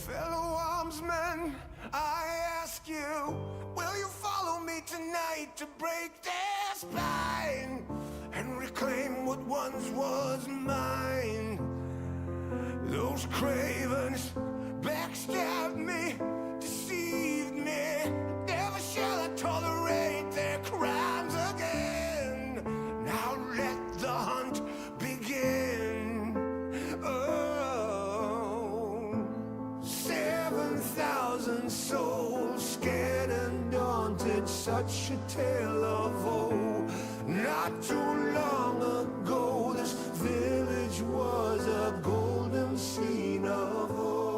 Fellow armsmen, I ask you, will you follow me tonight to break their spine and reclaim what once was mine? Those cravens backstabbed me, deceived me. Never shall I tolerate their crimes again. Now let the hunt begin. Oh, 7,000 souls scared and daunted, such a tale of woe. Not too long ago, this village was a golden scene of hope.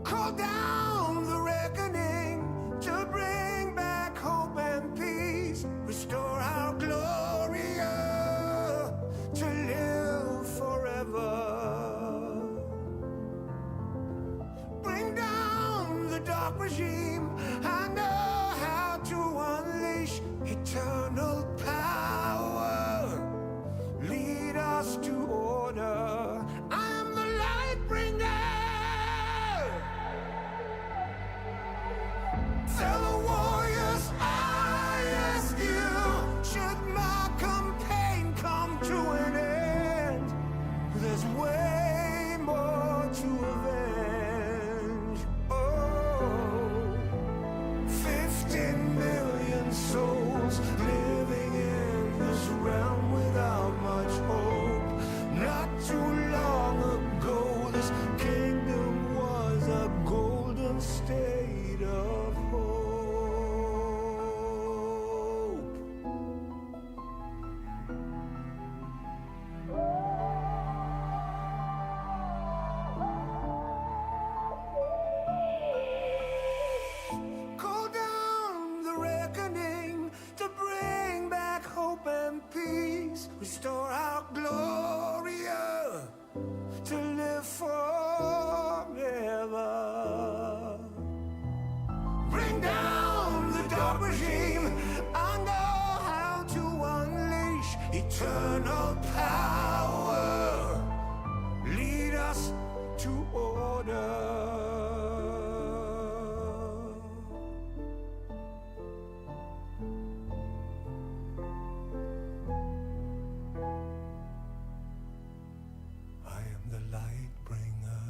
Call down the reckoning to bring back hope and peace. Restore our Gloria to live forever. Bring down the dark regime. I know how to unleash eternal power. Lead us to order. I am the light bringer. Fellow warriors, I ask you, should my campaign come to an end? There's way more to avenge. Oh, 15 million souls living in this realm without much hope. Not too long ago, this kingdom was a golden state of hope. Call down the reckoning to bring back hope and peace. Restore our Gloria to live forever. Bring down the dark regime. I know how to unleash eternal power. Lead us to order. I am the light bringer.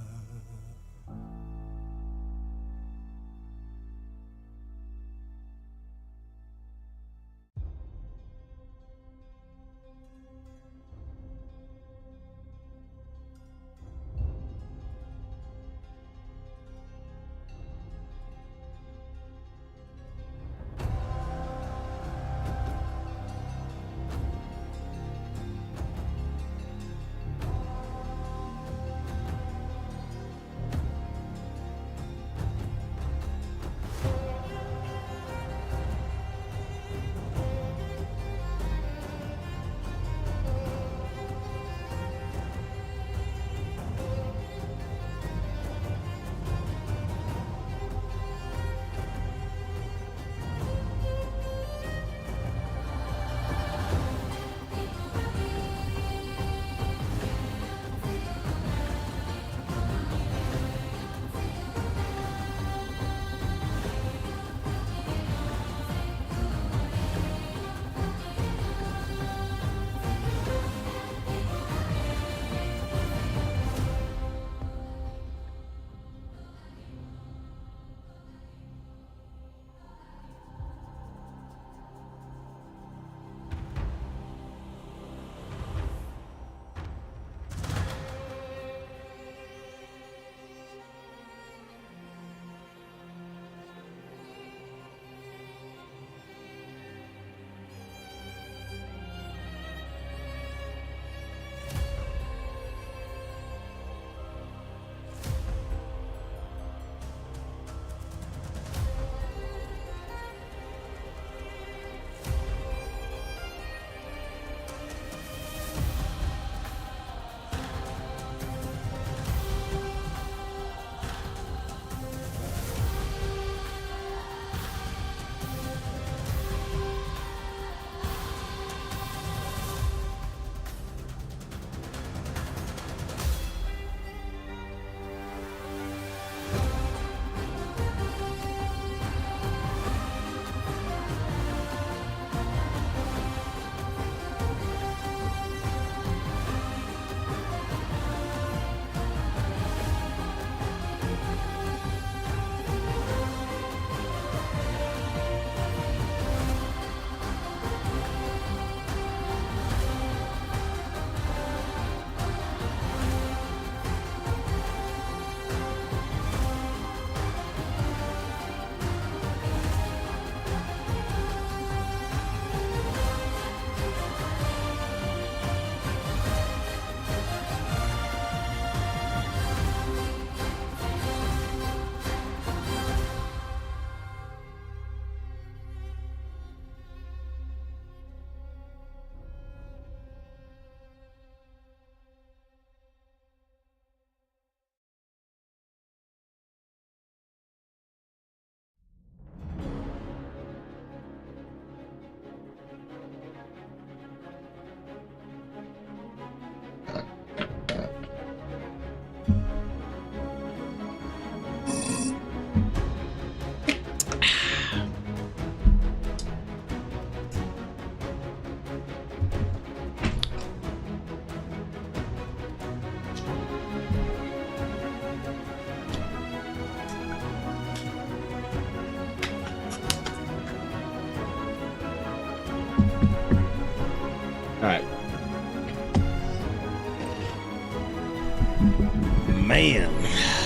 Man,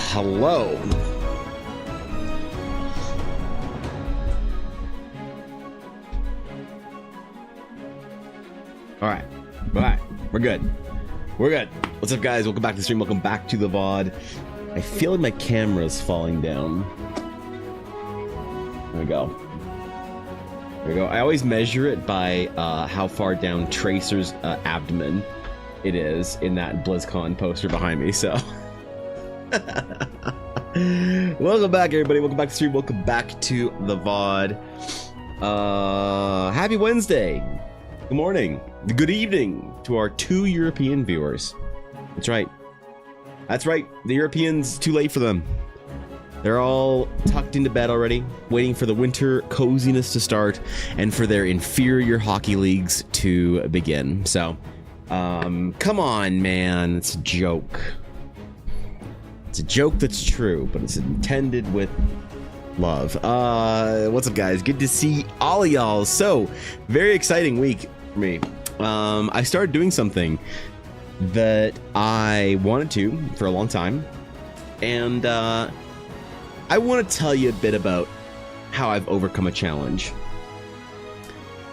hello. All right, we're good. What's up, guys? Welcome back to the stream. Welcome back to the VOD. I feel like my camera's falling down. There we go. I always measure it by how far down Tracer's abdomen it is in that BlizzCon poster behind me, so. Welcome back, everybody. Welcome back to the stream. Welcome back to the VOD. Happy Wednesday. Good morning. Good evening to our 2 European viewers. That's right. The Europeans, too late for them. They're all tucked into bed already, waiting for the winter coziness to start and for their inferior hockey leagues to begin. So, come on, man. It's a joke. It's a joke that's true, but it's intended with love. What's up, guys? Good to see all of y'all. So, very exciting week for me. I started doing something that I wanted to for a long time, and I want to tell you a bit about how I've overcome a challenge.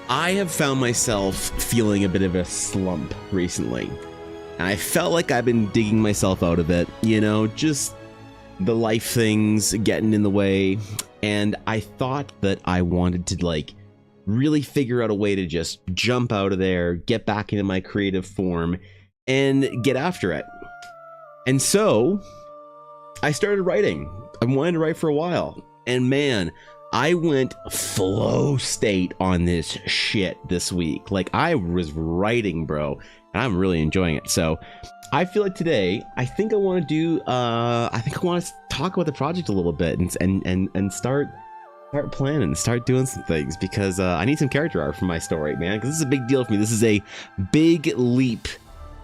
I have found myself feeling a bit of a slump recently, and I felt like I've been digging myself out of it, you know, just the life things getting in the way, and I thought that I wanted to, like, really figure out a way to just jump out of there, get back into my creative form, and get after it. And so I started writing. I wanted to write for a while, and man, I went flow state on this shit this week. Like, I was writing, bro, and I'm really enjoying it. So I feel like today, I think I want to do, I want to talk about the project a little bit and start planning, start doing some things, because I need some character art for my story, man, because this is a big deal for me. This is a big leap.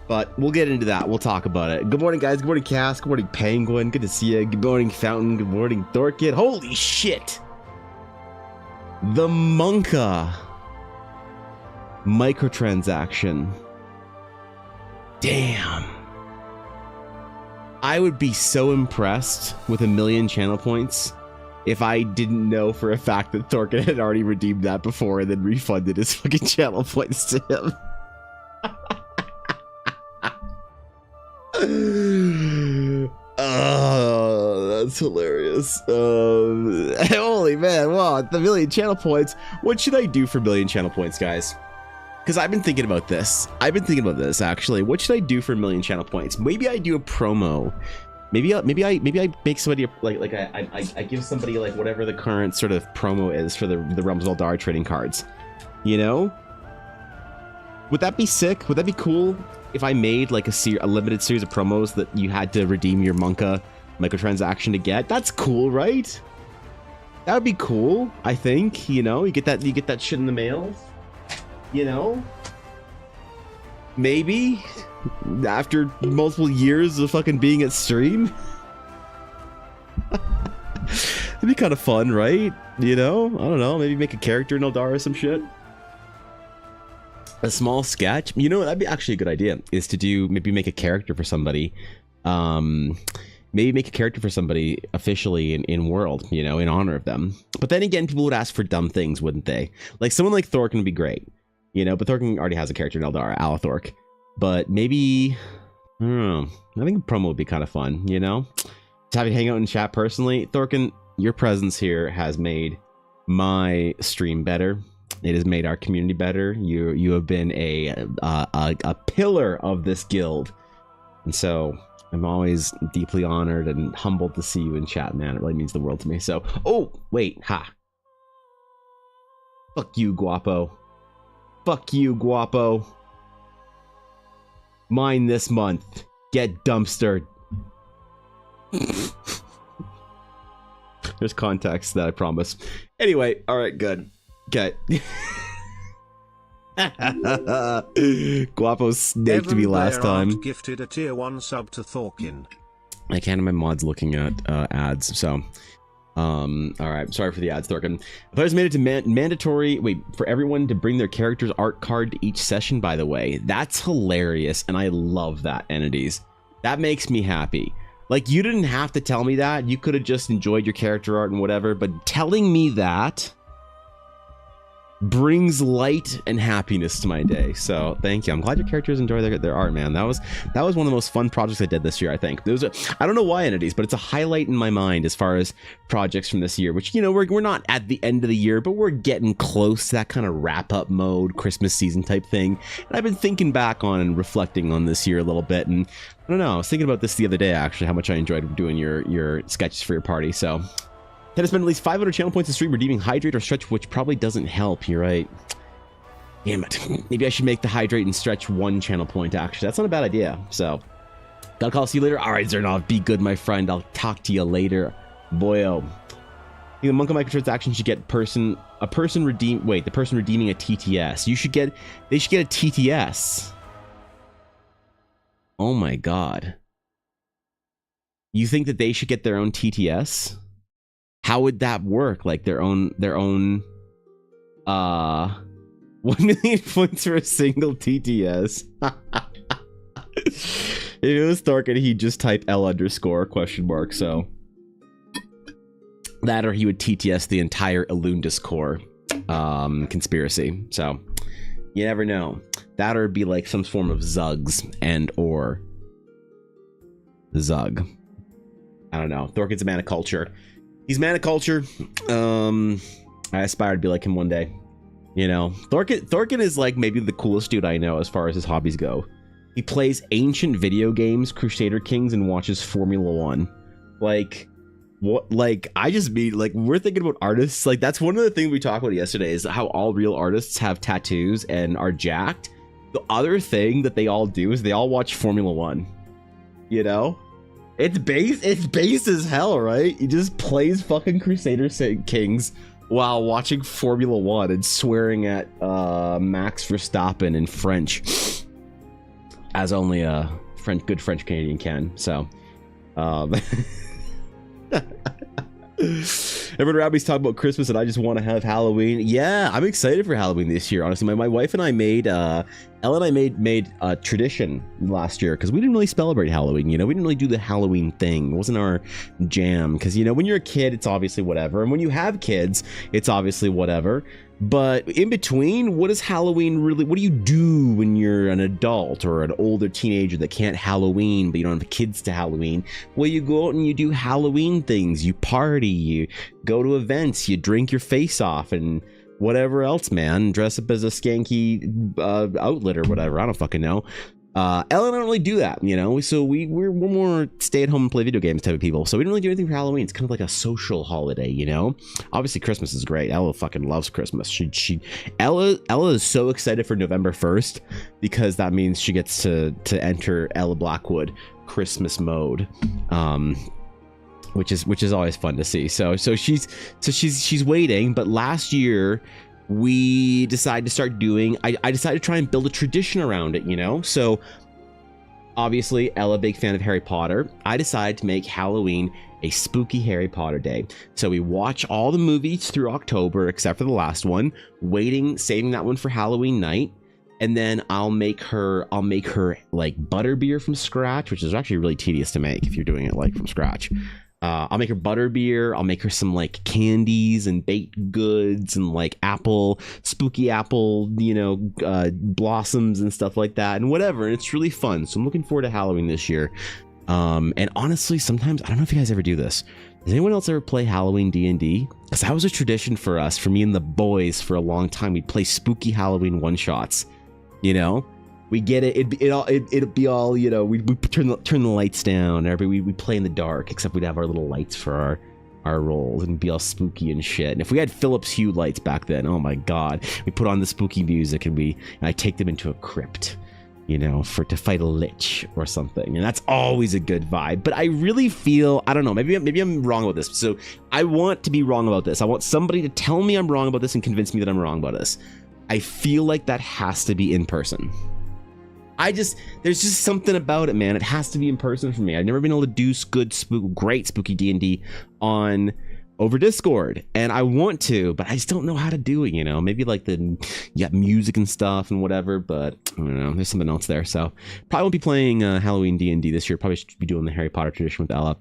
But we'll get into that. We'll talk about it. Good morning, guys. Good morning, Cass. Good morning, Penguin. Good to see you. Good morning, Fountain. Good morning, Thorkit. Holy shit! The Monka microtransaction. Damn. I would be so impressed with 1,000,000 channel points if I didn't know for a fact that Thorkit had already redeemed that before and then refunded his fucking channel points to him. Oh, that's hilarious. Holy man, wow, the 1,000,000 channel points. What should I do for 1,000,000 channel points, guys? Because I've been thinking about this. Actually. What should I do for 1,000,000 channel points? Maybe I do a promo. Maybe I make somebody like I give somebody like whatever the current sort of promo is for the Realms of Eldar trading cards. You know? Would that be sick? Would that be cool if I made like a limited series of promos that you had to redeem your Monka microtransaction to get? That's cool, right? That would be cool, I think. You know, you get that shit in the mail. You know? Maybe after multiple years of fucking being at stream. It'd be kind of fun, right? You know? I don't know, maybe make a character in Eldar or some shit. A small sketch. You know, that'd be actually a good idea, is to do, maybe make a character for somebody. Maybe make a character for somebody officially in World, you know, in honor of them. But then again, people would ask for dumb things, wouldn't they? Like, someone like Thorkin would be great, you know, but Thorkin already has a character in Eldar, Alathork. But maybe, I don't know, I think a promo would be kind of fun, you know? To have you hang out in chat personally. Thorkin, your presence here has made my stream better. It has made our community better. You have been a pillar of this guild, and so I'm always deeply honored and humbled to see you in chat, man. It really means the world to me. So, oh wait, ha! Fuck you, Guapo. Fuck you, Guapo. Mine this month. Get dumpstered. There's context that I promise. Anyway, all right, good. Okay. Guapo snaked me last time. Gifted a tier 1 sub to Thorkin. I can't have my mods looking at ads, so all right, sorry for the ads, Thorkin. Players made it to mandatory for everyone to bring their character's art card to each session, by the way. That's hilarious, and I love that, entities. That makes me happy. Like, you didn't have to tell me that. You could have just enjoyed your character art and whatever, but telling me that brings light and happiness to my day. So thank you. I'm glad your characters enjoy their art, man. That was one of the most fun projects I did this year, I think. I don't know why, entities, but it's a highlight in my mind as far as projects from this year, which, you know, we're not at the end of the year, but we're getting close to that kind of wrap up mode, Christmas season type thing. And I've been thinking back on and reflecting on this year a little bit, and I don't know, I was thinking about this the other day, actually, how much I enjoyed doing your sketches for your party. So can I spend at least 500 channel points a stream redeeming hydrate or stretch, which probably doesn't help. You're right. Damn it. Maybe I should make the hydrate and stretch 1 channel point, actually. That's not a bad idea. So, gotta call. See you later. All right, Zernov, be good, my friend. I'll talk to you later. Boyo. The Monka microtransaction should get the person redeeming a TTS. They should get a TTS. Oh my god. You think that they should get their own TTS? How would that work? Like their own 1 million points for a single TTS. If it was Thorkin, he'd just type L_? So that, or he would TTS the entire Elundis core conspiracy. So you never know. That, or it'd be like some form of Zugs and or Zug. I don't know. Thorkin's a man of culture. He's man of culture. I aspire to be like him one day. You know, Thorkin is like maybe the coolest dude I know as far as his hobbies go. He plays ancient video games, Crusader Kings, and watches Formula 1. Like, what? Like, I just mean, like, we're thinking about artists. Like, that's one of the things we talked about yesterday, is how all real artists have tattoos and are jacked. The other thing that they all do is they all watch Formula 1. You know? It's based as hell, right? He just plays fucking Crusader Kings while watching Formula 1 and swearing at Max Verstappen in French, as only a good French Canadian can. So, everyone around me's talking about Christmas, and I just want to have Halloween. Yeah, I'm excited for Halloween this year. Honestly, my wife and I made Ella and I made a tradition last year, because we didn't really celebrate Halloween. You know, we didn't really do the Halloween thing. It wasn't our jam, because, you know, when you're a kid, it's obviously whatever, and when you have kids, it's obviously whatever. But in between, what is Halloween really? What do you do when you're an adult or an older teenager that can't Halloween, but you don't have kids to Halloween? Well, you go out and you do Halloween things. You party, you go to events, you drink your face off, and whatever else, man. Dress up as a skanky outlet or whatever. I don't fucking know. Ella and I don't really do that, you know, so we're more stay at home and play video games type of people, so we don't really do anything for Halloween. It's kind of like a social holiday, you know. Obviously Christmas is great. Ella fucking loves Christmas. Ella is so excited for November 1st, because that means she gets to enter Ella Blackwood Christmas mode, which is always fun to see. So she's waiting. But last year we decided to start doing, I decided to try and build a tradition around it, you know. So obviously Ella, big fan of Harry Potter. I decided to make Halloween a spooky Harry Potter day. So we watch all the movies through October except for the last one, saving that one for Halloween night. And then I'll make her like butterbeer from scratch, which is actually really tedious to make if you're doing it like from scratch. I'll make her butterbeer. I'll make her some like candies and baked goods and like spooky apple, you know, blossoms and stuff like that and whatever. And it's really fun. So I'm looking forward to Halloween this year. And honestly, sometimes, I don't know if you guys ever do this. Does anyone else ever play Halloween D&D? Because that was a tradition for me and the boys for a long time. We'd play spooky Halloween one-shots, you know? We get it. It'd be all, you know. We turn the lights down. We play in the dark, except we'd have our little lights for our rolls and be all spooky and shit. And if we had Philips Hue lights back then, oh my god, we put on the spooky music and I take them into a crypt, you know, to fight a lich or something. And that's always a good vibe. But I really feel, I don't know, maybe I'm wrong about this. So I want to be wrong about this. I want somebody to tell me I'm wrong about this and convince me that I'm wrong about this. I feel like that has to be in person. There's just something about it, man. It has to be in person for me. I've never been able to do great spooky D&D over Discord, and I want to, but I just don't know how to do it, you know. Maybe like you got music and stuff and whatever, but I don't know, there's something else there. So probably won't be playing Halloween D&D this year. Probably should be doing the Harry Potter tradition with Ella.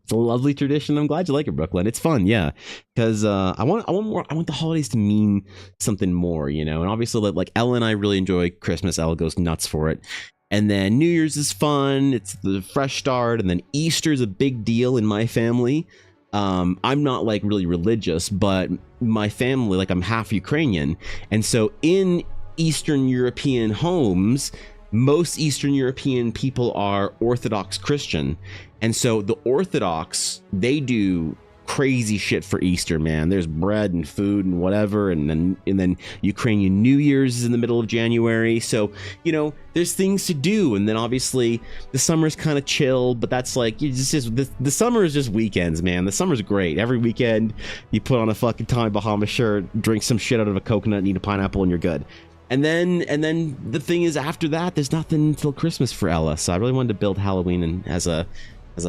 It's a lovely tradition. I'm glad you like it, Brooklyn. It's fun, yeah, because I want more. I want the holidays to mean something more, you know. And obviously, like Ella and I really enjoy Christmas. Ella goes nuts for it. And then New Year's is fun. It's the fresh start. And then Easter's a big deal in my family. I'm not like really religious, but my family, like I'm half Ukrainian. And so in Eastern European homes, most Eastern European people are Orthodox Christian. And so the Orthodox, they do crazy shit for Easter, man. There's bread and food and whatever, and then Ukrainian New Year's is in the middle of January. So, you know, there's things to do. And then obviously the summer's kind of chill, but that's like the summer is just weekends, man. The summer's great. Every weekend you put on a fucking Tommy Bahama shirt, drink some shit out of a coconut, and eat a pineapple, and you're good. And then the thing is, after that, there's nothing until Christmas for Ella. So I really wanted to build Halloween as a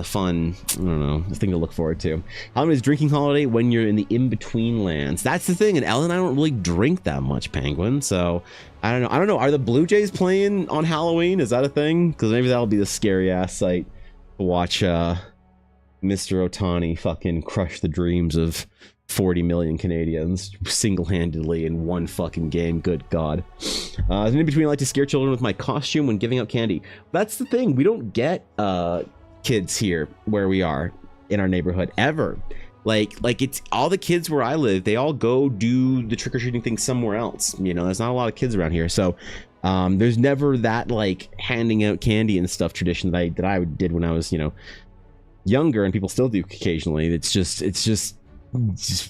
fun, I don't know, thing to look forward to. Halloween is drinking holiday when you're in the in-between lands. That's the thing. And Ella and I don't really drink that much, Penguin. So I don't know. Are the Blue Jays playing on Halloween? Is that a thing? Because maybe that'll be the scary ass sight to watch Mr. Otani fucking crush the dreams of 40 million Canadians single-handedly in one fucking game. Good God. In between, I like to scare children with my costume when giving out candy. That's the thing. We don't get kids here where we are in our neighborhood ever. Like it's all the kids where I live, they all go do the trick-or-treating thing somewhere else. You know, there's not a lot of kids around here. So there's never that like handing out candy and stuff tradition that I did when I was, you know, younger, and people still do occasionally. It's just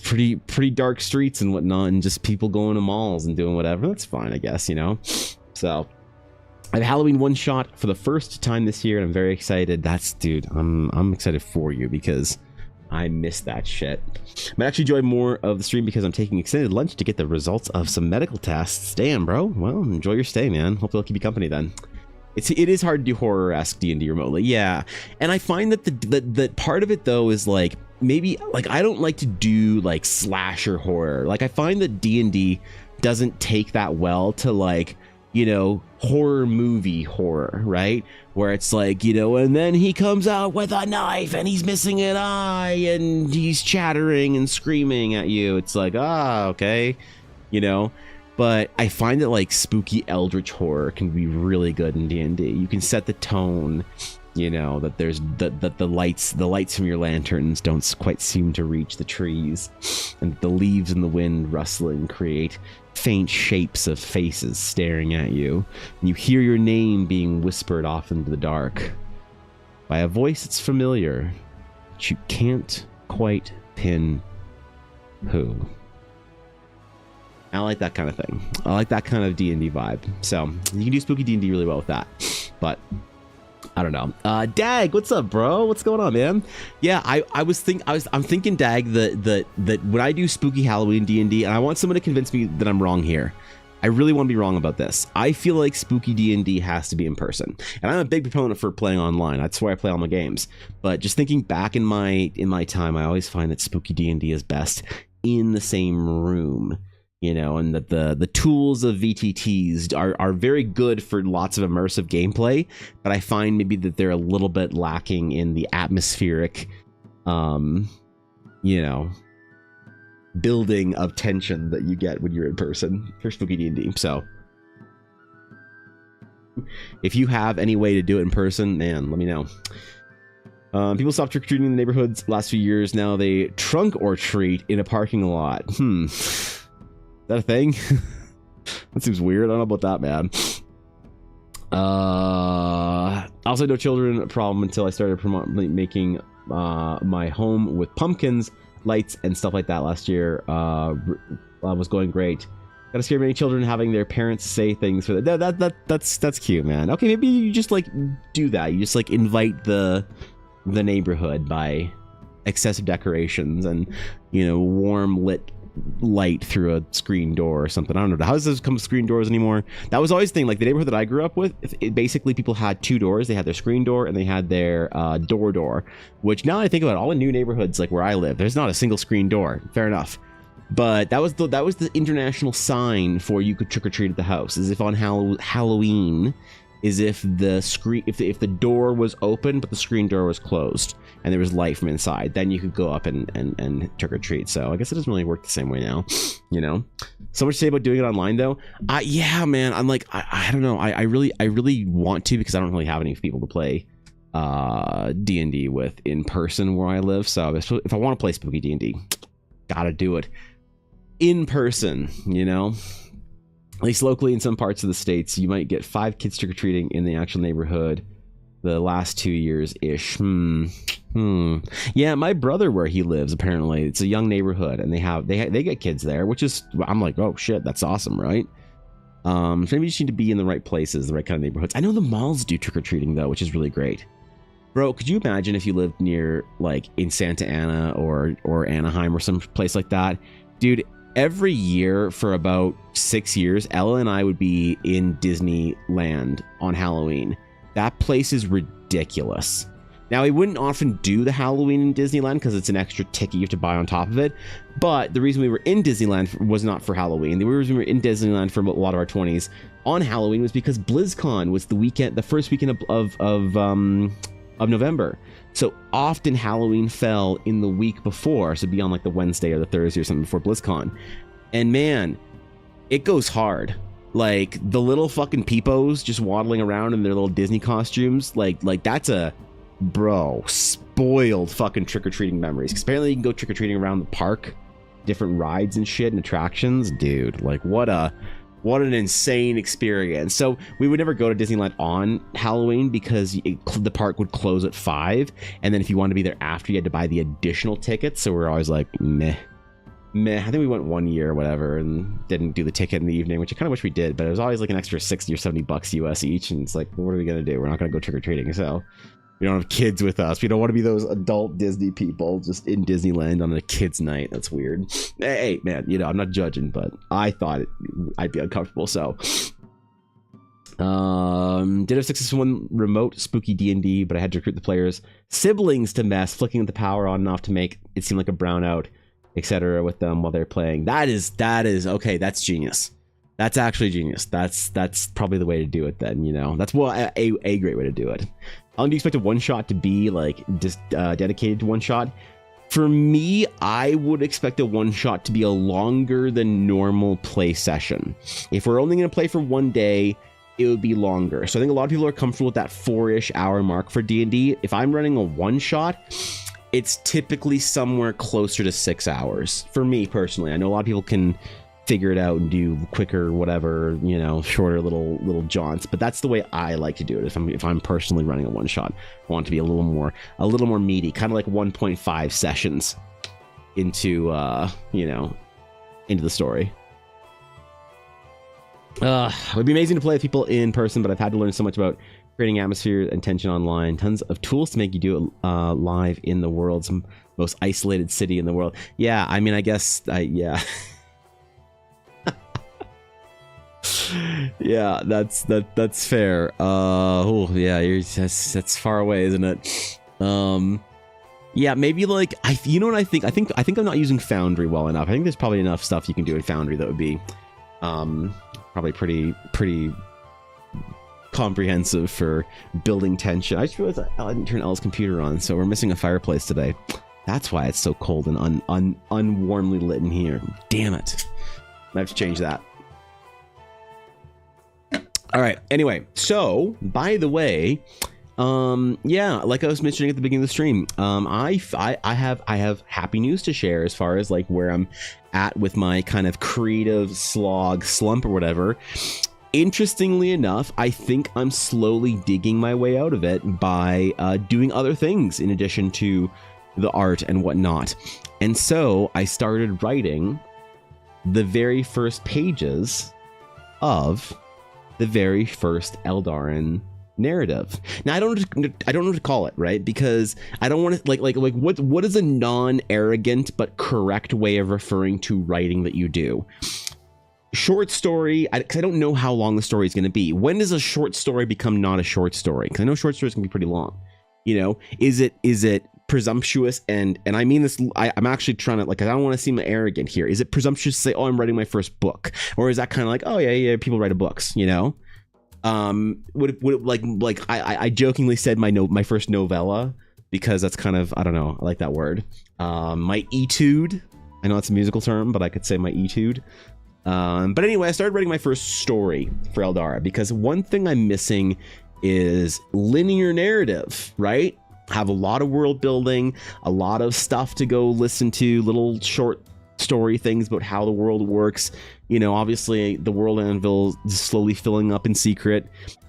pretty dark streets and whatnot, and just people going to malls and doing whatever. That's fine, I guess, you know. So I have Halloween one shot for the first time this year, and I'm very excited. Dude, I'm excited for you because I missed that shit. I might actually enjoy more of the stream because I'm taking extended lunch to get the results of some medical tests. Damn, bro. Well, enjoy your stay, man. Hopefully I'll keep you company then. It is hard to do horror-esque D&D remotely, yeah. And I find that the part of it though is like, maybe like I don't like to do like slasher horror. Like I find that D&D doesn't take that well to like, you know, horror movie horror, right? Where it's like, you know, and then he comes out with a knife and he's missing an eye and he's chattering and screaming at you. It's like, okay, you know. But I find that like spooky eldritch horror can be really good in D&D. You can set the tone, you know, that there's that the lights from your lanterns don't quite seem to reach the trees, and the leaves in the wind rustling create faint shapes of faces staring at you, and you hear your name being whispered off into the dark by a voice that's familiar, but you can't quite pin who. I like that kind of thing. I like that kind of D&D vibe. So you can do spooky D&D really well with that. But I don't know. Dag, what's up, bro? What's going on, man? Yeah, I'm thinking, Dag, that when I do spooky Halloween D&D, and I want someone to convince me that I'm wrong here. I really want to be wrong about this. I feel like spooky D&D has to be in person, and I'm a big proponent for playing online. That's where I play all my games. But just thinking back in my time, I always find that spooky D&D is best in the same room. You know, and that the tools of VTTs are very good for lots of immersive gameplay, but I find maybe that they're a little bit lacking in the atmospheric, you know, building of tension that you get when you're in person for spooky D&D. So if you have any way to do it in person, man, let me know. People stopped trick-or-treating in the neighborhoods last few years. Now they trunk or treat in a parking lot. Is that a thing? That seems weird. I don't know about that, man. I also had no children problem until I started making my home with pumpkins, lights, and stuff like that last year. Was going great. Gotta scare many children having their parents say things for that's cute, man. Okay, maybe you just like do that. You just like invite the neighborhood by excessive decorations and, you know, warm lit light through a screen door or something. I don't know. How does this come with screen doors anymore? That was always the thing. Like the neighborhood that I grew up with, basically people had two doors. They had their screen door and they had their door, which now I think about all the new neighborhoods like where I live, there's not a single screen door. Fair enough. But that was the international sign for you could trick or treat at the house, as if on Halloween, is if the door was open but the screen door was closed and there was light from inside, then you could go up and trick or treat. So I guess it doesn't really work the same way now, you know. So much to say about doing it online though. Yeah, man, I'm like I don't know. I really want to, because I don't really have any people to play D&D with in person where I live. So if I want to play spooky D&D, gotta do it in person, you know. At least locally in some parts of the states, you might get 5 kids trick-or-treating in the actual neighborhood the last 2 years-ish. Yeah, my brother, where he lives, apparently it's a young neighborhood and they get kids there, which is, I'm like, oh shit, that's awesome, right? So maybe you just need to be in the right places, the right kind of neighborhoods. I know the malls do trick-or-treating though, which is really great. Bro, could you imagine if you lived near, like, in Santa Ana or Anaheim or some place like that? Dude, every year for about 6 years, Ella and I would be in Disneyland on Halloween. That place is ridiculous. Now, we wouldn't often do the Halloween in Disneyland because it's an extra ticket you have to buy on top of it. But the reason we were in Disneyland was not for Halloween. The reason we were in Disneyland for a lot of our 20s on Halloween was because BlizzCon was the first weekend of November. So often Halloween fell in the week before, so it'd be on like the Wednesday or the Thursday or something before BlizzCon. And man, it goes hard. Like the little fucking peepos just waddling around in their little Disney costumes, like that's a spoiled fucking trick-or-treating memories. Because apparently you can go trick-or-treating around the park, different rides and shit and attractions. Dude, like what an insane experience. So we would never go to Disneyland on Halloween because the park would close at 5. And then if you wanted to be there after, you had to buy the additional tickets. So we're always like, meh. I think we went 1 year or whatever and didn't do the ticket in the evening, which I kind of wish we did. But it was always like an extra 60 or 70 bucks US each. And it's like, what are we going to do? We're not going to go trick-or-treating. So we don't have kids with us. We don't want to be those adult Disney people just in Disneyland on a kid's night. That's weird. Hey, man, you know, I'm not judging, but I thought I'd be uncomfortable. So, did a 6-1 remote spooky D&D, but I had to recruit the players' siblings to mess, flicking the power on and off to make it seem like a brownout, etc. with them while they're playing. That is okay. That's genius. That's actually genius. That's probably the way to do it then, you know. That's a great way to do it. How long do you expect a one-shot to be, like, just dedicated to one-shot? For me, I would expect a one-shot to be a longer than normal play session. If we're only going to play for 1 day, it would be longer. So I think a lot of people are comfortable with that 4-ish hour mark for D&D. If I'm running a one-shot, it's typically somewhere closer to 6 hours. For me, personally. I know a lot of people can figure it out and do quicker, whatever, you know, shorter little jaunts, but that's the way I like to do it. If I'm personally running a one shot, I want it to be a little more meaty, kind of like 1.5 sessions into you know, into the story. It would be amazing to play with people in person, but I've had to learn so much about creating atmosphere and tension online. Tons of tools to make you do it live in the world's most isolated city in the world. Yeah, I mean, I guess yeah. Yeah, that's fair. Yeah, that's far away, isn't it? Yeah, maybe like you know what I think I'm not using Foundry well enough. I think there's probably enough stuff you can do in Foundry that would be probably pretty comprehensive for building tension. I just realized I didn't turn Elle's computer on, so we're missing a fireplace today. That's why it's so cold and unwarmly lit in here. Damn it. I have to change that. All right. Anyway, so by the way, yeah, like I was mentioning at the beginning of the stream, I have happy news to share as far as like where I'm at with my kind of creative slump or whatever. Interestingly enough, I think I'm slowly digging my way out of it by doing other things in addition to the art and whatnot. And so I started writing the very first pages of the very first Eldarin narrative. Now I don't know what to call it, right? Because I don't want to like what is a non-arrogant but correct way of referring to writing that you do? Short story, because I don't know how long the story is going to be. When does a short story become not a short story? Because I know short stories can be pretty long. You know, is it presumptuous? And I mean this, I'm actually trying to, like, I don't want to seem arrogant here. Is it presumptuous to say, oh, I'm writing my first book? Or is that kind of like, oh yeah, people write books, you know? Would it I jokingly said my first novella, because that's kind of, I don't know, I like that word. My etude, I know it's a musical term, but I could say my etude. But anyway, I started writing my first story for Eldara because one thing I'm missing is linear narrative, right? Have a lot of world building, a lot of stuff to go listen to, little short story things about how the world works. You know, obviously the world anvil is slowly filling up in secret,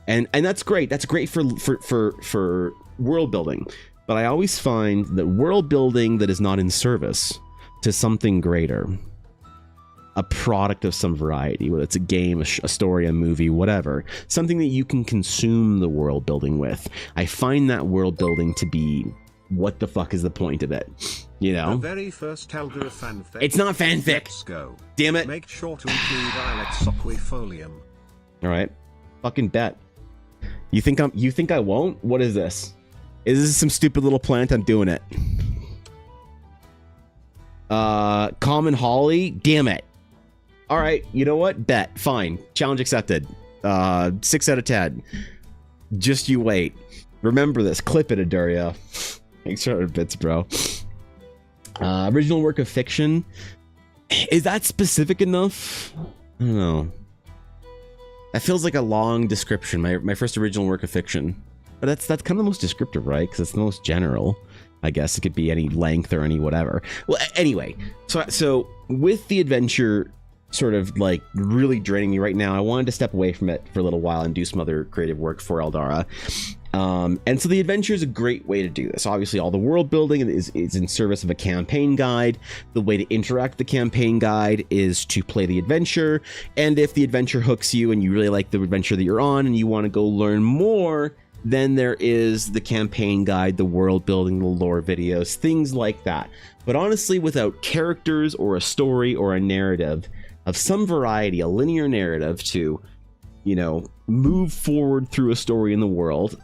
and that's great. That's great for world building. But I always find that world building that is not in service to something greater, a product of some variety, whether it's a game, a story, a movie, whatever, something that you can consume the world building with. I find that world building to be, what the fuck is the point of it? You know? The very first Eldara fanfic. It's not fanfic. Let's go. Damn it. Make sure to include Ilex Soquifolium. All right. Fucking bet. You think I won't? What is this? Is this some stupid little plant? I'm doing it. Common holly? Damn it. All right, you know what? Bet. Fine. Challenge accepted. 6 out of 10. Just you wait. Remember this. Clip it, Aduria. Thanks for the bits, bro. Original work of fiction. Is that specific enough? I don't know. That feels like a long description. My first original work of fiction. But that's kind of the most descriptive, right? Because it's the most general. I guess it could be any length or any whatever. Well, anyway. So with the adventure sort of like really draining me right now, I wanted to step away from it for a little while and do some other creative work for Eldara. And so the adventure is a great way to do this. Obviously, all the world building is in service of a campaign guide. The way to interact with the campaign guide is to play the adventure. And if the adventure hooks you and you really like the adventure that you're on and you want to go learn more, then there is the campaign guide, the world building, the lore videos, things like that. But honestly, without characters or a story or a narrative of some variety, a linear narrative to, you know, move forward through a story in the world,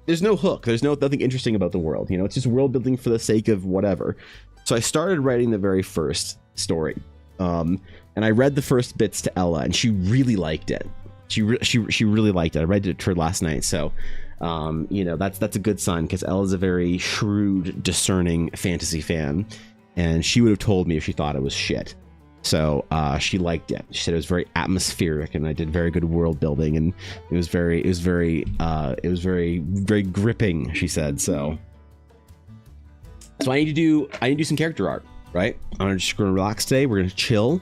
there's no hook. There's nothing interesting about the world. You know, it's just world building for the sake of whatever. So I started writing the very first story, and I read the first bits to Ella, and she really liked it. She really liked it. I read it to her last night, so you know, that's a good sign, because Ella's a very shrewd, discerning fantasy fan, and she would have told me if she thought it was shit. So she liked it. She said it was very atmospheric, and I did very good world building, and it was very gripping, she said. So I need to do some character art, right? I'm just gonna relax today. We're gonna chill.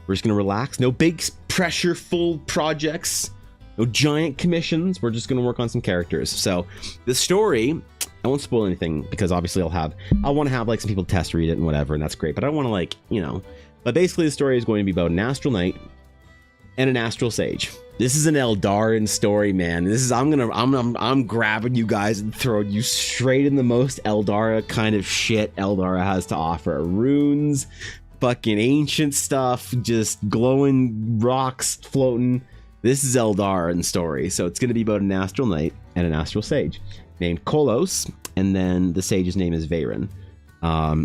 We're just gonna relax. No big pressure-full projects. No giant commissions. We're just gonna work on some characters. So the story, I won't spoil anything, because obviously I want to have like some people test read it and whatever, and that's great. But I want to, like, you know. But basically, the story is going to be about an astral knight and an astral sage. This is an Eldaran story, man. This is I'm grabbing you guys and throwing you straight in the most Eldara kind of shit Eldara has to offer. Runes, fucking ancient stuff, just glowing rocks floating. This is Eldaran story. So it's going to be about an astral knight and an astral sage named Kolos, and then the sage's name is Veyron.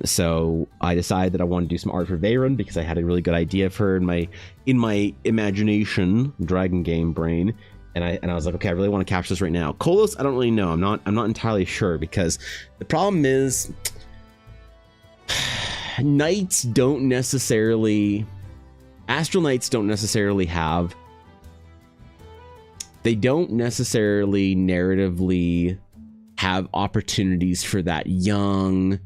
So I decided that I wanted to do some art for Veyron because I had a really good idea of her in my imagination, Dragon Game brain, and I was like, okay, I really want to capture this right now. Kolos, I don't really know. I'm not entirely sure, because the problem is knights don't necessarily, astral knights don't necessarily have, they don't necessarily narratively have opportunities for that young,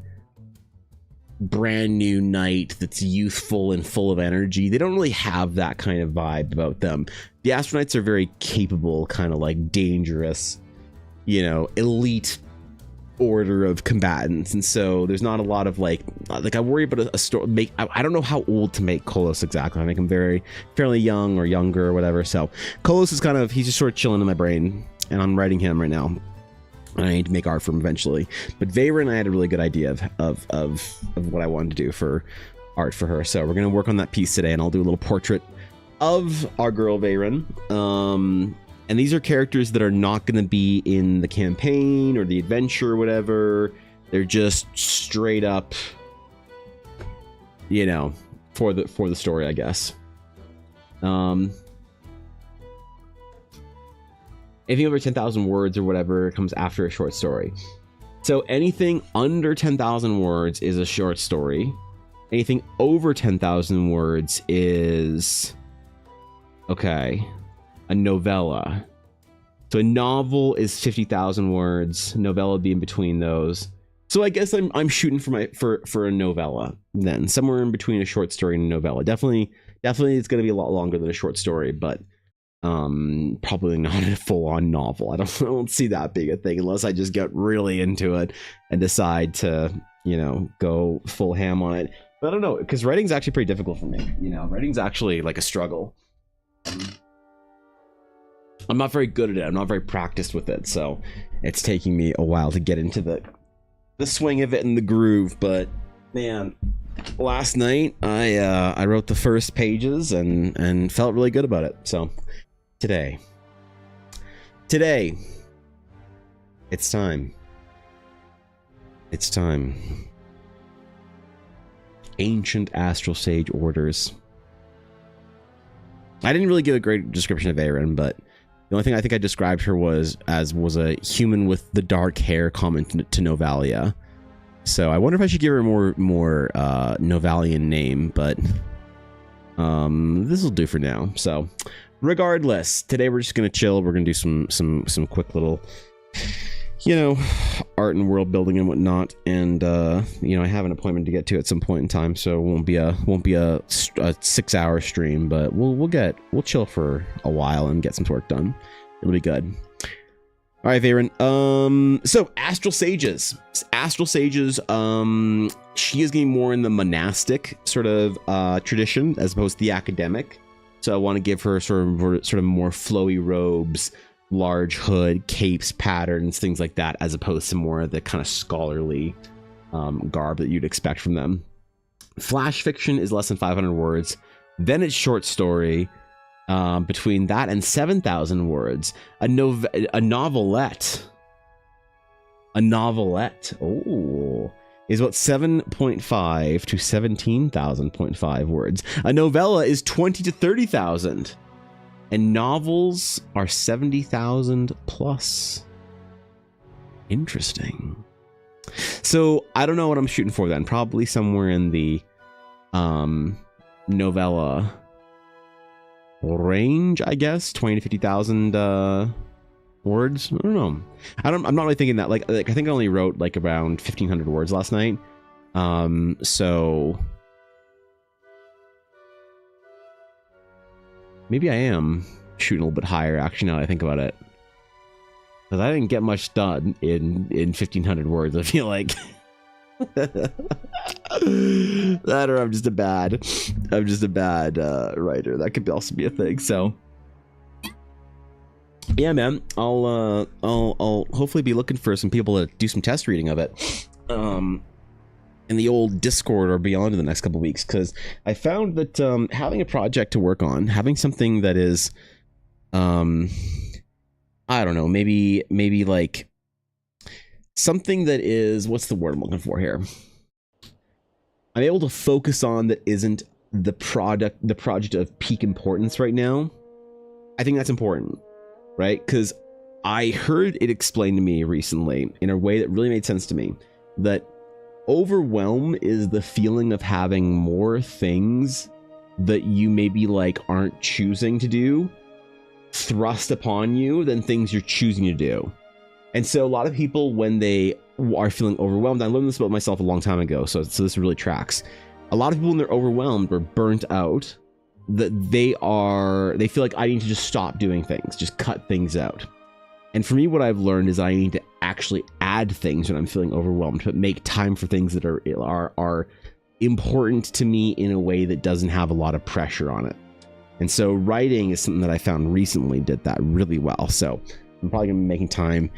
brand new knight that's youthful and full of energy. They don't really have that kind of vibe about them. The astral knights are very capable, kind of like dangerous, you know, elite order of combatants, and so there's not a lot of like I worry about a story. I don't know how old to make Kolos exactly. I make him fairly young or younger or whatever. So Kolos is he's just sort of chilling in my brain. and I'm writing him right now. And I need to make art for him eventually. But Veyron, I had a really good idea of what I wanted to do for art for her. So we're going to work on that piece today, and I'll do a little portrait of our girl Veyron. And these are characters that are not going to be in the campaign or the adventure or whatever. They're just straight up, you know, for the story, I guess. Anything over 10,000 words or whatever comes after a short story. So anything under 10,000 words is a short story. Anything over 10,000 words is, okay, a novella. So a novel is 50,000 words. Novella would be in between those. So I guess I'm shooting for a novella then, somewhere in between a short story and a novella. Definitely it's going to be a lot longer than a short story, but probably not a full-on novel. I don't see that being a thing unless I just get really into it and decide to, you know, go full ham on it. But I don't know, because writing's actually pretty difficult for me. You know, writing's actually like a struggle. I'm not very good at it. I'm not very practiced with it, so it's taking me a while to get into the swing of it and the groove. But man, last night I wrote the first pages and felt really good about it. So today it's time. Ancient Astral Sage orders. I didn't really give a great description of Veyron, but the only thing I think I described her was a human with the dark hair common to Novalia. So I wonder if I should give her a more Novalian name, but this will do for now. So regardless, today we're just gonna chill. We're gonna do some quick little, you know, art and world building and whatnot. And you know, I have an appointment to get to at some point in time, so it won't be a 6-hour stream, but we'll chill for a while and get some work done. It'll be good. All right, Veyron. So Astral Sages. She is getting more in the monastic sort of tradition as opposed to the academic. So I want to give her sort of more flowy robes, large hood, capes, patterns, things like that, as opposed to more of the kind of scholarly garb that you'd expect from them. Flash fiction is less than 500 words. Then it's short story. Between that and 7,000 words, a novelette. Oh, is about 7.5 to 17,000.5 words. A novella is 20 to 30,000, and novels are 70,000 plus. Interesting. So I don't know what I'm shooting for then. Probably somewhere in the novella range, I guess. 20 to 50,000 words. I don't know. I'm not really thinking that. Like I think I only wrote like around 1,500 words last night. So maybe I am shooting a little bit higher, actually, now that I think about it. Because I didn't get much done in 1,500 words, I feel like. That, or I'm just a bad writer. That could also be a thing. So yeah, man, I'll hopefully be looking for some people to do some test reading of it in the old Discord or beyond in the next couple of weeks, because I found that having a project to work on, having something that is I don't know, maybe like something that is, what's the word I'm looking for here? I'm able to focus on that isn't the project of peak importance right now. I think that's important, right? Because I heard it explained to me recently in a way that really made sense to me, that overwhelm is the feeling of having more things that you maybe like aren't choosing to do thrust upon you than things you're choosing to do. And so a lot of people, when they are feeling overwhelmed, I learned this about myself a long time ago, so this really tracks. A lot of people, when they're overwhelmed or burnt out, that they feel like I need to just stop doing things, just cut things out. And for me, what I've learned is I need to actually add things when I'm feeling overwhelmed, but make time for things that are important to me in a way that doesn't have a lot of pressure on it. And so writing is something that I found recently did that really well. So I'm probably gonna be making time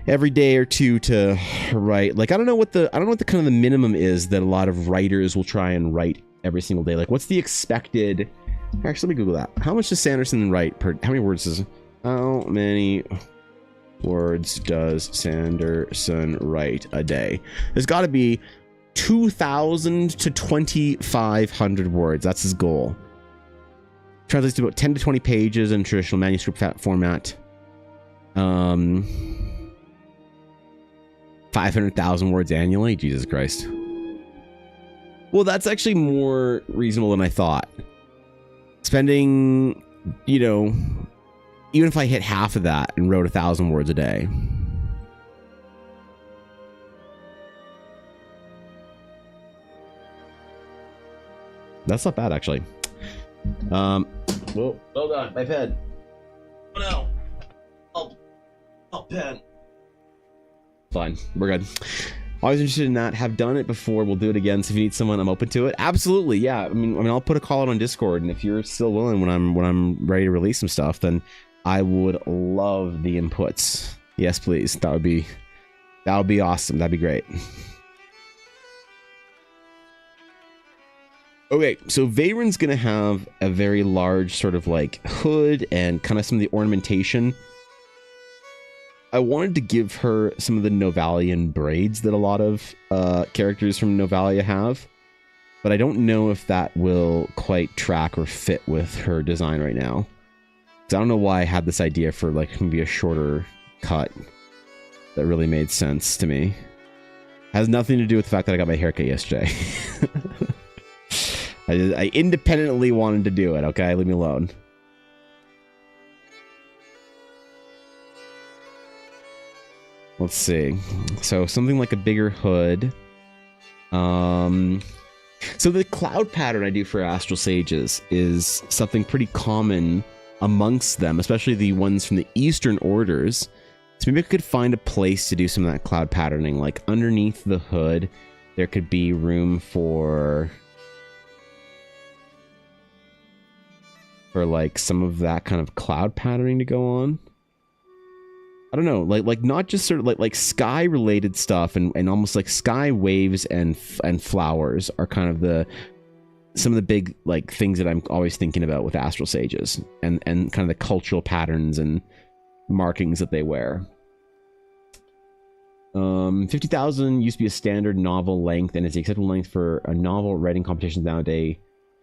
every day or two to write. Like I don't know what the kind of the minimum is that a lot of writers will try and write every single day. Like what's the expected? Actually, let me Google that. How much does Sanderson write per? How many words does? How many words does Sanderson write a day? There's got to be 2,000 to 2,500 words. That's his goal. Translates to about 10 to 20 pages in traditional manuscript format. 500,000 words annually. Jesus Christ. Well, that's actually more reasonable than I thought. Spending, you know, even if I hit half of that and wrote 1,000 words a day. That's not bad, actually. Whoa, hold on, my pen. Oh no. Oh, pen. Fine, we're good. Always interested in that. Have done it before. We'll do it again. So if you need someone, I'm open to it. Absolutely, yeah. I mean, I'll put a call out on Discord, and if you're still willing when I'm ready to release some stuff, then I would love the inputs. Yes, please. That would be awesome. That'd be great. Okay, so Veyron's gonna have a very large sort of like hood and kind of some of the ornamentation. I wanted to give her some of the Novalian braids that a lot of characters from Novalia have, but I don't know if that will quite track or fit with her design right now. Because I don't know why I had this idea for like maybe a shorter cut that really made sense to me. Has nothing to do with the fact that I got my haircut yesterday. I independently wanted to do it, okay? Leave me alone. Let's see. So something like a bigger hood. So the cloud pattern I do for Astral Sages is something pretty common amongst them, especially the ones from the Eastern Orders. So maybe I could find a place to do some of that cloud patterning. Like underneath the hood, there could be room for like some of that kind of cloud patterning to go on. I don't know, like not just sort of like sky related stuff and almost like sky waves and flowers are kind of some of the big like things that I'm always thinking about with Astral Sages and kind of the cultural patterns and markings that they wear. 50,000 used to be a standard novel length and is the acceptable length for a novel writing competitions nowadays.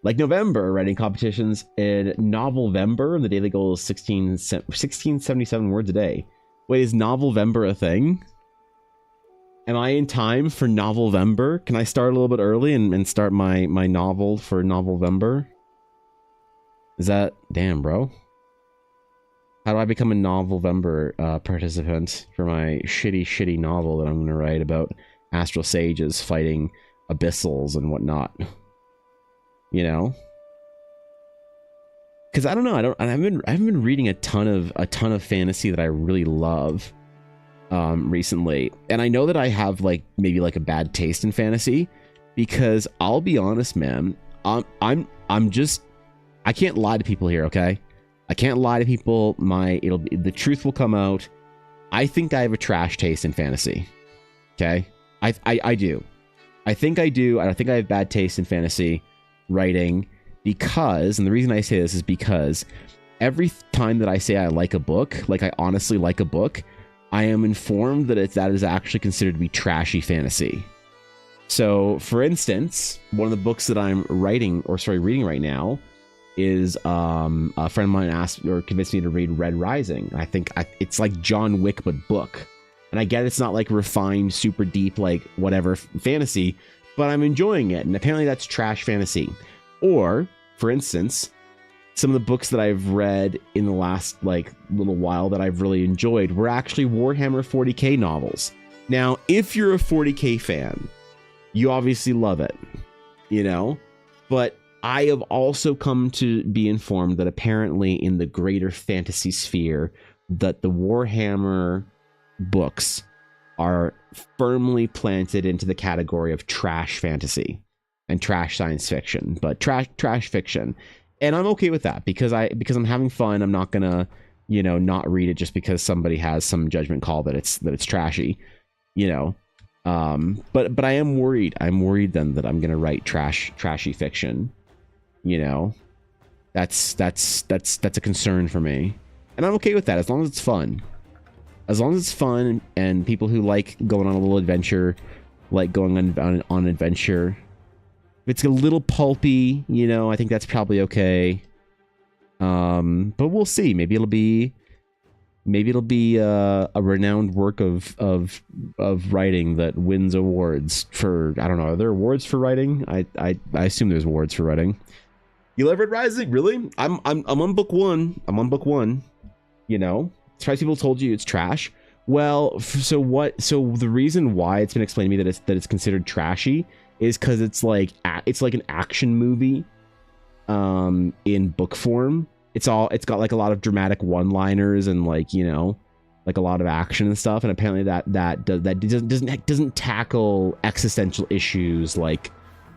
Like November writing competitions in Novelvember, and the daily goal is 1677 words a day. Wait, is Novelvember a thing? Am I in time for Novelvember? Can I start a little bit early and start my novel for Novelvember? Is that... Damn, bro. How do I become a Novelvember participant for my shitty novel that I'm going to write about Astral Sages fighting abyssals and whatnot? You know, because I don't know. I haven't been reading a ton of fantasy that I really love recently, and I know that I have like maybe like a bad taste in fantasy because I'll be honest, man. I'm just I can't lie to people here. Okay, I can't lie to people. The truth will come out. I think I have a trash taste in fantasy. Okay, I do. I think I do. I don't think I have bad taste in fantasy writing because, and the reason I say this is because every time that I say I like a book, like I honestly like a book, I am informed that that is actually considered to be trashy fantasy. So, for instance, one of the books that I'm reading right now is a friend of mine asked or convinced me to read Red Rising. I think it's like John Wick but book, and I get it's not like refined, super deep, like whatever fantasy, but I'm enjoying it, and apparently that's trash fantasy. Or, for instance, some of the books that I've read in the last like little while that I've really enjoyed were actually Warhammer 40k novels. Now, if you're a 40k fan, you obviously love it, you know, but I have also come to be informed that apparently in the greater fantasy sphere that the Warhammer books are firmly planted into the category of trash fantasy and trash science fiction, but trash fiction. And I'm okay with that because I'm having fun. I'm not gonna not read it just because somebody has some judgment call that it's trashy, but I am worried. I'm worried then that I'm gonna write trashy fiction. That's a concern for me, and I'm okay with that as long as it's fun. As long as it's fun and people who like going on a little adventure, like going on an adventure. If it's a little pulpy, I think that's probably okay. But we'll see. Maybe it'll be a renowned work of writing that wins awards for, I don't know, are there awards for writing? I assume there's awards for writing. You love Red Rising? Really? I'm on book one. I'm on book one. Surprised people told you it's trash. Well, so the reason why it's been explained to me that it's considered trashy is because it's like an action movie in book form. It's got like a lot of dramatic one-liners and like a lot of action and stuff, and apparently that doesn't tackle existential issues like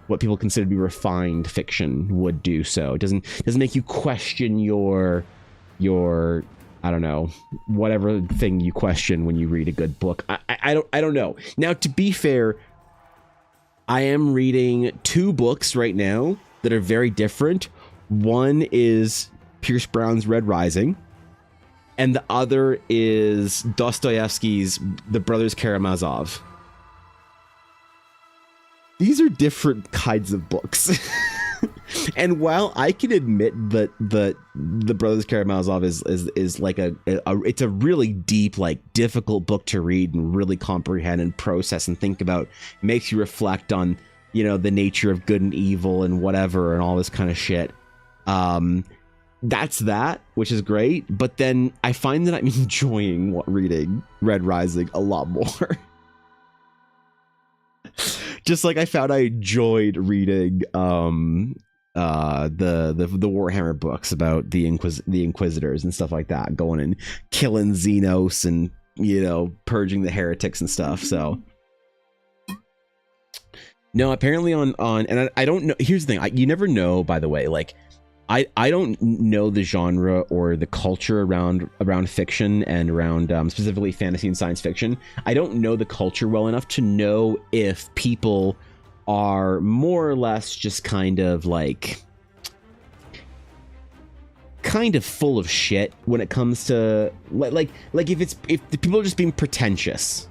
what people consider to be refined fiction would do. So it doesn't make you question your I don't know, whatever thing you question when you read a good book. I don't know. Now, to be fair, I am reading 2 books right now that are very different. One is Pierce Brown's Red Rising, and the other is Dostoevsky's The Brothers Karamazov. These are different kinds of books. And while I can admit that the Brothers Karamazov is like it's a really deep, like difficult book to read and really comprehend and process and think about, it makes you reflect on, the nature of good and evil and whatever and all this kind of shit. That's that, which is great. But then I find that I'm enjoying reading Red Rising a lot more. Just like I found I enjoyed reading the Warhammer books about the Inquisitors and stuff like that, going and killing Xenos and purging the heretics and stuff. So no, apparently on and I don't know. Here's the thing: you never know. By the way, like I don't know the genre or the culture around fiction and around specifically fantasy and science fiction. I don't know the culture well enough to know if people are more or less just kind of full of shit when it comes to like if the people are just being pretentious,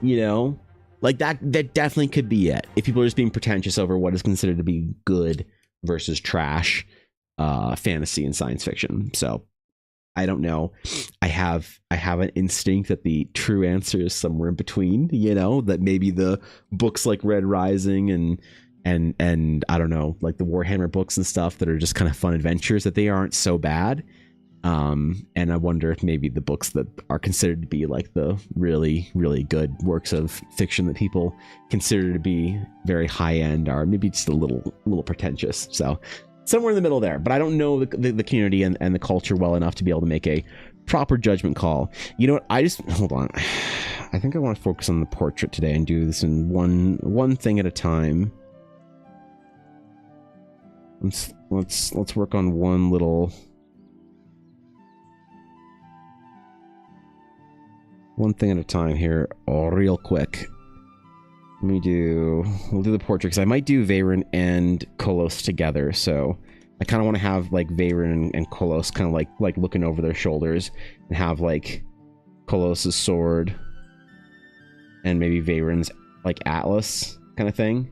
like that definitely could be it. If people are just being pretentious over what is considered to be good versus trash fantasy and science fiction. So I don't know. I have an instinct that the true answer is somewhere in between, that maybe the books like Red Rising and I don't know, like the Warhammer books and stuff that are just kind of fun adventures, that they aren't so bad. And I wonder if maybe the books that are considered to be like the really, really good works of fiction that people consider to be very high end are maybe just a little pretentious. So somewhere in the middle there, but I don't know the community and the culture well enough to be able to make a proper judgment call. You know what? Hold on. I think I want to focus on the portrait today and do this in one thing at a time. Let's work on one thing at a time here, real quick. We'll do the portrait, because I might do Veyron and Kolos together. So I kind of want to have like Veyron and Kolos kind of like looking over their shoulders, and have like Kolos's sword and maybe Veyron's like Atlas kind of thing.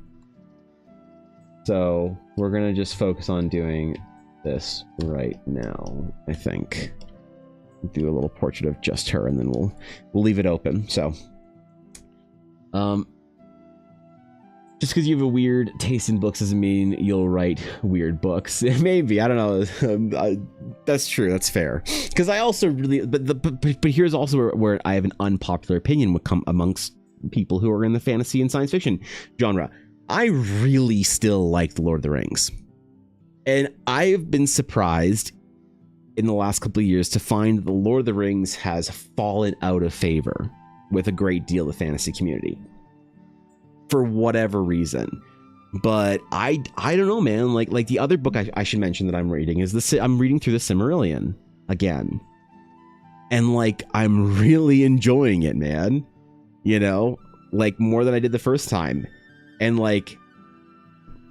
So we're gonna just focus on doing this right now. I think do a little portrait of just her, and then we'll leave it open. So just because you have a weird taste in books doesn't mean you'll write weird books. Maybe, I don't know. That's true. That's fair. Because I also really, but here's also where I have an unpopular opinion would come amongst people who are in the fantasy and science fiction genre. I really still like The Lord of the Rings, and I've been surprised in the last couple of years to find The Lord of the Rings has fallen out of favor with a great deal of the fantasy community, for whatever reason. But I don't know, man. Like the other book I should mention that I'm reading is I'm reading through the Silmarillion again. and like I'm really enjoying it, man. You know, like more than I did the first time. And like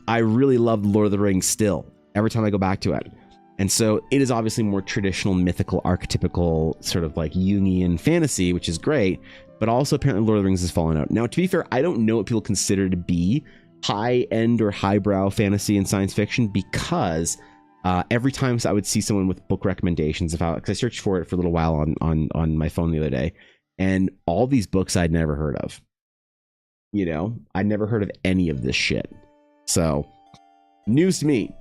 I really love Lord of the Rings still every time I go back to it. And so it is obviously more traditional, mythical, archetypical, sort of like Jungian fantasy, which is great. But also apparently Lord of the Rings has fallen out. Now, to be fair, I don't know what people consider to be high-end or highbrow fantasy and science fiction, because every time I would see someone with book recommendations, because I searched for it for a little while on my phone the other day, and all these books I'd never heard of. You know, I'd never heard of any of this shit. So, news to me.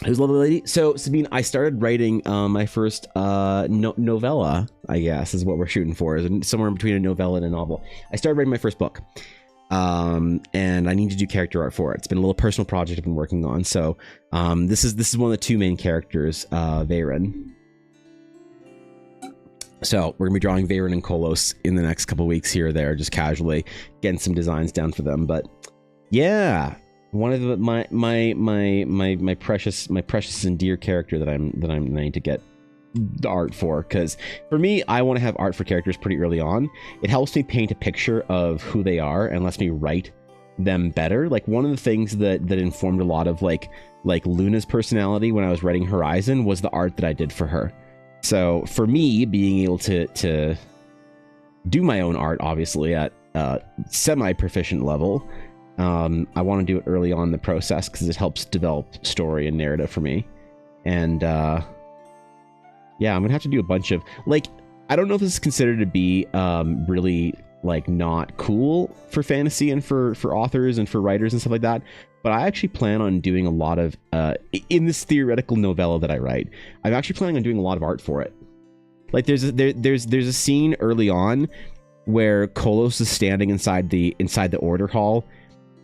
Who's lovely lady? So, Sabine, I started writing my first novella, I guess, is what we're shooting for. Is somewhere in between a novella and a novel. I started writing my first book. And I need to do character art for it. It's been a little personal project I've been working on. So, this is one of the two main characters, Veyron. So we're gonna be drawing Veyron and Kolos in the next couple weeks here or there, just casually getting some designs down for them. But yeah, one of the, my precious and dear character that I need to get the art for, because for me, I want to have art for characters pretty early on. It helps me paint a picture of who they are and lets me write them better. Like one of the things that informed a lot of like Luna's personality when I was writing Horizon was the art that I did for her. So for me, being able to do my own art, obviously at semi-proficient level, I want to do it early on in the process because it helps develop story and narrative for me. And yeah, I'm gonna have to do a bunch of like, I don't know if this is considered to be really like not cool for fantasy and for authors and for writers and stuff like that, but I actually plan on doing a lot of in this theoretical novella that I write, I'm actually planning on doing a lot of art for it. Like there's a scene early on where Kolos is standing inside the order hall,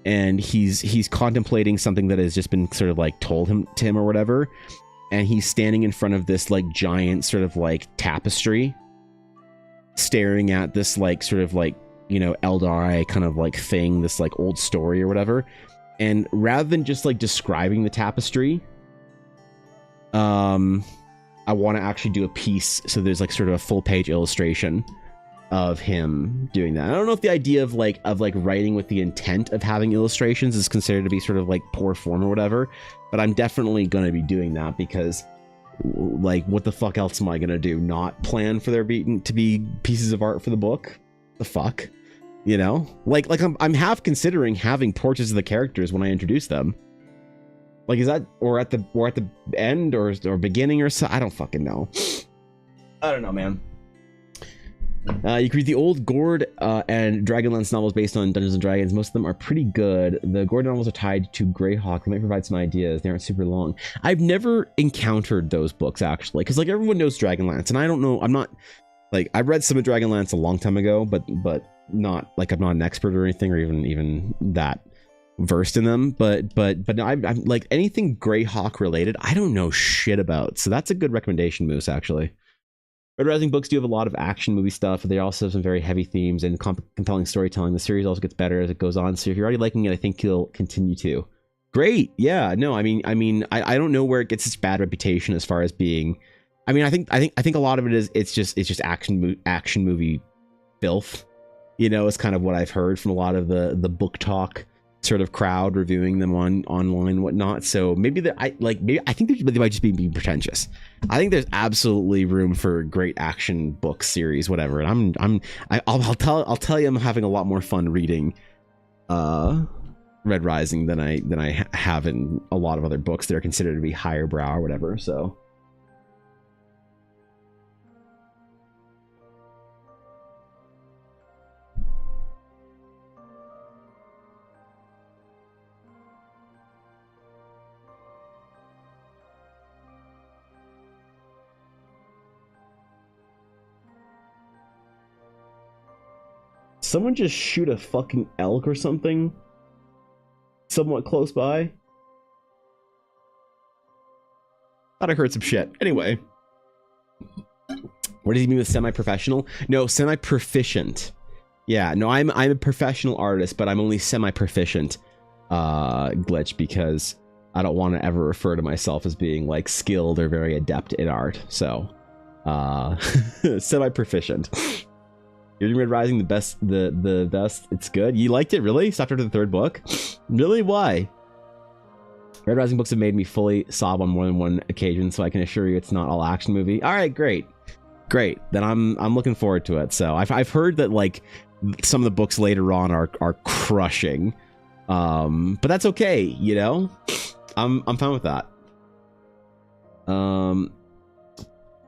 and he's contemplating something that has just been sort of like told to him or whatever, and he's standing in front of this like giant sort of like tapestry, staring at this like sort of like, you know, Eldari kind of like thing, this like old story or whatever. And rather than just like describing the tapestry, I want to actually do a piece. So there's like sort of a full page illustration of him doing that. I don't know if the idea of like writing with the intent of having illustrations is considered to be sort of like poor form or whatever, but I'm definitely going to be doing that because like, what the fuck else am I going to do? Not plan for there to be pieces of art for the book? The fuck? You know, like I'm half considering having portraits of the characters when I introduce them. Like, is that or at the end or beginning or so? I don't fucking know. I don't know, man. You can read the old Gord and Dragonlance novels based on Dungeons and Dragons. Most of them are pretty good. The Gord novels are tied to Greyhawk. They might provide some ideas. They aren't super long. I've never encountered those books actually, because like everyone knows Dragonlance, and I don't know. I'm not like, I read some of Dragonlance a long time ago, but not like I'm not an expert or anything, or even that versed in them. But no, I'm like anything Greyhawk related, I don't know shit about. So that's a good recommendation, Moose. Actually, Red Rising books do have a lot of action movie stuff. They also have some very heavy themes and compelling storytelling. The series also gets better as it goes on. So if you're already liking it, I think you'll continue to. Great, yeah. No, I mean, I don't know where it gets its bad reputation as far as being. I mean, I think a lot of it is it's just action movie filth. You know, it's kind of what I've heard from a lot of the book talk sort of crowd reviewing them online and whatnot. So maybe I think they might just be being pretentious. I think there's absolutely room for great action book series, whatever. And I'll tell you, I'm having a lot more fun reading Red Rising than I have in a lot of other books that are considered to be higher brow or whatever. So. Someone just shoot a fucking elk or something somewhat close by. Thought I heard some shit. Anyway. What does he mean with semi-professional? No, semi-proficient. Yeah, no, I'm a professional artist, but I'm only semi-proficient, Glitch, because I don't want to ever refer to myself as being like skilled or very adept in art. So Semi-proficient. You're Red Rising, the best. The best. It's good. You liked it, really? Stopped after the third book? Really? Why? Red Rising books have made me fully sob on more than one occasion, so I can assure you it's not all action movie. All right, great. Then I'm looking forward to it. So I've heard that like some of the books later on are crushing, but that's okay. You know, I'm fine with that.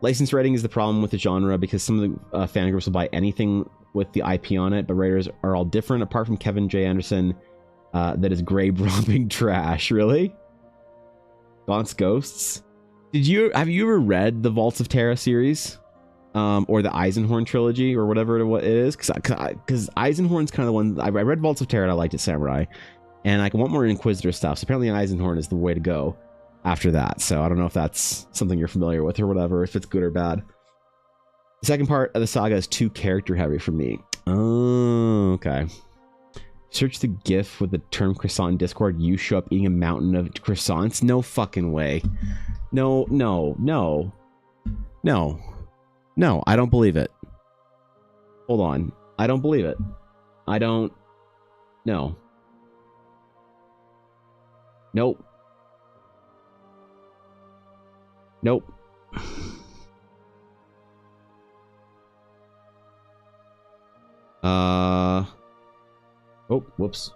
License rating is the problem with the genre because some of the fan groups will buy anything with the IP on it, but writers are all different. Apart from Kevin J. Anderson, that is grave robbing trash. Really? Gaunt's Ghosts. Have you ever read the Vaults of Terra series, or the Eisenhorn trilogy, or whatever it is? Because Eisenhorn's kind of the one I read. Vaults of Terra and I liked it, Samurai, and I want more Inquisitor stuff. So apparently, Eisenhorn is the way to go after that. So I don't know if that's something you're familiar with or whatever, if it's good or bad. The second part of the saga is too character heavy for me. Oh, okay. Search the GIF with the term croissant in Discord. You show up eating a mountain of croissants. No fucking way. No. I don't believe it. Hold on. I don't believe it. I don't. No. Nope. Nope. Oh, whoops.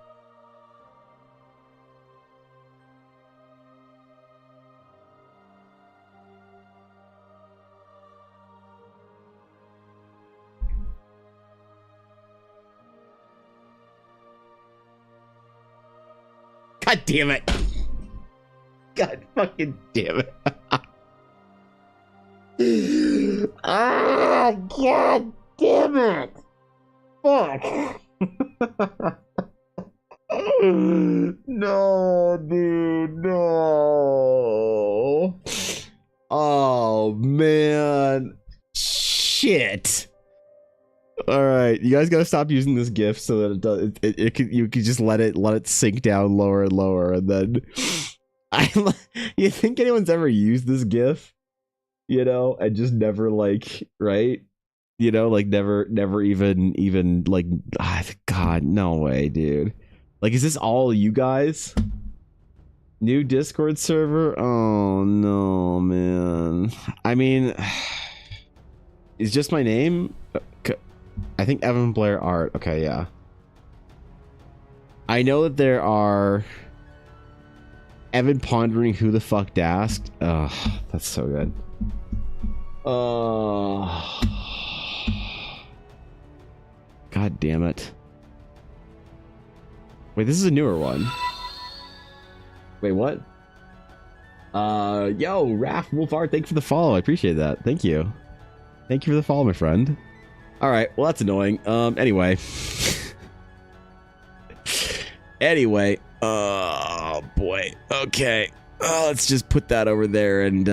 God damn it. God fucking damn it. Ah, God damn it. Fuck. No, dude, no. Oh, man. Shit. All right, you guys gotta stop using this GIF so that it does. You could just let it sink down lower and lower, and then. You think anyone's ever used this GIF? You know, and just never like, right? You know, like never even like, God, no way, dude. Like, is this all you guys? New Discord server? Oh no, man. I mean, it's just my name. I think Evan Blair Art. Okay, yeah. I know that there are Evan pondering who the fuck dasked. Oh, that's so good. God damn it. Wait, this is a newer one. Wait, what? Yo, Raph Wolfart, thank you for the follow. I appreciate that. Thank you. Thank you for the follow, my friend. Alright, well, that's annoying. Anyway. Anyway. Oh, boy. Okay. Let's just put that over there and,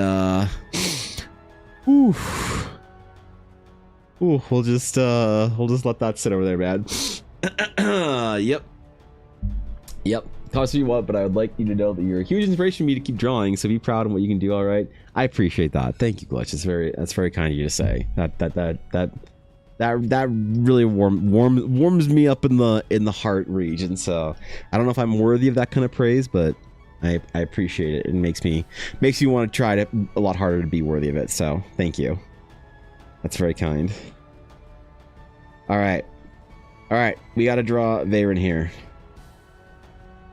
Ooh, we'll just let that sit over there, man. Yep. Cost you what, but I would like you to know that you're a huge inspiration for me to keep drawing. So be proud of what you can do. All right, I appreciate that. Thank you, Glitch. That's very kind of you to say. That really warms me up in the heart region. So I don't know if I'm worthy of that kind of praise, but I appreciate it. It makes me want to try a lot harder to be worthy of it. So thank you. That's very kind. All right. We got to draw Veyron here.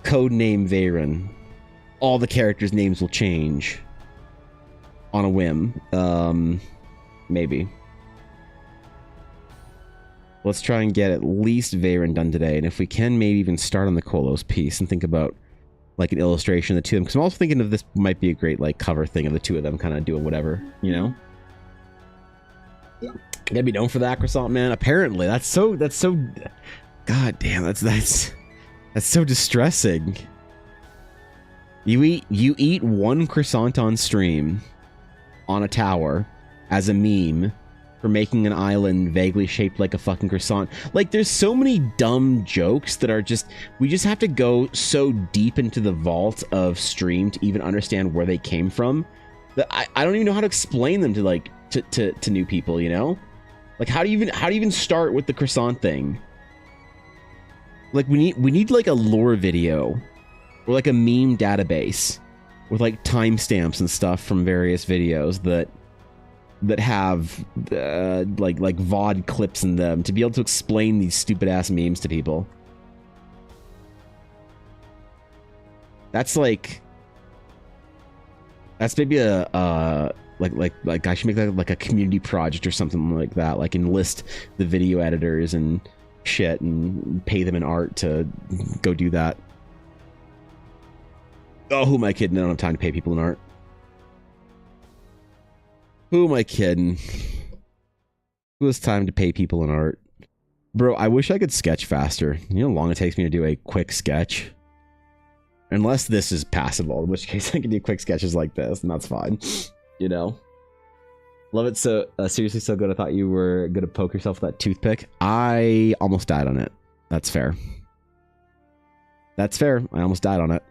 Codename Veyron. All the characters' names will change on a whim. Maybe. Let's try and get at least Veyron done today, and if we can, maybe even start on the Kolos piece and think about like an illustration of the two of them. Because I'm also thinking of this might be a great like cover thing of the two of them kind of doing whatever, you know? Yeah. Gotta be known for that, Croissant Man. Apparently, that's so. God damn, that's so distressing. You eat one croissant on stream on a tower as a meme for making an island vaguely shaped like a fucking croissant. Like, there's so many dumb jokes that are just, we just have to go so deep into the vault of stream to even understand where they came from that I don't even know how to explain them to like to new people, you know? Like, how do you even start with the croissant thing? Like, we need like a lore video or like a meme database with like timestamps and stuff from various videos that have like VOD clips in them to be able to explain these stupid ass memes to people. That's maybe a like I should make that like a community project or something like that. Like enlist the video editors and shit and pay them in art to go do that. Oh, who am I kidding? I don't have time to pay people in art. Who am I kidding? Who has time to pay people in art? Bro, I wish I could sketch faster. You know how long it takes me to do a quick sketch? Unless this is passable, in which case I can do quick sketches like this, and that's fine. You know? Love it so... seriously so good, I thought you were gonna poke yourself with that toothpick. I almost died on it. That's fair. That's fair. I almost died on it.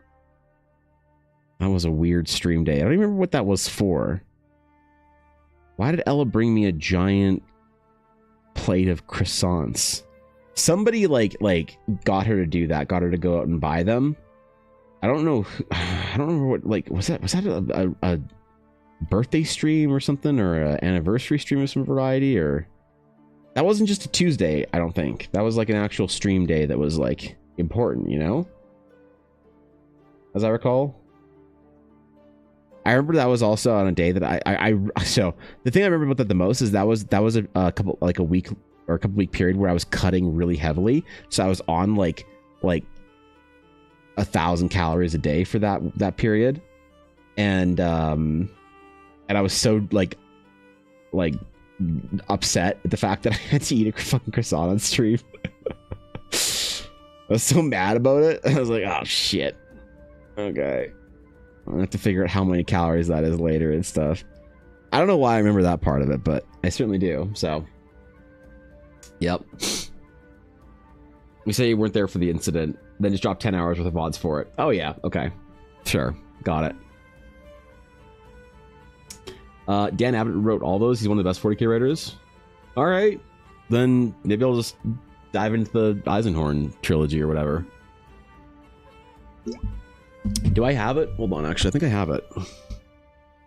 That was a weird stream day. I don't even remember what that was for. Why did Ella bring me a giant plate of croissants? Somebody like got her to do that. Got her to go out and buy them. I don't know. I don't remember what, like, was that a birthday stream or something, or an anniversary stream of some variety, or that wasn't just a Tuesday. I don't think that was like an actual stream day that was like important, you know, as I recall. I remember that was also on a day that I so the thing I remember about that the most is that was a couple, like a week or a couple week period where I was cutting really heavily, so I was on like 1,000 calories a day for that period, and I was so like upset at the fact that I had to eat a fucking croissant on stream. I was so mad about it. I was like, oh shit. Okay. I'm gonna have to figure out how many calories that is later and stuff. I don't know why I remember that part of it, but I certainly do. So, yep. We say you weren't there for the incident, then just drop 10 hours worth of VODs for it. Oh yeah, okay. Sure, got it. Dan Abbott wrote all those. He's one of the best 40k writers. All right, then maybe I'll just dive into the Eisenhorn trilogy or whatever. Do I have it? Hold on, actually, I think I have it.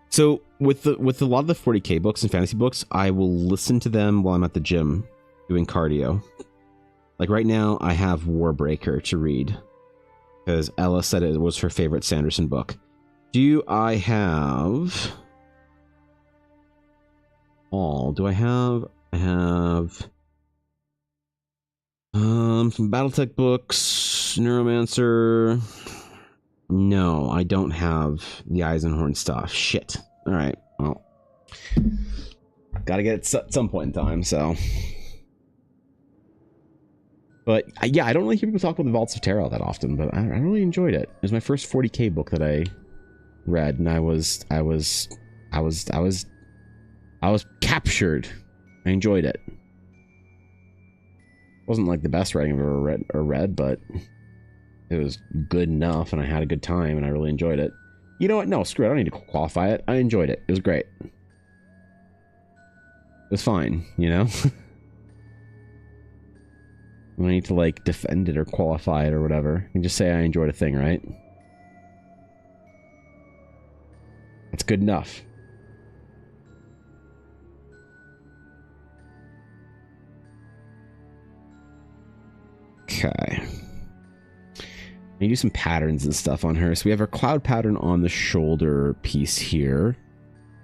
So with a lot of the 40k books and fantasy books, I will listen to them while I'm at the gym doing cardio. Like right now, I have Warbreaker to read because Ella said it was her favorite Sanderson book. Do I have all? Do I have? I have some BattleTech books, Neuromancer. No, I don't have the Eisenhorn stuff. Shit. All right. Well, gotta get it at some point in time. So, but yeah, I don't really hear people talk about the Vaults of Terra that often. But I really enjoyed it. It was my first 40k book that I read, and I was captured. I enjoyed it. Wasn't like the best writing I've ever read, but it was good enough, and I had a good time, and I really enjoyed it. You know what? No, screw it. I don't need to qualify it. I enjoyed it. It was great. It was fine, you know? I don't need to, like, defend it or qualify it or whatever. You can just say I enjoyed a thing, right? That's good enough. Okay. You do some patterns and stuff on her. So we have her cloud pattern on the shoulder piece here.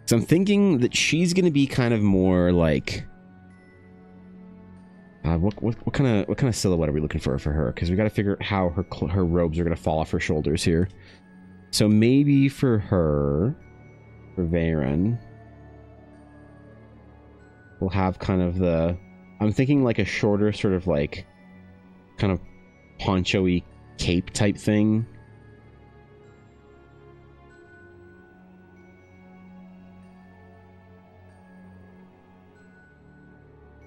So I'm thinking that she's going to be kind of more like what kind of silhouette are we looking for her? Because we got to figure out how her robes are going to fall off her shoulders here. So maybe for her, for Varen, we'll have kind of I'm thinking like a shorter sort of like kind of poncho-y cape type thing.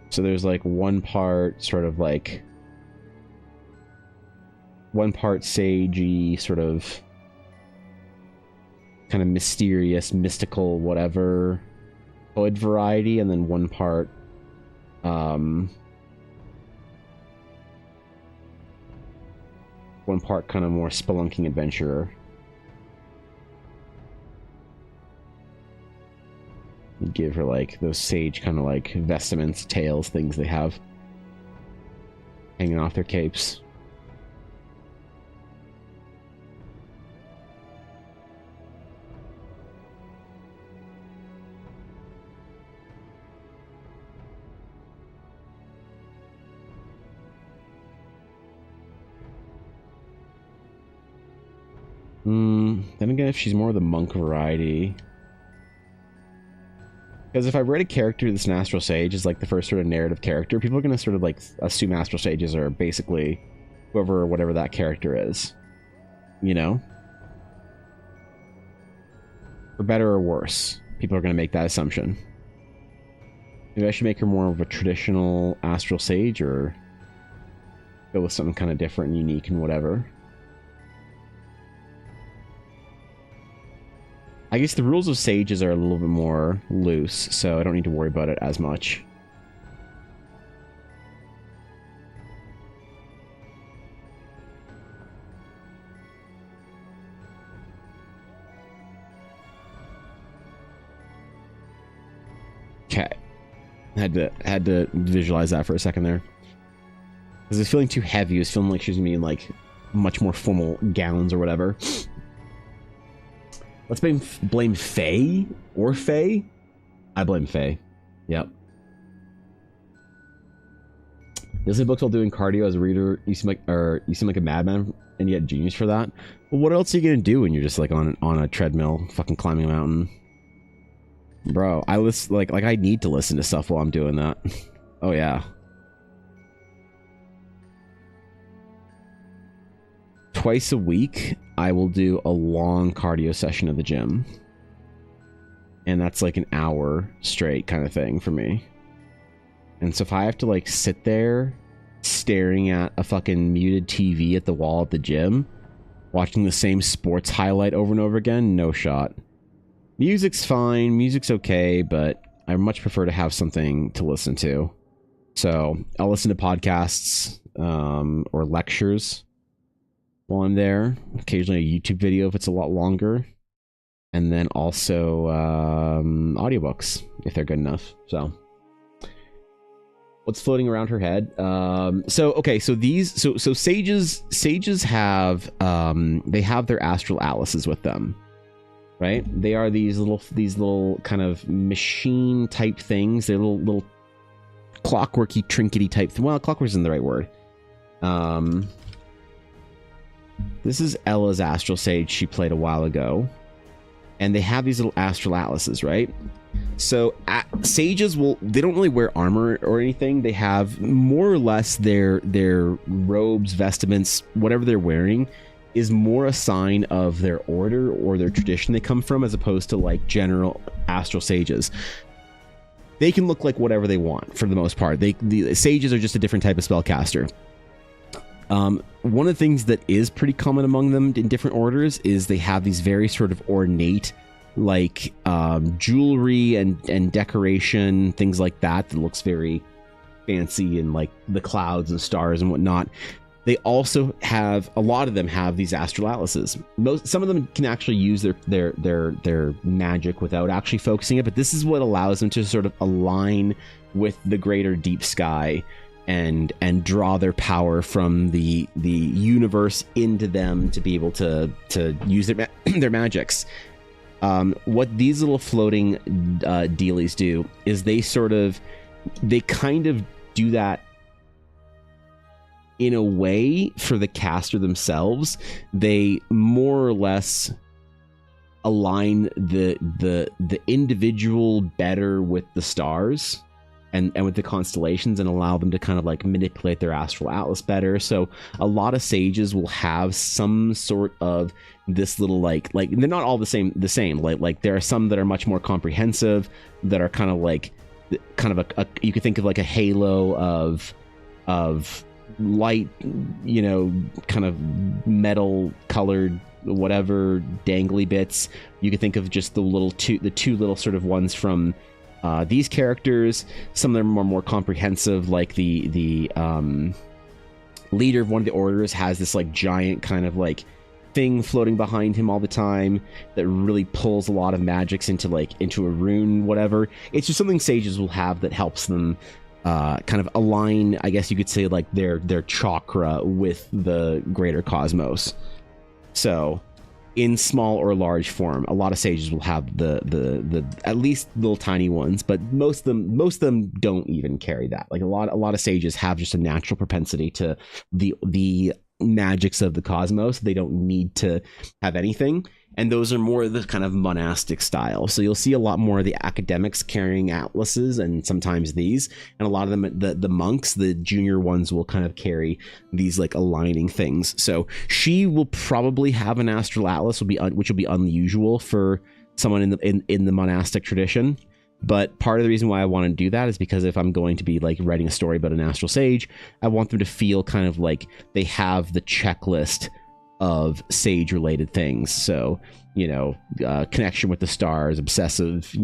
So there's like one part sort of like sagey, sort of kind of mysterious, mystical, whatever. hood variety, and then one part kind of more spelunking adventurer. Give her like those sage kind of like vestments, tails, things they have hanging off their capes. Then again, if she's more of the monk variety. Because if I write a character that's an Astral Sage is like the first sort of narrative character, people are going to sort of like assume Astral Sages are basically whoever or whatever that character is. You know? For better or worse, people are going to make that assumption. Maybe I should make her more of a traditional Astral Sage, or go with something kind of different and unique and whatever. I guess the rules of sages are a little bit more loose, so I don't need to worry about it as much. Okay. Had to visualize that for a second there. Because it's feeling too heavy. It was feeling like she was gonna be in like much more formal gowns or whatever. Let's blame Faye or Faye. I blame Faye. Yep. Disney books while doing cardio as a reader. You seem like a madman, and you had genius for that. Well, what else are you gonna do when you're just like on a treadmill, fucking climbing a mountain, bro? I listen like I need to listen to stuff while I'm doing that. Oh yeah. Twice a week, I will do a long cardio session at the gym. And that's like an hour straight kind of thing for me. And so if I have to like sit there staring at a fucking muted TV at the wall at the gym, watching the same sports highlight over and over again, no shot. Music's fine, music's okay, but I much prefer to have something to listen to. So I'll listen to podcasts or lectures while I'm there, occasionally a YouTube video if it's a lot longer, and then also audiobooks if they're good enough. So what's floating around her head? So sages have they have their astral atlases with them, right? They are these little kind of machine type things. They're little clockworky, trinkety type. Well, clockwork isn't the right word. This is Ella's Astral Sage she played a while ago. And they have these little astral atlases, right? So sages they don't really wear armor or anything. They have more or less their robes, vestments, whatever they're wearing is more a sign of their order or their tradition they come from, as opposed to like general astral sages. They can look like whatever they want for the most part. The sages are just a different type of spellcaster. One of the things that is pretty common among them in different orders is they have these very sort of ornate, like jewelry and decoration, things like that looks very fancy, and like the clouds and stars and whatnot. They also have, a lot of them have these astral atlases. Some of them can actually use their magic without actually focusing it, but this is what allows them to sort of align with the greater deep sky and draw their power from the universe into them to be able to use their magics. What these little floating dealies do is they kind of do that in a way for the caster themselves. They more or less align the individual better with the stars and with the constellations, and allow them to kind of like manipulate their astral atlas better. So a lot of sages will have some sort of this little like they're not all the same. Like there are some that are much more comprehensive, that are kind of a you could think of like a halo of light, you know, kind of metal colored whatever dangly bits. You could think of just the two little sort of ones from These characters, some of them are more comprehensive, like the leader of one of the orders has this like giant kind of like thing floating behind him all the time that really pulls a lot of magics into a rune, whatever. It's just something sages will have that helps them kind of align, I guess you could say, like their chakra with the greater cosmos. So in small or large form, a lot of sages will have the at least little tiny ones, but most of them don't even carry that. Like a lot of sages have just a natural propensity to the magics of the cosmos. They don't need to have anything, and those are more the kind of monastic style. So you'll see a lot more of the academics carrying atlases, and sometimes these, and a lot of them, the monks, the junior ones, will kind of carry these like aligning things. So she will probably have an astral atlas, which will be unusual for someone in the monastic tradition. But part of the reason why I want to do that is because if I'm going to be like writing a story about an astral sage, I want them to feel kind of like they have the checklist of sage related things. So, connection with the stars, obsessive,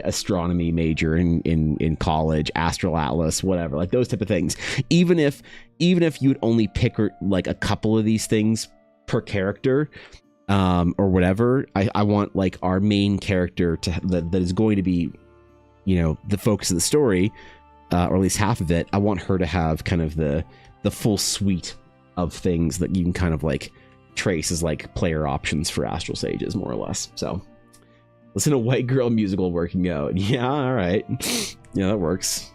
astronomy major in college, astral atlas, whatever, like those type of things. Even if you'd only pick like a couple of these things per character, or whatever, I want like our main character that is going to be, the focus of the story, or at least half of it. I want her to have kind of the full suite of things that you can kind of like trace as like player options for astral sages, more or less. So listen to White Girl Musical working out. Yeah, all right. Yeah, that works.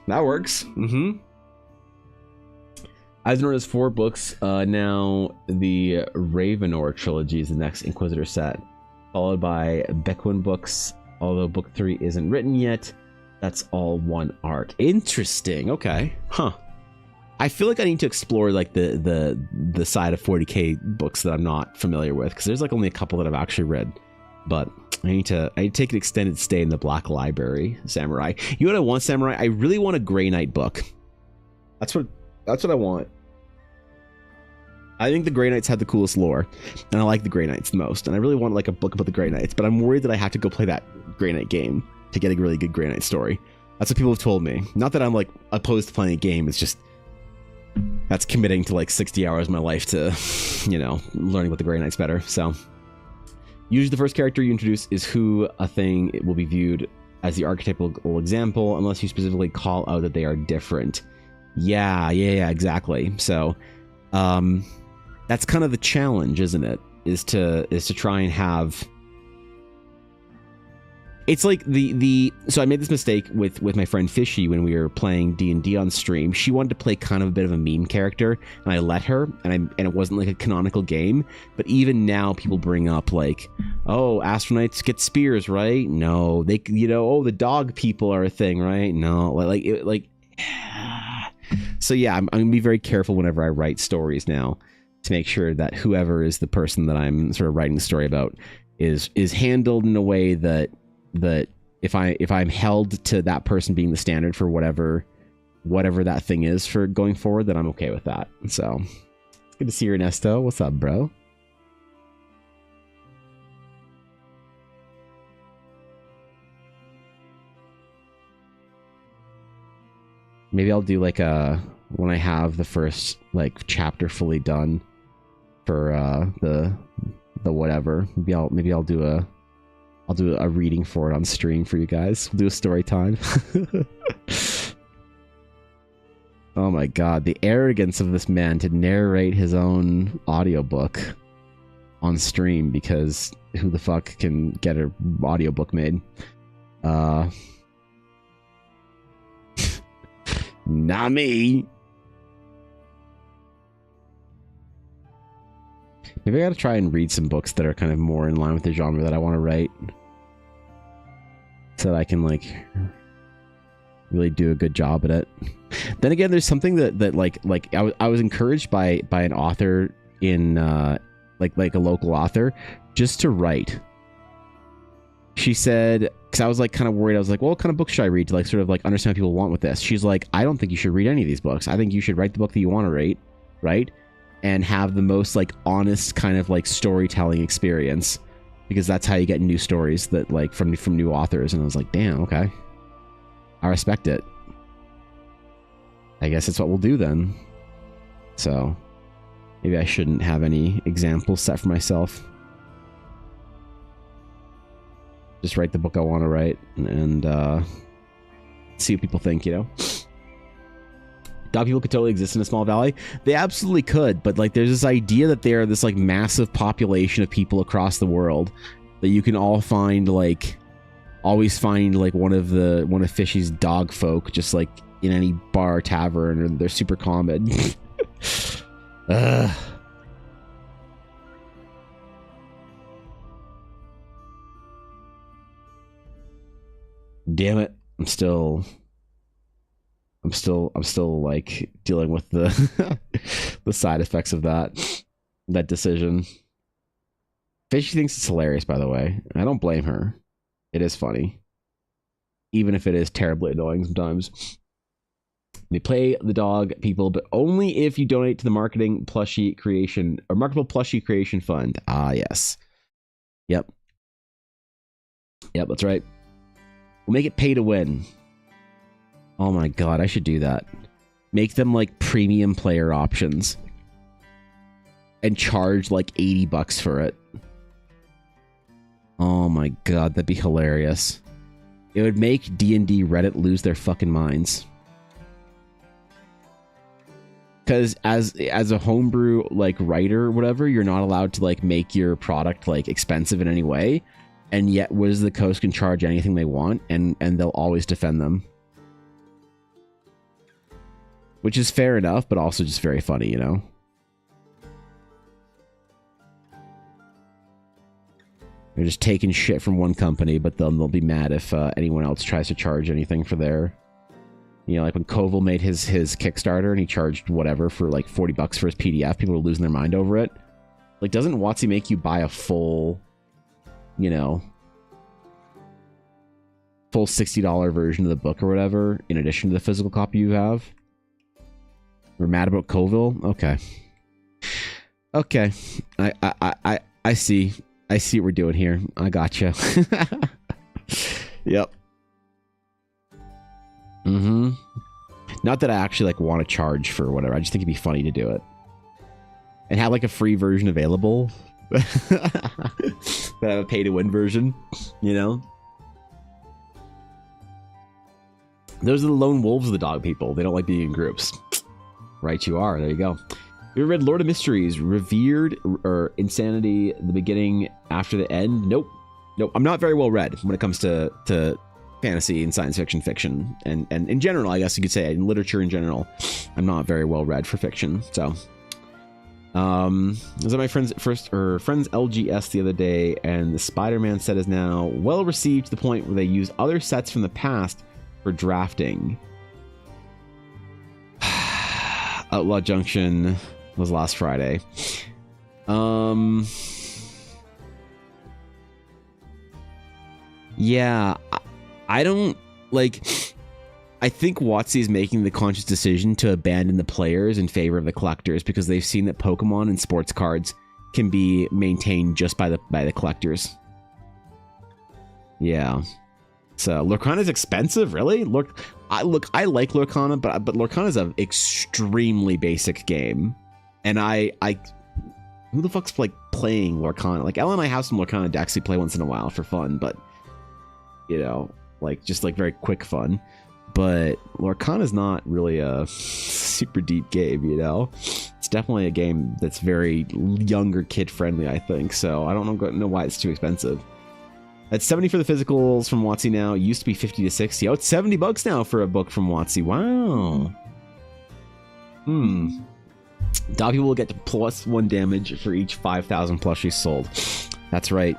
Eisenhower has 4 books. Now the Ravenor trilogy is the next Inquisitor set, followed by Beckwin books, although book 3 isn't written yet. That's all one arc. Interesting. Okay. Huh. I feel like I need to explore like the side of 40k books that I'm not familiar with, because there's like only a couple that I've actually read. But I need to take an extended stay in the Black Library, Samurai. You know what I want, Samurai? I really want a Grey Knight book. That's what I want. I think the Grey Knights have the coolest lore, and I like the Grey Knights the most, and I really want like a book about the Grey Knights, but I'm worried that I have to go play that Grey Knight game to get a really good Grey Knight story. That's what people have told me. Not that I'm like opposed to playing a game, it's just that's committing to like 60 hours of my life to, learning about the Grey Knights better. So usually the first character you introduce is who a thing it will be viewed as the archetypal example, unless you specifically call out that they are different. Yeah, exactly. So that's kind of the challenge, isn't it? Is to try and have. It's like so I made this mistake with my friend Fishy when we were playing D&D on stream. She wanted to play kind of a bit of a meme character, and I let her, and it wasn't like a canonical game. But even now, people bring up like, oh, astronauts get spears, right? No, they, oh, the dog people are a thing, right? No, like. So yeah, I'm gonna be very careful whenever I write stories now to make sure that whoever is the person that I'm sort of writing the story about is handled in a way that if I'm held to that person being the standard for whatever that thing is for going forward, then I'm okay with that. So it's good to see you, Ernesto. What's up, bro? Maybe I'll do like when I have the first like chapter fully done for the whatever. Maybe I'll do a reading for it on stream for you guys. We'll do a story time. Oh my god, the arrogance of this man to narrate his own audiobook on stream, because who the fuck can get an audiobook made? Not me. Maybe I gotta try and read some books that are kind of more in line with the genre that I want to write, so that I can like really do a good job at it. Then again, there's something that like I was encouraged by an author in like a local author just to write. She said, because I was like kind of worried, I was like, well, what kind of books should I read to like sort of like understand what people want with this? She's like, I don't think you should read any of these books. I think you should write the book that you want to write, right? And have the most like honest kind of like storytelling experience, because that's how you get new stories that like from new authors. And I was like, damn, okay. I respect it. I guess it's what we'll do then. So maybe I shouldn't have any examples set for myself. Just write the book I want to write and see what people think, you know? Dog people could totally exist in a small valley. They absolutely could, but like there's this idea that they are this like massive population of people across the world that you can all find like always find like one of Fishy's dog folk just like in any bar or tavern, or they're super common. Damn it. I'm still like dealing with the the side effects of that decision. Fishy thinks it's hilarious, by the way. I don't blame her. It is funny. Even if it is terribly annoying sometimes. They play the dog people, but only if you donate to the marketing plushie creation or marketable plushie creation fund. Ah, yes. Yep. Yep, that's right. We'll make it pay to win. Oh my god, I should do that. Make them like premium player options. And charge like $80 for it. Oh my god, that'd be hilarious. It would make D&D Reddit lose their fucking minds. Because as a homebrew like writer or whatever, you're not allowed to like make your product like expensive in any way. And yet Wizards of the Coast can charge anything they want and they'll always defend them. Which is fair enough, but also just very funny, you know? They're just taking shit from one company, but then they'll be mad if anyone else tries to charge anything for their... You know, like when Koval made his Kickstarter and he charged whatever for like $40 for his PDF, people were losing their mind over it. Like, doesn't WotC make you buy a full, you know, full $60 version of the book or whatever, in addition to the physical copy you have? We're mad about Koval? Okay. Okay. I see. I see what we're doing here. I gotcha. Yep. Mm-hmm. Not that I actually like want to charge for whatever. I just think it'd be funny to do it. And have like a free version available. But have a pay to win version, you know? Those are the lone wolves of the dog people. They don't like being in groups. Right, you are. There you go. You ever read Lord of Mysteries, Revered, or Insanity, the beginning after the end? Nope. Nope. I'm not very well read when it comes to fantasy and science fiction. And in general, I guess you could say, in literature in general, I'm not very well read for fiction. So, I was at my friend's friend's LGS the other day, and the Spider-Man set is now well received to the point where they use other sets from the past for drafting. Outlaw Junction was last Friday. Yeah, I don't like. I think WotC is making the conscious decision to abandon the players in favor of the collectors because they've seen that Pokemon and sports cards can be maintained just by the collectors. Yeah. So Lorcana is expensive, really? I like Lorcana, but Lorcana is an extremely basic game, and I who the fuck's like playing Lorcana? Like Ella and I have some Lorcana decks we play once in a while for fun, but you know, like just like very quick fun. But Lorcana is not really a super deep game, you know. It's definitely a game that's very younger kid friendly, I think. So I don't know why it's too expensive. It's 70 for the physicals from WotC now. It used to be 50 to 60. Oh, it's $70 now for a book from WotC. Wow. Dog people will get to +1 damage for each 5,000 plushies sold. That's right.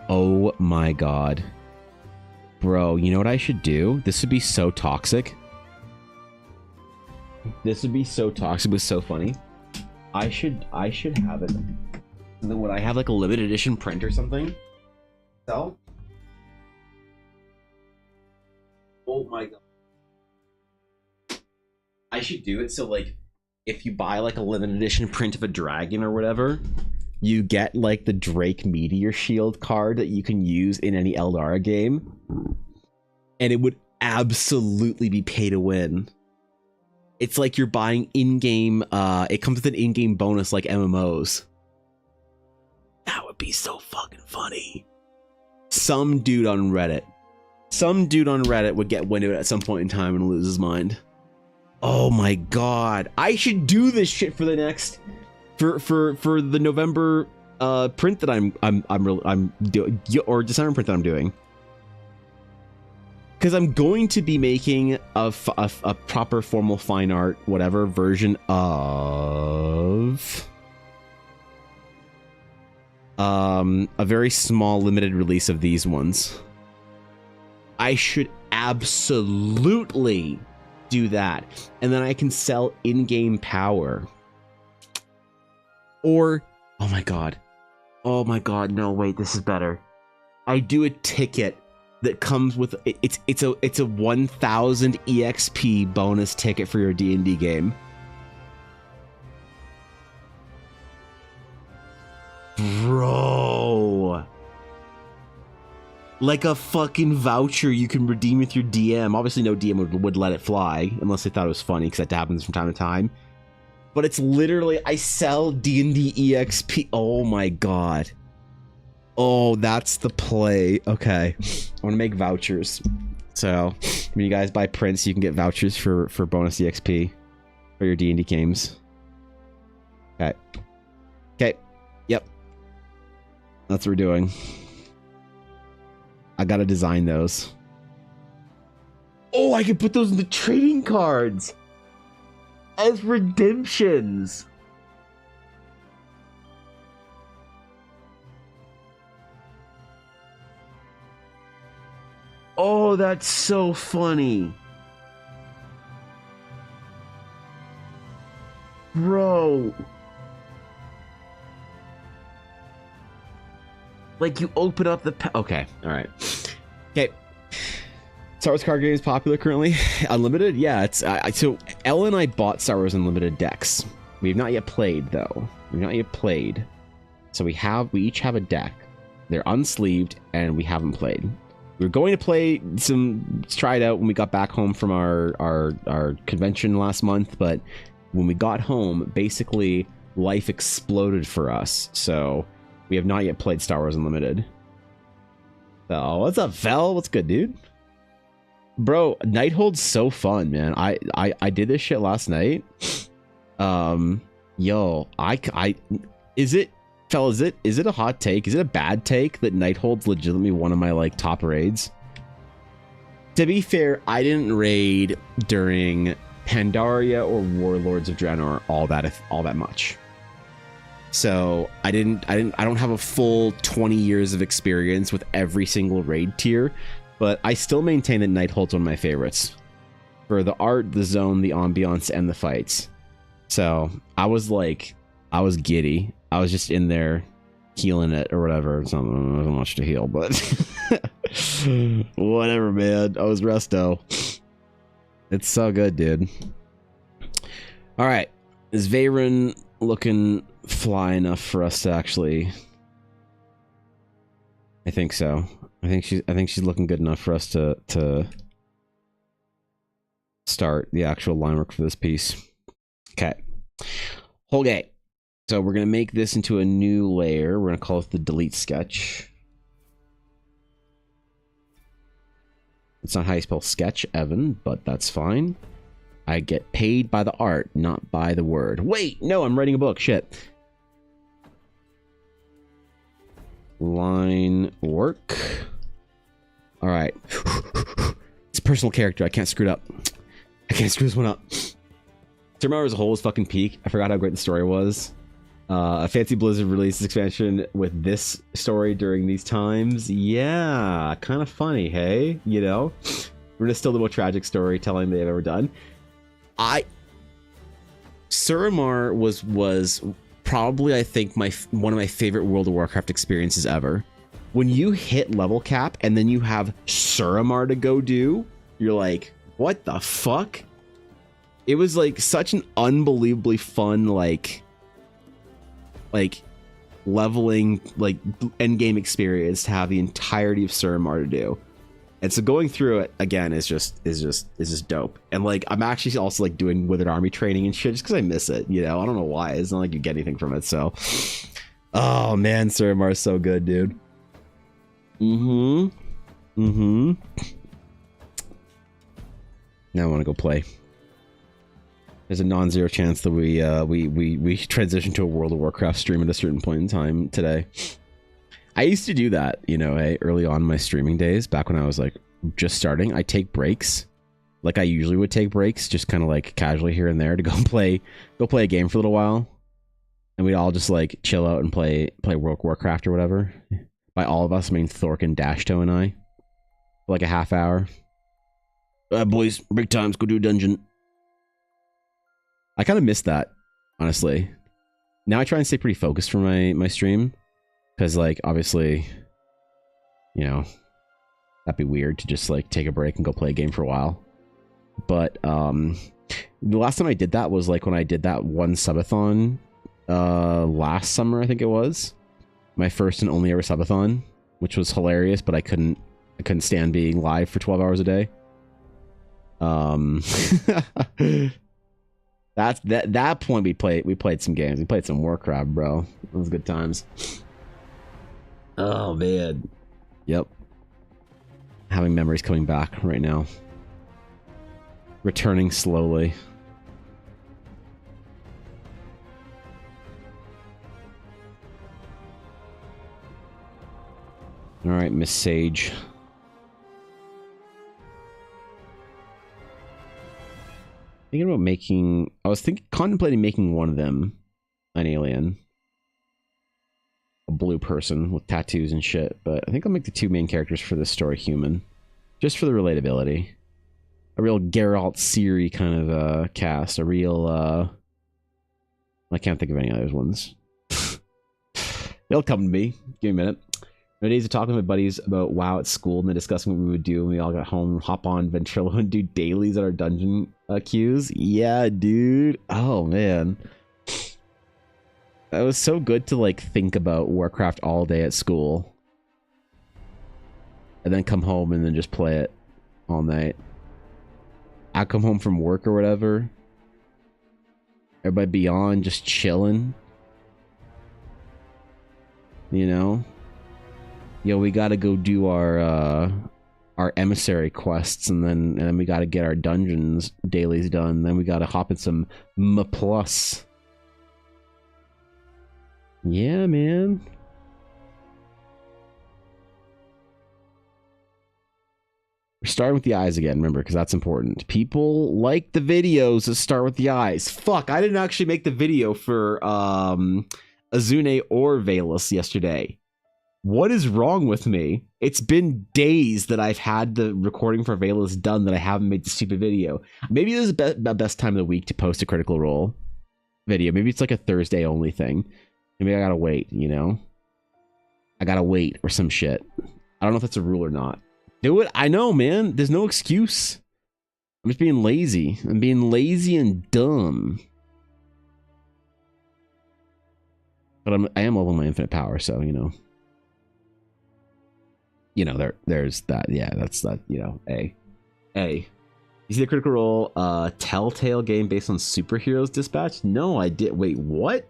Oh my god. Bro, you know what I should do? This would be so toxic. This would be so toxic. It was so funny. I should have it. And then would I have like a limited edition print or something? So? Oh my god. I should do it so like if you buy like a limited edition print of a dragon or whatever, you get like the Drake Meteor Shield card that you can use in any Eldara game. And it would absolutely be pay to win. It's like you're buying in-game, it comes with an in-game bonus like MMOs. That would be so fucking funny. Some dude on Reddit would get wind of it at some point in time and lose his mind. Oh my god. I should do this shit for the next, for the November print that I'm doing, or December print that I'm doing. Because I'm going to be making a proper formal fine art, whatever, version of a very small limited release of these ones. I should absolutely do that. And then I can sell in-game power. Or, oh my god, no, wait, this is better. I do a ticket that comes with it's a 1000 EXP bonus ticket for your D&D game. Bro, like a fucking voucher you can redeem with your DM. Obviously no DM would let it fly unless they thought it was funny, because that happens from time to time. But it's literally, I sell D&D EXP. Oh my god. Oh, that's the play. Okay, I want to make vouchers. So when you guys buy prints, you can get vouchers for bonus EXP for your D&D games. Okay. Yep. That's what we're doing. I gotta design those. Oh, I can put those in the trading cards as redemptions. Oh, that's so funny. Bro. Like, you open up the... Okay, alright. Okay. Star Wars card game is popular currently. Unlimited? Yeah, it's... so, Ella and I bought Star Wars Unlimited decks. We have not yet played, though. We've not yet played. So we each have a deck. They're unsleeved, and we haven't played. We were going to play try it out when we got back home from our convention last month, but when we got home, basically life exploded for us. So we have not yet played Star Wars Unlimited. So what's up, Fel? What's good, dude? Bro, Nighthold's so fun, man. I did this shit last night. Yo, Fel, is it a hot take? Is it a bad take that Nighthold's legitimately one of my like top raids? To be fair, I didn't raid during Pandaria or Warlords of Draenor all that much. So I don't have a full 20 years of experience with every single raid tier, but I still maintain that Nighthold's one of my favorites for the art, the zone, the ambiance, and the fights. So I was giddy. I was just in there healing it or whatever. It's not much to heal, but whatever, man. I was resto. It's so good, dude. All right, is Veyron looking fly enough for us to actually? I think so. I think she's looking good enough for us to start the actual line work for this piece. Okay. Okay. So we're going to make this into a new layer. We're going to call it the delete sketch. It's not how you spell sketch, Evan, but that's fine. I get paid by the art, not by the word. Wait, no, I'm writing a book. Shit. Line work. All right. It's a personal character. I can't screw it up. I can't screw this one up. Terminator as a whole is fucking peak. I forgot how great the story was. A Fancy Blizzard releases expansion with this story during these times. Yeah, kind of funny, hey? You know? We're just still the most tragic storytelling they've ever done. Suramar was probably, I think, one of my favorite World of Warcraft experiences ever. When you hit level cap and then you have Suramar to go do, you're like, what the fuck? It was like such an unbelievably fun, like leveling, like end game experience to have the entirety of Suramar to do. And so going through it again is just dope. And like I'm actually also like doing Withered Army training and shit just because I miss it. You know, I don't know why. It's not like you get anything from it. So, oh man, Suramar is so good, dude. Now I want to go play. There's a non-zero chance that we transition to a World of Warcraft stream at a certain point in time today. I used to do that, you know, early on in my streaming days, back when I was like just starting. I take breaks, like I usually would take breaks, just kind of like casually here and there to go play a game for a little while, and we'd all just like chill out and play World of Warcraft or whatever. By all of us, I mean Thorkin, Dashto, and I, for like a half hour. Boys, break times, go do a dungeon. I kind of miss that, honestly. Now I try and stay pretty focused for my stream. Because, like, obviously, you know, that'd be weird to just, like, take a break and go play a game for a while. But, the last time I did that was, like, when I did that one subathon, last summer, I think it was. My first and only ever subathon, which was hilarious, but I couldn't stand being live for 12 hours a day. That point we played some games. We played some Warcraft, bro. It was good times. Oh man. Yep. Having memories coming back right now. Returning slowly. Alright, Miss Sage. Thinking about making... I was contemplating making one of them an alien. A blue person with tattoos and shit, but I think I'll make the two main characters for this story human. Just for the relatability. A real Geralt Ciri kind of cast. A real... I can't think of any other ones. They'll come to me. Give me a minute. My days of talking with my buddies about WoW at school and then discussing what we would do when we all got home, hop on Ventrilo and do dailies at our dungeon queues. Yeah, dude. Oh, man. It was so good to, like, think about Warcraft all day at school. And then come home and then just play it all night. I come home from work or whatever. Everybody beyond just chilling. You know? Yo, we gotta go do our emissary quests, and then we gotta get our dungeons dailies done. Then we gotta hop in some M+. Yeah, man. We're starting with the eyes again, remember, because that's important. People like the videos that start with the eyes. Fuck, I didn't actually make the video for Azune or Valus yesterday. What is wrong with me? It's been days that I've had the recording for Valus done that I haven't made the stupid video. Maybe this is the best time of the week to post a Critical Role video. Maybe it's like a Thursday only thing. Maybe I gotta wait, you know? I gotta wait or some shit. I don't know if that's a rule or not. Do it. I know, man. There's no excuse. I'm just being lazy. I'm being lazy and dumb. But I am leveling my infinite power, so, you know. You know, there's that. Yeah, that's that, you know, A. You see the Critical Role Telltale game based on Superheroes Dispatch? No, I did. Wait, what?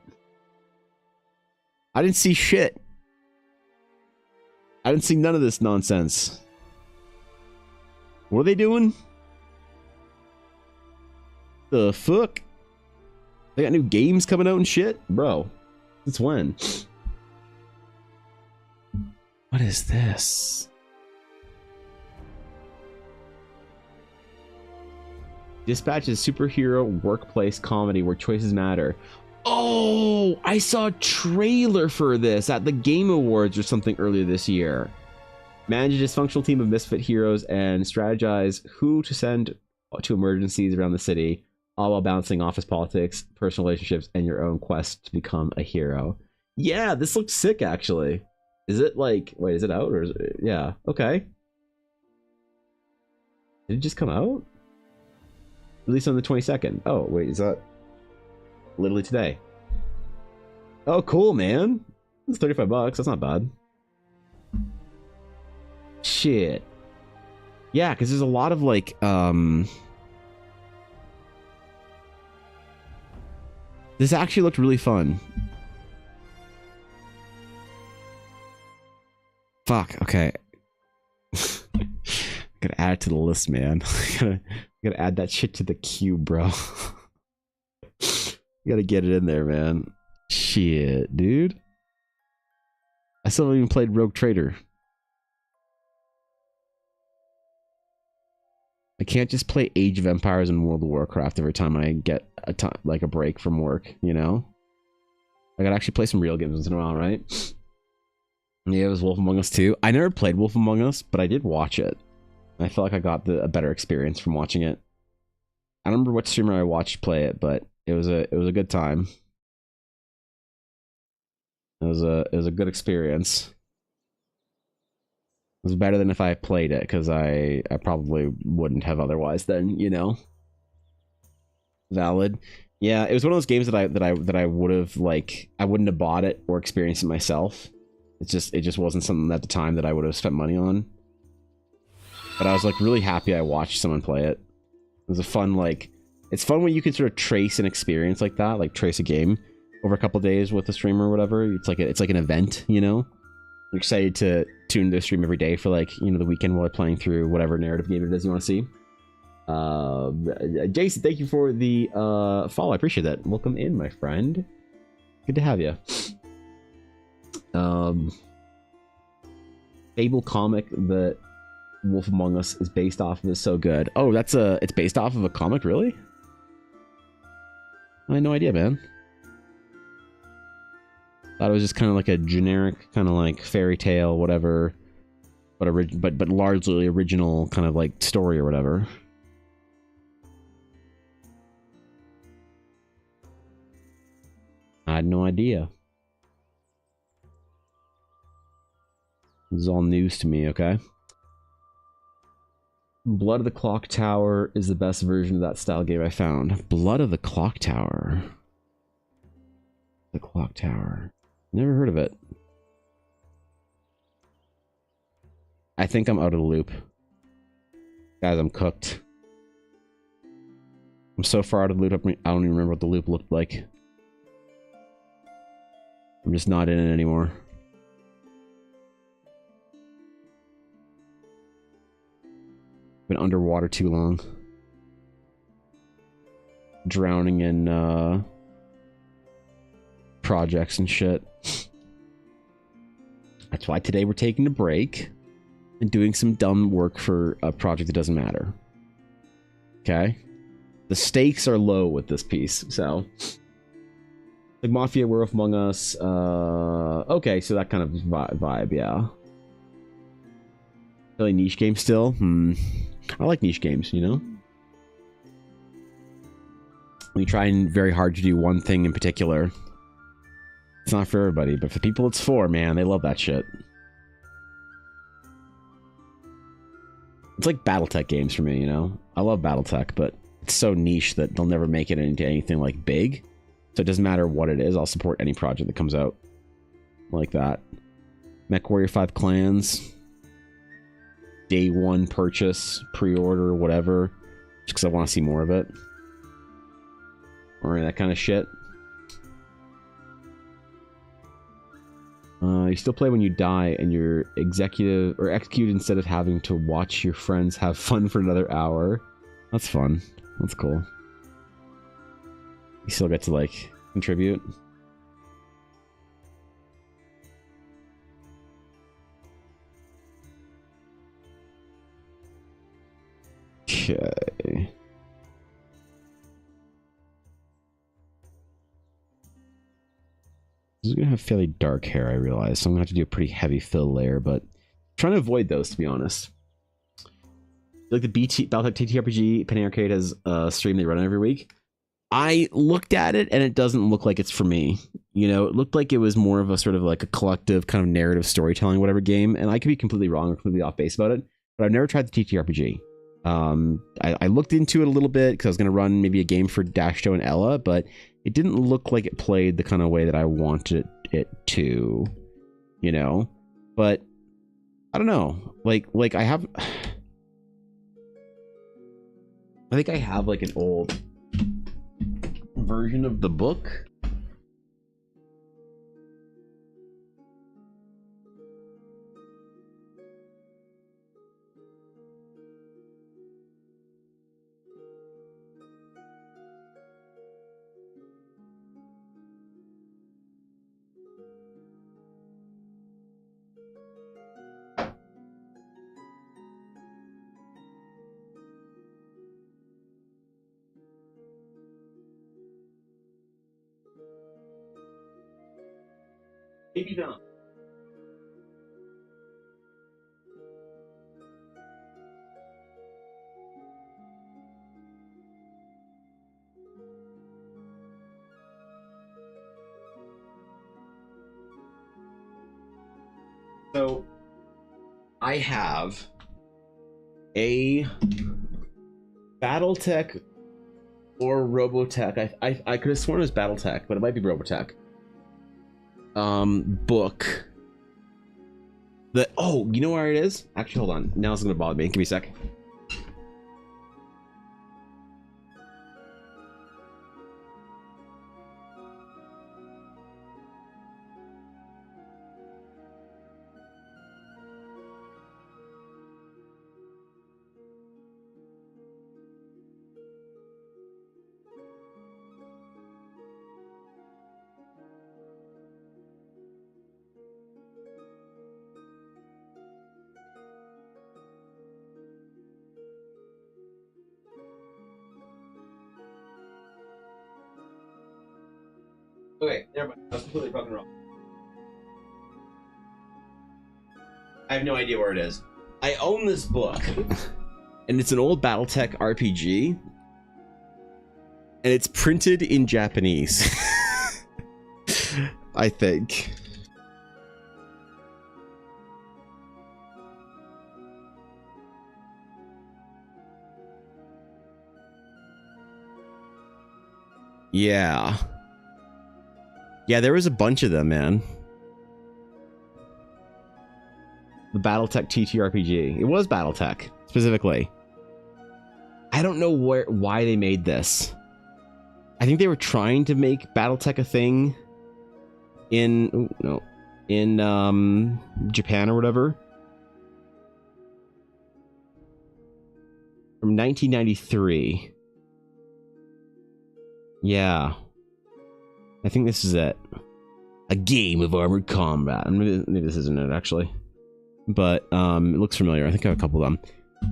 I didn't see shit. I didn't see none of this nonsense. What are they doing? The fuck? They got new games coming out and shit? Bro, since when? What is this? Dispatch is a superhero workplace comedy where choices matter. Oh, I saw a trailer for this at the Game Awards or something earlier this year. Manage a dysfunctional team of misfit heroes and strategize who to send to emergencies around the city, all while balancing office politics, personal relationships, and your own quest to become a hero. Yeah, this looks sick, actually. Is it like... Wait, is it out? Or is it... Yeah, okay. Did it just come out? Released on the 22nd. Oh, wait, is that... Literally today. Oh, cool, man. It's $35. That's not bad. Shit. Yeah, because there's a lot of like this actually looked really fun. Fuck, okay. Gotta add it to the list, man. gotta add that shit to the queue, bro. Gotta get it in there, man. Shit, dude. I still haven't even played Rogue Trader. I can't just play Age of Empires and World of Warcraft every time I get like a break from work, you know? I gotta actually play some real games once in a while, right? Yeah, it was Wolf Among Us 2. I never played Wolf Among Us, but I did watch it. I felt like I got a better experience from watching it. I don't remember what streamer I watched play it, but it was a good time. It was a good experience. It was better than if I played it, because I probably wouldn't have otherwise then, you know? Valid. Yeah, it was one of those games that I would have, like, I wouldn't have bought it or experienced it myself. It just wasn't something at the time that I would have spent money on. But I was like really happy I watched someone play it. It was a fun, like, it's fun when you can sort of trace an experience like that, like trace a game over a couple days with a streamer or whatever. It's like an event, you know? I'm excited to tune to stream every day for, like, you know, the weekend while playing through whatever narrative game it is you want to see. Jason, thank you for the follow. I appreciate that. Welcome in, my friend. Good to have you. Fable comic that Wolf Among Us is based off of is so good. Oh, it's based off of a comic, really? I had no idea, man. Thought it was just kind of like a generic, kind of like fairy tale, whatever, but largely original kind of like story or whatever. I had no idea. This is all news to me, okay? Blood of the Clock Tower is the best version of that style game I found. Blood of the Clock Tower. The Clock Tower. Never heard of it. I think I'm out of the loop. Guys, I'm cooked. I'm so far out of the loop, I don't even remember what the loop looked like. I'm just not in it anymore. Been underwater too long. Drowning in projects and shit. That's why today we're taking a break and doing some dumb work for a project that doesn't matter. Okay? The stakes are low with this piece, so... Like Mafia, Werewolf Among Us, okay, so that kind of vibe, yeah. Really niche game still? I like niche games, you know? When you try very hard to do one thing in particular, it's not for everybody, but for people it's for, man, they love that shit. It's like Battletech games for me, you know? I love Battletech, but it's so niche that they'll never make it into anything like big. So it doesn't matter what it is, I'll support any project that comes out like that. MechWarrior 5 Clans. Day one purchase, pre-order, whatever. Just because I want to see more of it. Or that kind of shit. You still play when you die and you're executed instead of having to watch your friends have fun for another hour. That's fun. That's cool. You still get to, like, contribute. Okay. This is gonna have fairly dark hair, I realize, so I'm gonna have to do a pretty heavy fill layer, but I'm trying to avoid those, to be honest. Like the Battletech TTRPG Penny Arcade has a stream they run every week. I looked at it and it doesn't look like it's for me. You know, it looked like it was more of a sort of like a collective kind of narrative storytelling, whatever game, and I could be completely wrong or completely off base about it, but I've never tried the TTRPG. I looked into it a little bit because I was going to run maybe a game for Dashto and Ella, but it didn't look like it played the kind of way that I wanted it to, you know? But I don't know. Like I have I think I have like an old version of the book. Maybe not. So I have a BattleTech or Robotech. I could have sworn it was BattleTech, but it might be Robotech. Book. Oh, you know where it is? Actually, hold on. Now it's gonna bother me. Give me a sec. Okay, never mind. I was completely fucking wrong. I have no idea where it is. I own this book, and it's an old BattleTech RPG, and it's printed in Japanese. I think. Yeah. Yeah, there was a bunch of them, man. The BattleTech TTRPG. It was BattleTech, specifically. I don't know why they made this. I think they were trying to make BattleTech a thing in Japan or whatever. From 1993. Yeah. I think this is it. A game of armored combat. Maybe this isn't it, actually. But it looks familiar. I think I have a couple of them.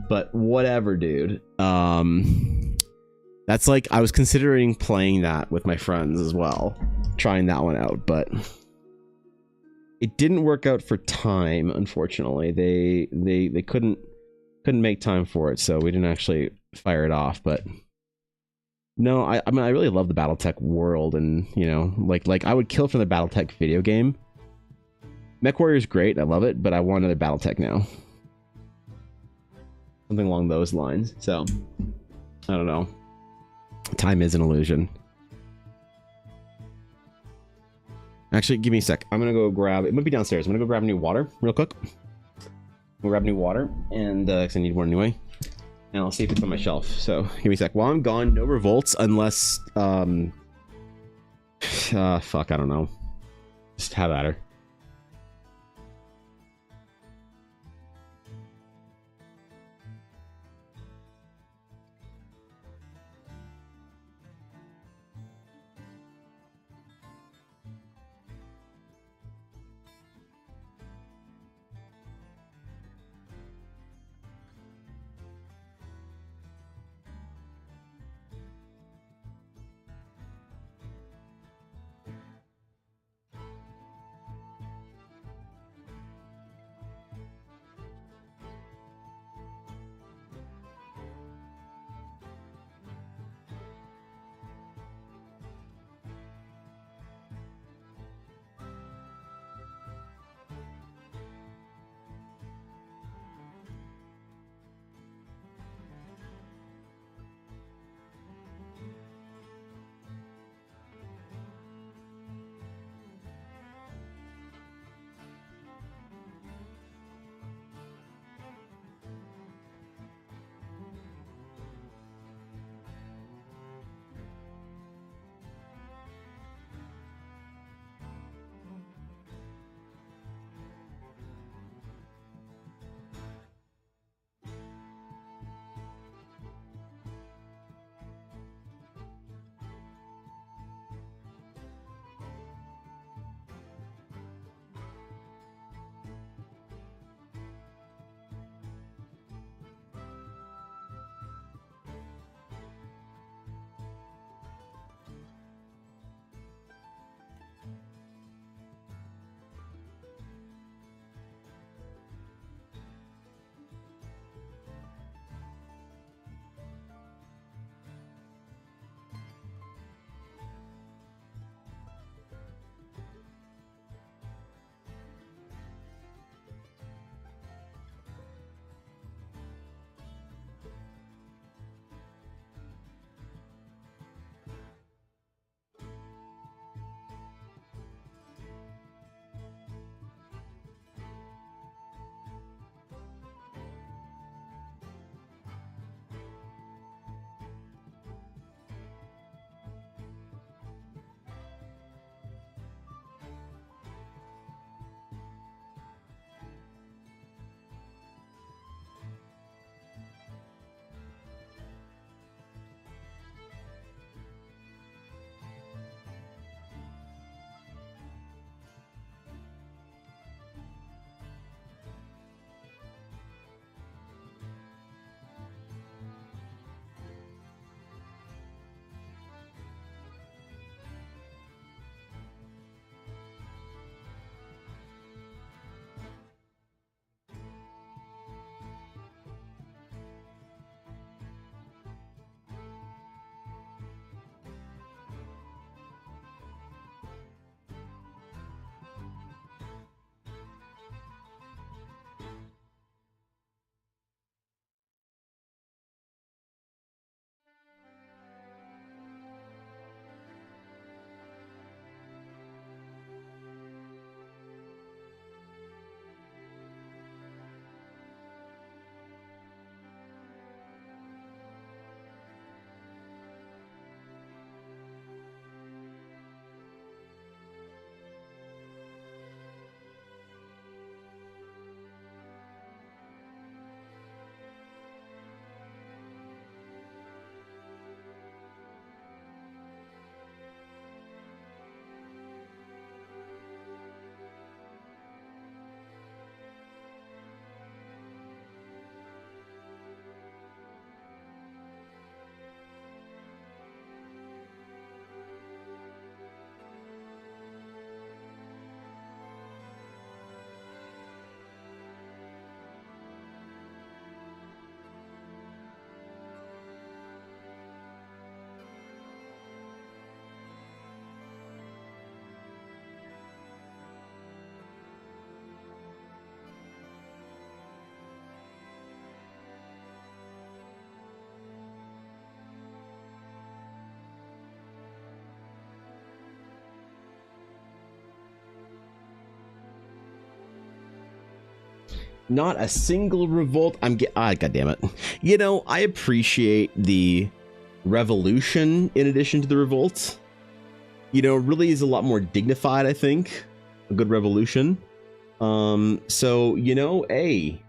But whatever, dude. That's like, I was considering playing that with my friends as well. Trying that one out, but it didn't work out for time, unfortunately. They couldn't make time for it, so we didn't actually fire it off, but no, I mean, I really love the BattleTech world, and, you know, like I would kill for the BattleTech video game. MechWarrior is great, I love it, but I want another BattleTech now. Something along those lines, so, I don't know. Time is an illusion. Actually, give me a sec. I'm gonna go grab, it might be downstairs, I'm gonna go grab new water, real quick. We'll grab new water, and, because I need one anyway. And I'll see if it's on my shelf. So, give me a sec. While I'm gone, no revolts unless, fuck, I don't know. Just have at her. Not a single revolt. God damn it. You know, I appreciate the revolution in addition to the revolts. You know, really is a lot more dignified, I think. A good revolution. So, you know, hey,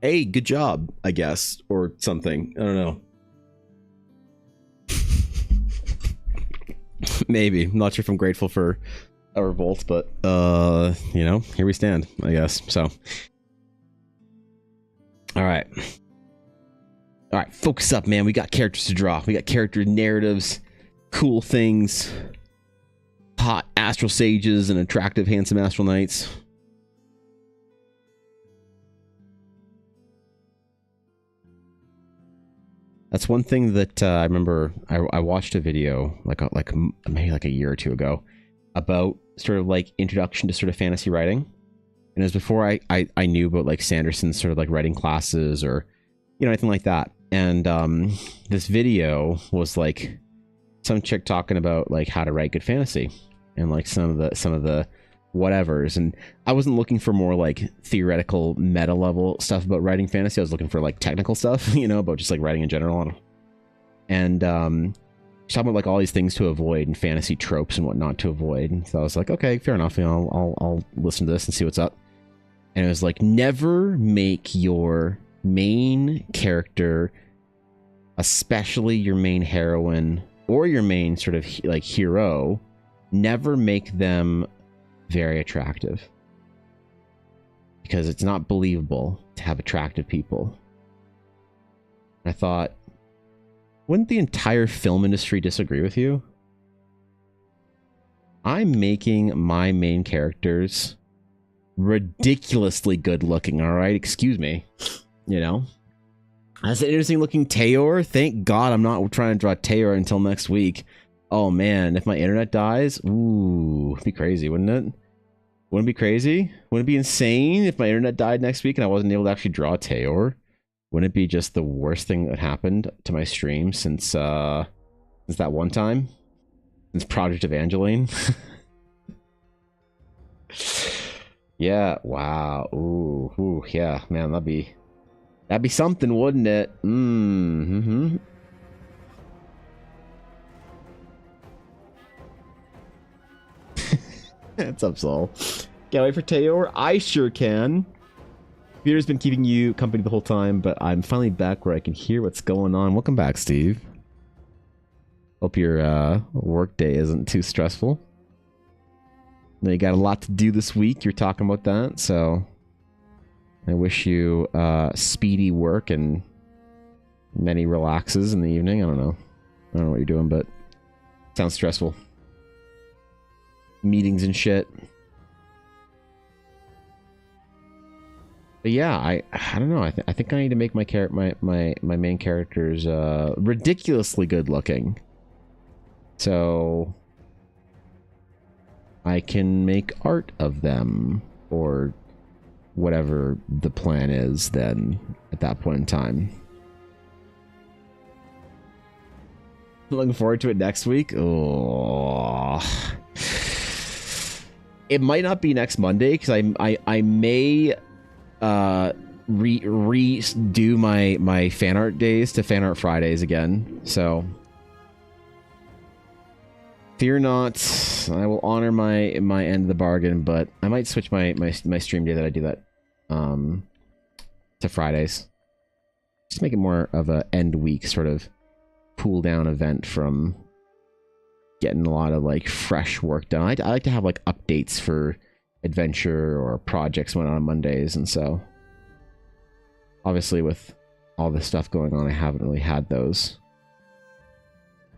good job, I guess, or something. I don't know. Maybe. I'm not sure if I'm grateful for a revolt, but you know, here we stand, I guess. So all right, focus up, man. We got characters to draw. We got character narratives, cool things, hot astral sages and attractive handsome astral knights. That's one thing that I remember. I watched a video maybe like a year or two ago about sort of like introduction to sort of fantasy writing, and it was before I knew about like Sanderson's sort of like writing classes or, you know, anything like that. And this video was like some chick talking about like how to write good fantasy and like some of the whatevers. And I wasn't looking for more like theoretical meta level stuff about writing fantasy. I was looking for like technical stuff, you know, about just like writing in general. And she's talking about like all these things to avoid and fantasy tropes and what not to avoid. And so I was like, okay, fair enough. You know, I'll listen to this and see what's up. And it was like, never make your main character, especially your main heroine or your main sort of like hero, never make them very attractive, because it's not believable to have attractive people. I thought, wouldn't the entire film industry disagree with you? I'm making my main characters ridiculously good looking, all right? Excuse me. You know? That's an interesting looking Tayor. Thank God I'm not trying to draw Tayor until next week. Oh man, if my internet dies, ooh, it'd be crazy, wouldn't it? Wouldn't it be crazy? Wouldn't it be insane if my internet died next week and I wasn't able to actually draw Tayor? Wouldn't it be just the worst thing that happened to my stream since that one time? Since Project Evangeline? Yeah, wow. Ooh, yeah, man, that'd be something, wouldn't it? Mm-hmm. What's up, Saul? Can't wait for Tayor. I sure can. Peter's been keeping you company the whole time, but I'm finally back where I can hear what's going on. Welcome back, Steve. Hope your work day isn't too stressful. You got a lot to do this week. You're talking about that, so I wish you speedy work and many relaxes in the evening. I don't know what you're doing, but it sounds stressful. Meetings and shit. But yeah, I don't know. I think I need to make my main characters ridiculously good looking, so I can make art of them or whatever the plan is. Then at that point in time, looking forward to it next week. Oh. It might not be next Monday because I may redo my fan art days to fan art Fridays again. So fear not, I will honor my end of the bargain, but I might switch my stream day that I do that to Fridays. Just make it more of a end week sort of cool down event from getting a lot of like fresh work done. I like to have like updates for adventure or projects went on Mondays, and so obviously with all this stuff going on, I haven't really had those.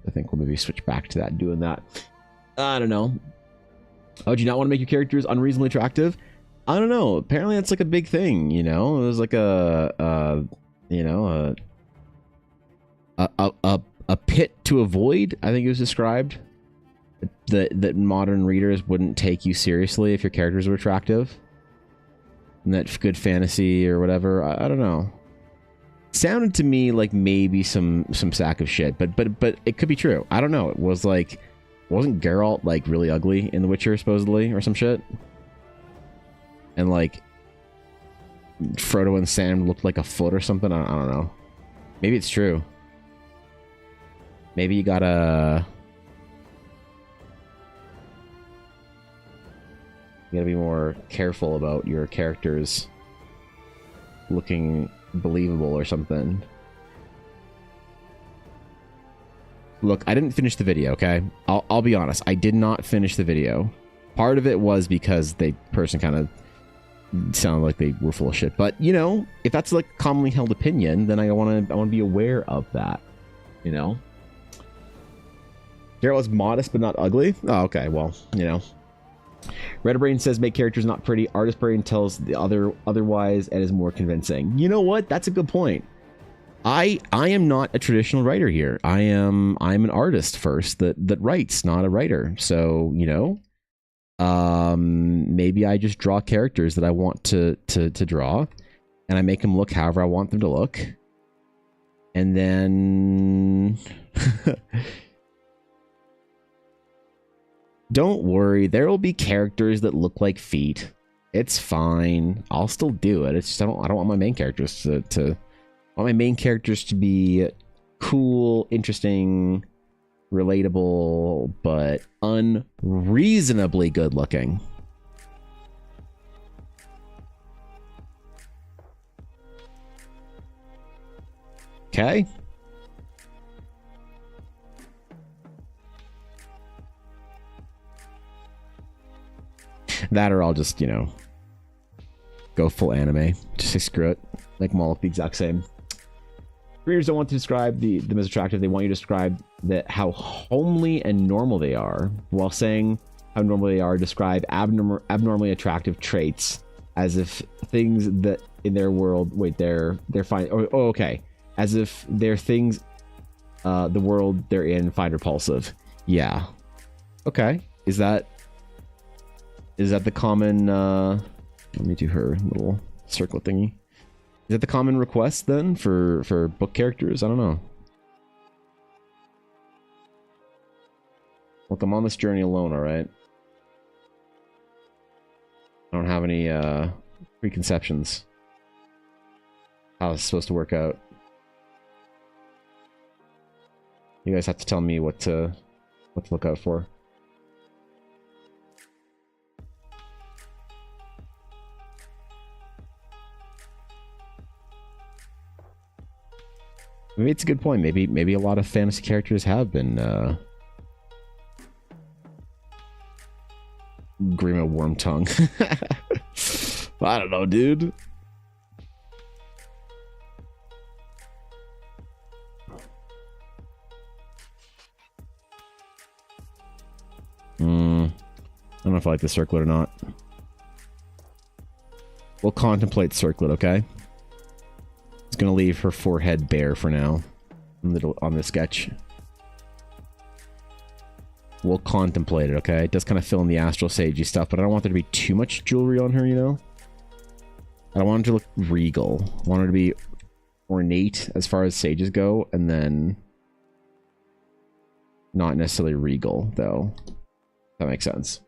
I think we'll maybe switch back to that, doing that. I don't know. Oh, do you not want to make your characters unreasonably attractive? I don't know. Apparently that's like a big thing, you know? It was like a pit to avoid, I think it was described. That modern readers wouldn't take you seriously if your characters were attractive. And that good fantasy or whatever, I don't know. Sounded to me like maybe some sack of shit, but it could be true. I don't know. It was like, wasn't Geralt like really ugly in The Witcher supposedly or some shit? And like Frodo and Sam looked like a foot or something. I don't know. Maybe it's true. Maybe you gotta be more careful about your characters looking believable or something. Look, I didn't finish the video, okay? I'll be honest. I did not finish the video. Part of it was because the person kind of sounded like they were full of shit. But, you know, if that's like commonly held opinion, then I want to be aware of that, you know? Geralt was modest but not ugly? Oh, okay. Well, you know. Reddit Brain says make characters not pretty. Artist Brain tells the otherwise and is more convincing. You know what? That's a good point. I am not a traditional writer here. I'm an artist first that writes, not a writer. So, you know, maybe I just draw characters that I want to draw, and I make them look however I want them to look. And then don't worry, there will be characters that look like feet. It's fine. I'll still do it. It's just I don't want my main characters to I want my main characters to be cool, interesting, relatable, but unreasonably good looking. Okay. That or I'll just, you know, go full anime. Just say screw it. Make them all look the exact same. Readers don't want to describe them as attractive. They want you to describe how homely and normal they are. While saying how normal they are, describe abnormally attractive traits as if things that in their world, wait, they're fine. Oh, okay. As if they're things the world they're in find repulsive. Yeah. Okay. Is that the common let me do her little circle thingy. Is that the common request then for book characters? I don't know. Look, I'm on this journey alone, alright? I don't have any preconceptions. How it's supposed to work out. You guys have to tell me what to look out for. Maybe it's a good point. Maybe a lot of fantasy characters have been Grima Wormtongue. I don't know, dude. I don't know if I like the circlet or not. We'll contemplate circlet, okay? It's gonna leave her forehead bare for now on the sketch. We'll contemplate it, okay? It does kind of fill in the astral sagey stuff, but I don't want there to be too much jewelry on her, you know? I don't want her to look regal. I want her to be ornate as far as sages go, and then not necessarily regal, though. That makes sense.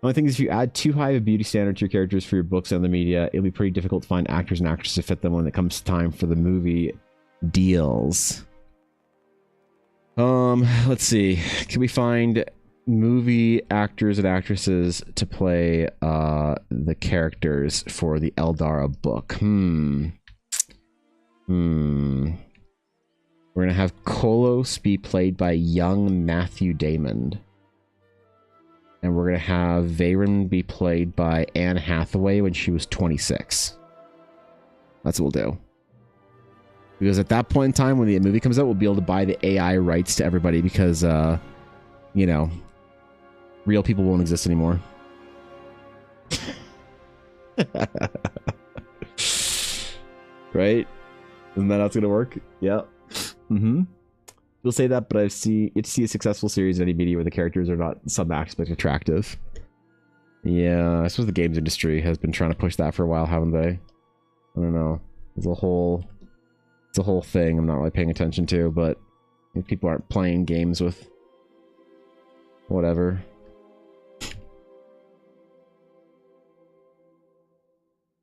The only thing is, if you add too high of a beauty standard to your characters for your books and the media, it'll be pretty difficult to find actors and actresses to fit them when it comes time for the movie deals. Let's see. Can we find movie actors and actresses to play the characters for the Eldara book? We're gonna have Kolos be played by young Matthew Damon. And we're going to have Veyron be played by Anne Hathaway when she was 26. That's what we'll do. Because at that point in time, when the movie comes out, we'll be able to buy the AI rights to everybody because, you know, real people won't exist anymore. Right? Isn't that how it's going to work? Yeah. Mm-hmm. You'll say that, but it's to see a successful series in any media where the characters are not in some aspect attractive. Yeah, I suppose the games industry has been trying to push that for a while, haven't they? I don't know. It's a whole thing I'm not really paying attention to, but if people aren't playing games with whatever.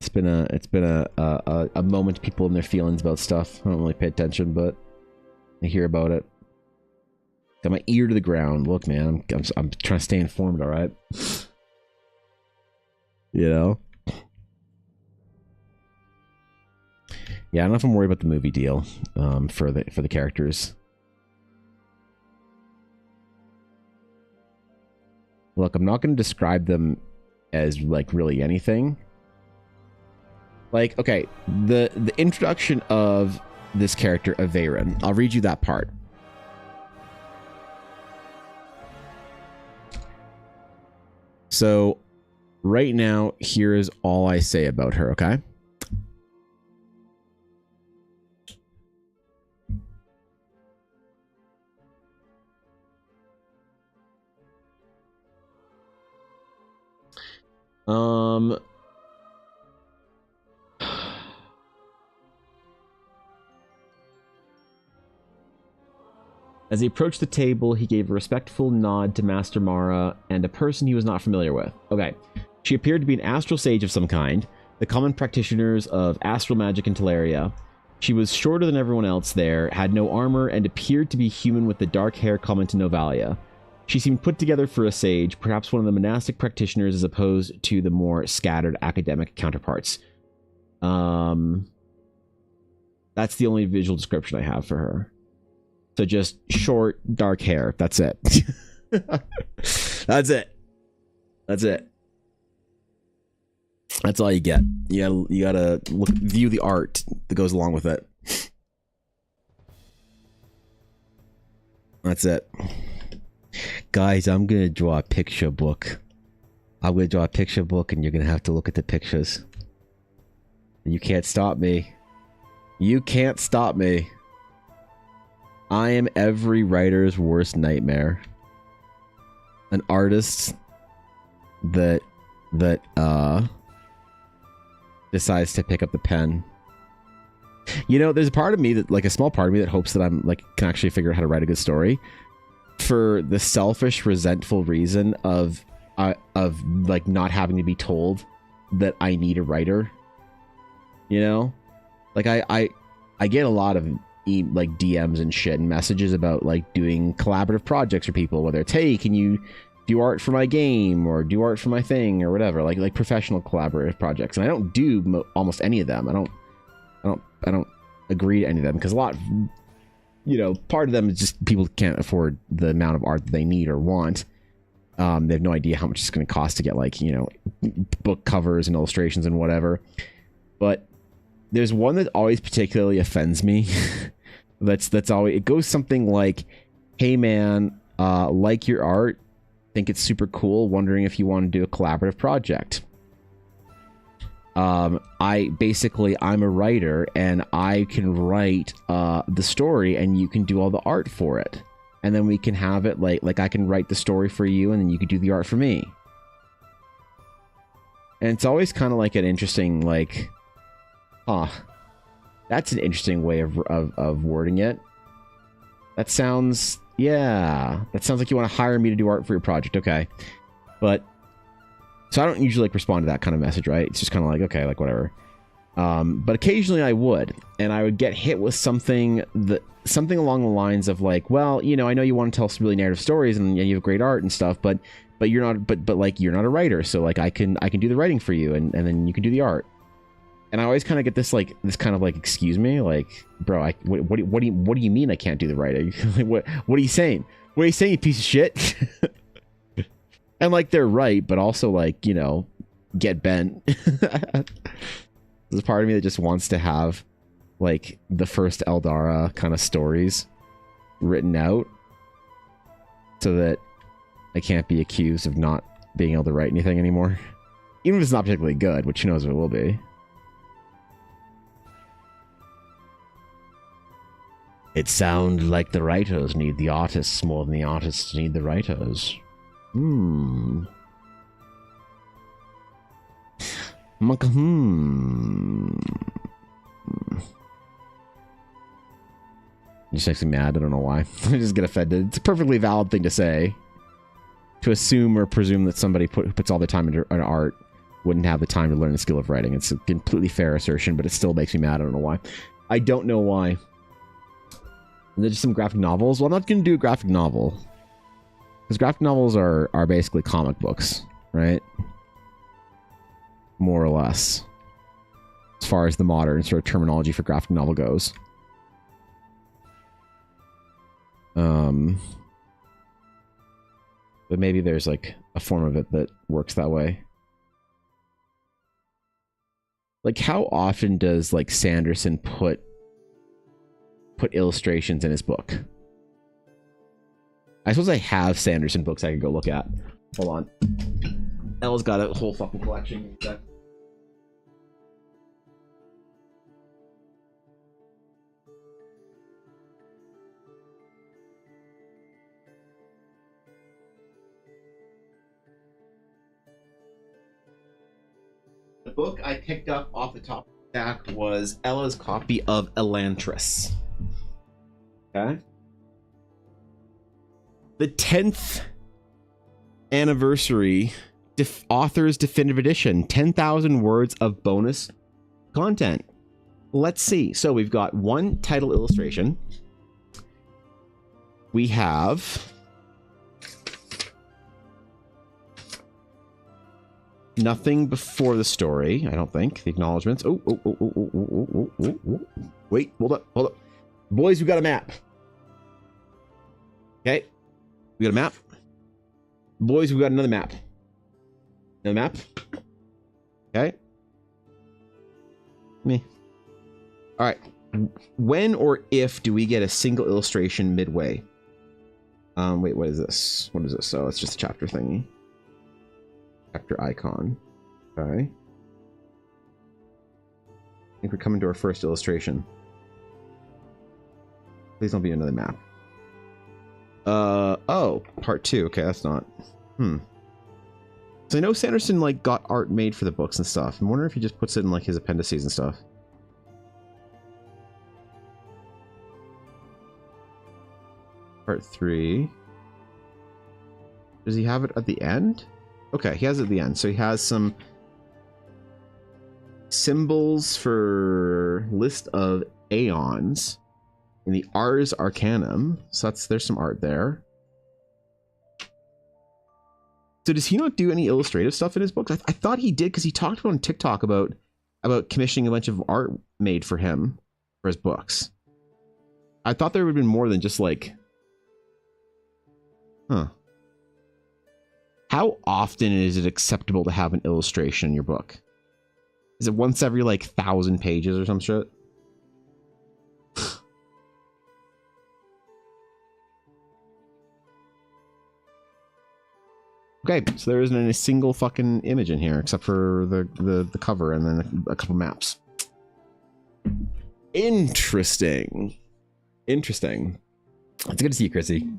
It's been a moment people in their feelings about stuff. I don't really pay attention, but I hear about it. Got my ear to the ground. Look, man, I'm trying to stay informed. All right, you know. Yeah, I don't know if I'm worried about the movie deal for the characters. Look, I'm not going to describe them as like really anything. Like, okay, the introduction of this character, Aveyron. I'll read you that part. So, right now, here is all I say about her, okay? As he approached the table, he gave a respectful nod to Master Mara and a person he was not familiar with. Okay. She appeared to be an astral sage of some kind, the common practitioners of astral magic in Teleria. She was shorter than everyone else there, had no armor, and appeared to be human with the dark hair common to Novalia. She seemed put together for a sage, perhaps one of the monastic practitioners as opposed to the more scattered academic counterparts. That's the only visual description I have for her. So just short, dark hair. That's it. That's it. That's it. That's all you get. You gotta view the art that goes along with it. That's it. Guys, I'm gonna draw a picture book. I'm gonna draw a picture book and you're gonna have to look at the pictures. You can't stop me. You can't stop me. I am every writer's worst nightmare. An artist that decides to pick up the pen. You know, there's a part of me that, like a small part of me that hopes that I'm like can actually figure out how to write a good story, for the selfish, resentful reason of like not having to be told that I need a writer. You know, like I get a lot of like DMs and shit and messages about like doing collaborative projects for people, whether it's, hey, can you do art for my game or do art for my thing or whatever, like professional collaborative projects. And I don't do almost any of them. I don't agree to any of them because a lot, you know, part of them is just people can't afford the amount of art that they need or want. They have no idea how much it's going to cost to get, like, you know, book covers and illustrations and whatever. But there's one that always particularly offends me. that's always, it goes something like, hey man, like your art, think it's super cool, wondering if you want to do a collaborative project. I'm a writer and I can write the story and you can do all the art for it. And then we can have it like I can write the story for you and then you can do the art for me. And it's always kind of like an interesting, like, huh, that's an interesting way of wording it. That sounds, yeah, that sounds like you want to hire me to do art for your project. Okay. But so I don't usually like respond to that kind of message, right? It's just kind of like, okay, like whatever. But occasionally I would, and I would get hit with something along the lines of like, well, you know, I know you want to tell some really narrative stories and you have great art and stuff, but you're not, but like you're not a writer, so like I can do the writing for you, and then you can do the art. And I always kind of get this kind of like, excuse me, like, bro, what do you mean I can't do the writing? Like, what are you saying? What are you saying, you piece of shit? And like they're right, but also like, you know, get bent. There's a part of me that just wants to have like the first Eldara kind of stories written out so that I can't be accused of not being able to write anything anymore. Even if it's not particularly good, which who knows if it will be. It sounds like the writers need the artists more than the artists need the writers. Just makes me mad. I don't know why. I just get offended. It's a perfectly valid thing to say. To assume or presume that somebody puts all their time into an art wouldn't have the time to learn the skill of writing. It's a completely fair assertion, but it still makes me mad. I don't know why. I don't know why. And there's just some graphic novels. Well, I'm not going to do a graphic novel. Because graphic novels are basically comic books, right? More or less. As far as the modern sort of terminology for graphic novel goes. But maybe there's like a form of it that works that way. Like, how often does like Sanderson put illustrations in his book? I suppose I have Sanderson books I could go look at. Hold on. Ella's got a whole fucking collection. The book I picked up off the top of the stack was Ella's copy of Elantris. Okay. The 10th anniversary author's definitive edition. 10,000 words of bonus content. Let's see. So we've got one title illustration. We have nothing before the story, I don't think. The acknowledgements. Oh. Wait, hold up. Boys, we got a map. Okay. We got a map. Boys, we got another map. Another map. Okay. Me. Alright. When or if do we get a single illustration midway? Wait, what is this? What is this? Oh, it's just a chapter thingy. Chapter icon. Okay. I think we're coming to our first illustration. Please don't be another map. Oh, part 2. Okay, that's not. So I know Sanderson like got art made for the books and stuff. I'm wondering if he just puts it in like his appendices and stuff. Part 3. Does he have it at the end? Okay, he has it at the end. So he has some symbols for list of aeons in the Ars Arcanum. So there's some art there. So does he not do any illustrative stuff in his books? I thought he did, because he talked about on TikTok about commissioning a bunch of art made for him for his books. I thought there would have been more than just like... Huh. How often is it acceptable to have an illustration in your book? Is it once every like 1,000 pages or some shit? Okay, so there isn't a single fucking image in here except for the cover and then a couple maps. Interesting. Interesting. It's good to see you, Chrissy.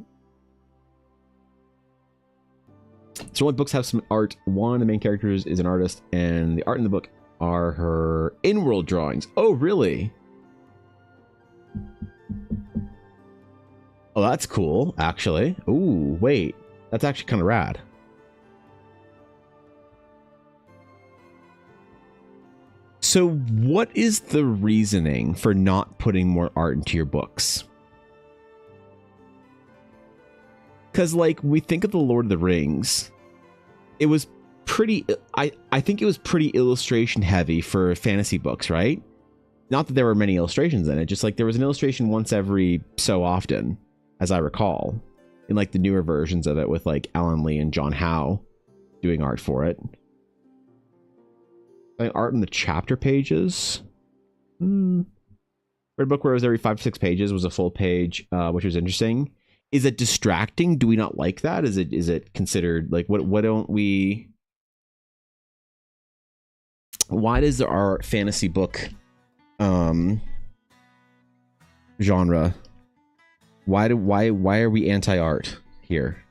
So only books have some art. One of the main characters is an artist, and the art in the book are her in-world drawings. Oh, really? Oh, that's cool, actually. Ooh, wait. That's actually kind of rad. So what is the reasoning for not putting more art into your books? Because, like, we think of the Lord of the Rings, it was pretty... I think it was pretty illustration heavy for fantasy books, right? Not that there were many illustrations in it, just, like, there was an illustration once every so often, as I recall, in, like, the newer versions of it with, like, Alan Lee and John Howe doing art for it. Like, art in the chapter pages? Read a book where it was every 5 or 6 pages was a full page, which was interesting. Is it distracting? Do we not like that? Is it considered like what don't we? Why does our fantasy book genre? Why are we anti-art here?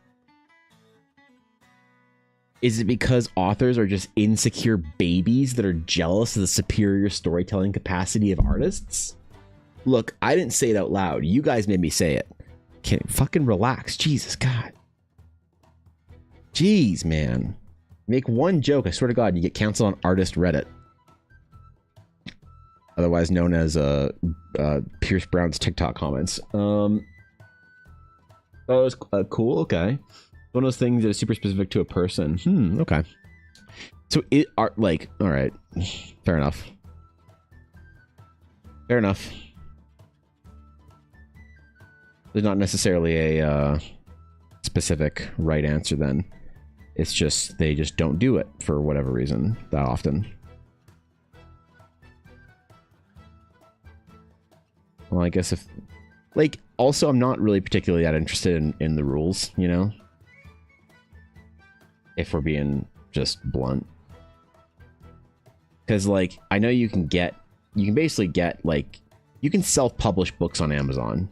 Is it because authors are just insecure babies that are jealous of the superior storytelling capacity of artists? Look, I didn't say it out loud. You guys made me say it. Okay, fucking relax. Jesus, God. Jeez, man. Make one joke, I swear to God, you get canceled on artist Reddit. Otherwise known as Pierce Brown's TikTok comments. That was cool. Okay, one of those things that is super specific to a person. Okay. So it are like, all right, fair enough. Fair enough. There's not necessarily a specific right answer then. It's just they just don't do it for whatever reason that often. Well, I guess if, like, also I'm not really particularly that interested in the rules, you know? If we're being just blunt. Because, like, I know you can basically get, like, you can self-publish books on Amazon.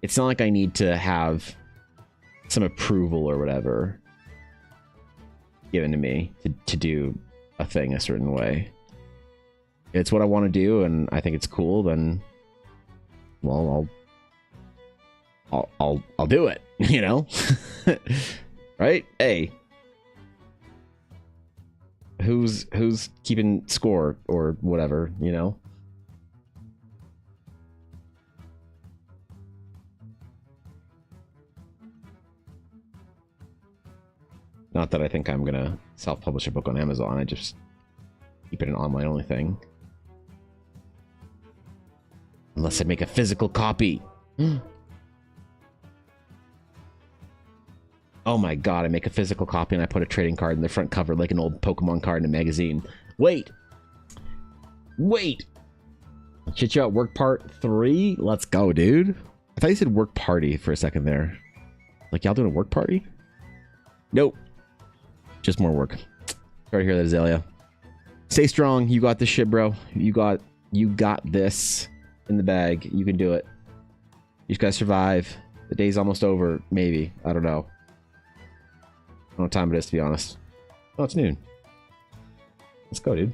It's not like I need to have some approval or whatever given to me to do a thing a certain way. If it's what I want to do and I think it's cool, then, well, I'll do it, you know? Right? Hey. Who's keeping score or whatever, you know? Not that I think I'm gonna self-publish a book on Amazon. I just keep it an online-only thing. Unless I make a physical copy. Oh my god, I make a physical copy and I put a trading card in the front cover like an old Pokemon card in a magazine. Wait! Wait! Chit Chat Work Part 3? Let's go, dude. I thought you said work party for a second there. Like, y'all doing a work party? Nope. Just more work. Sorry to hear that, Azalea. Stay strong. You got this shit, bro. You got this in the bag. You can do it. You just gotta survive. The day's almost over. Maybe. I don't know. I don't know what time it is, to be honest. Oh, it's noon. Let's go, dude.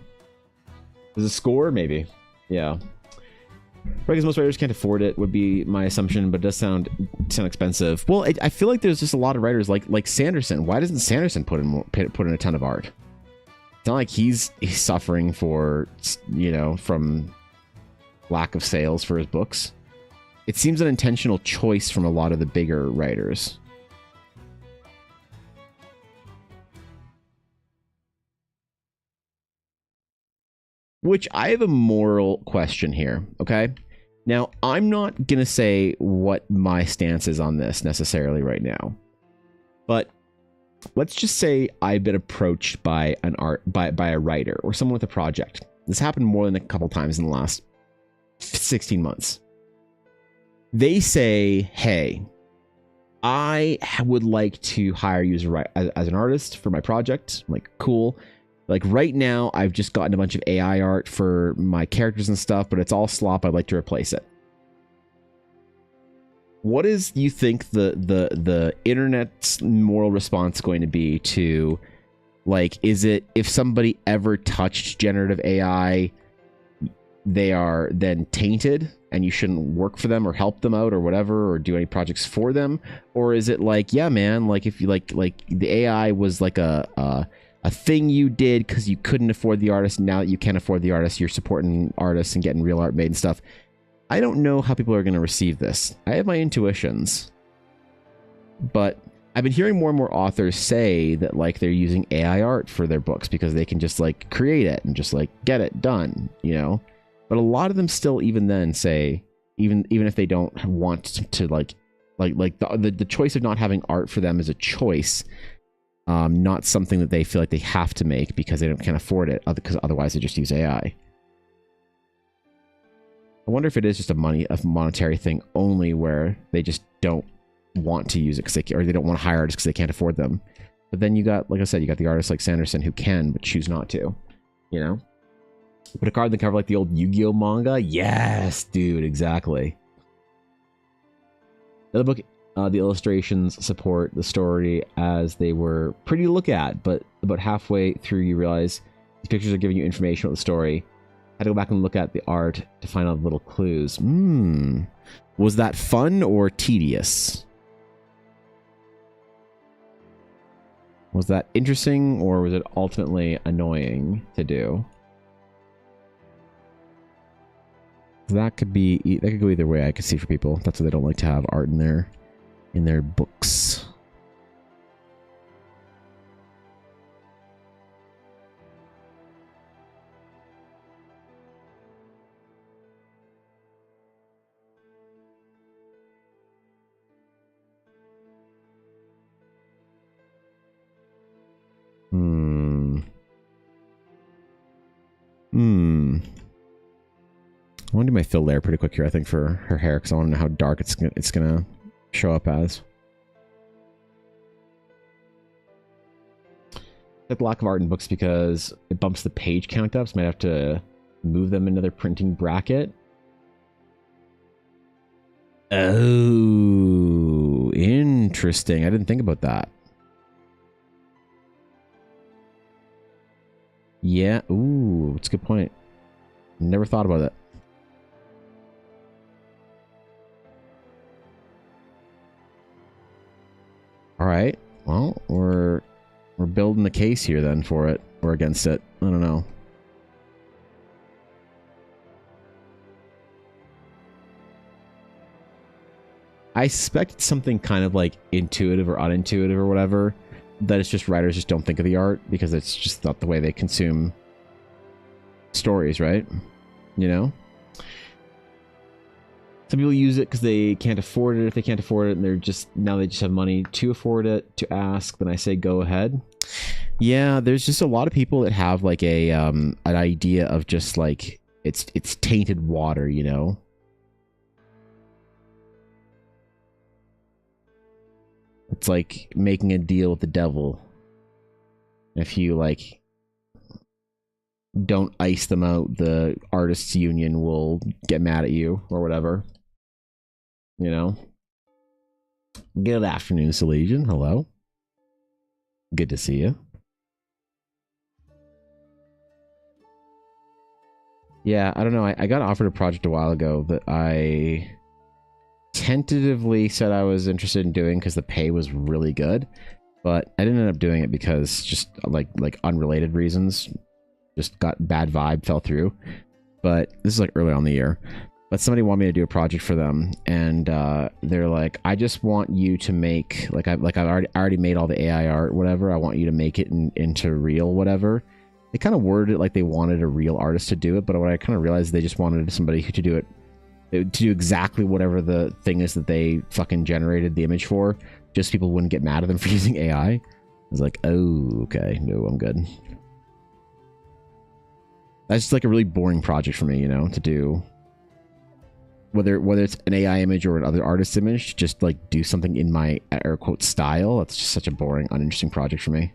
Is it score? Maybe. Yeah. Because most writers can't afford it, would be my assumption, but it does sound expensive. Well, I feel like there's just a lot of writers like Sanderson. Why doesn't Sanderson put in a ton of art? It's not like he's suffering for, you know, from lack of sales for his books. It seems an intentional choice from a lot of the bigger writers. Which I have a moral question here, okay? Now, I'm not going to say what my stance is on this necessarily right now. But let's just say I've been approached by by a writer or someone with a project. This happened more than a couple times in the last 16 months. They say, hey, I would like to hire you as an artist for my project. I'm like, cool. Like right now, I've just gotten a bunch of AI art for my characters and stuff, but it's all slop. I'd like to replace it. What is, you think, the internet's moral response going to be to, like, is it if somebody ever touched generative AI, they are then tainted and you shouldn't work for them or help them out or whatever or do any projects for them? Or is it like, yeah, man, like if you like the AI was like a thing you did because you couldn't afford the artist. Now that you can't afford the artist, you're supporting artists and getting real art made and stuff. I don't know how people are going to receive this. I have my intuitions, but I've been hearing more and more authors say that like they're using AI art for their books because they can just like create it and just like get it done, you know. But a lot of them still even then say, even if they don't want to like the choice of not having art for them is a choice. Not something that they feel like they have to make because they can't afford it, because otherwise they just use AI. I wonder if it is just a monetary thing only, where they just don't want to use it or they don't want to hire artists because they can't afford them. But then you got, like I said, you got the artists like Sanderson who can but choose not to. You know, put a card in the cover like the old Yu-Gi-Oh manga. Yes, dude, exactly. Another book. The illustrations support the story as they were pretty to look at, but about halfway through you realize these pictures are giving you information about the story. I had to go back and look at the art to find out little clues. Was that fun or tedious? Was that interesting, or was it ultimately annoying to do? That could go either way. I could see for people. That's why they don't like to have art in their books. I want to do my fill layer pretty quick here, I think, for her hair, because I want to know how dark it's gonna show up as. Like lack of art in books because it bumps the page count up, so I might have to move them into their printing bracket. Oh, interesting. I didn't think about that. Yeah, ooh, that's a good point. Never thought about it. All right. Well, we're building the case here then for it or against it. I don't know. I suspect it's something kind of like intuitive or unintuitive or whatever. That it's just writers just don't think of the art because it's just not the way they consume stories, right? You know? Some people use it because they can't afford it. If they can't afford it and they just have money to afford it, to ask, then I say go ahead. Yeah, there's just a lot of people that have like an idea of just like it's tainted water, you know? It's like making a deal with the devil. If you like don't ice them out, the artists union will get mad at you or whatever. You know? Good afternoon, Salesian. Hello. Good to see you. Yeah, I don't know. I got offered a project a while ago that I tentatively said I was interested in doing because the pay was really good, but I didn't end up doing it because just like unrelated reasons. Just got bad vibe, fell through. But this is like early on in the year. But somebody wanted me to do a project for them, and they're like, "I just want you to make I've already made all the AI art, whatever. I want you to make it into real, whatever." They kind of worded it like they wanted a real artist to do it, but what I kind of realized they just wanted somebody to do it, to do exactly whatever the thing is that they fucking generated the image for. Just people wouldn't get mad at them for using AI. I was like, "Oh, okay, no, I'm good." That's just like a really boring project for me, you know, to do. Whether it's an AI image or another artist's image, just like do something in my air quote style. That's just such a boring, uninteresting project for me.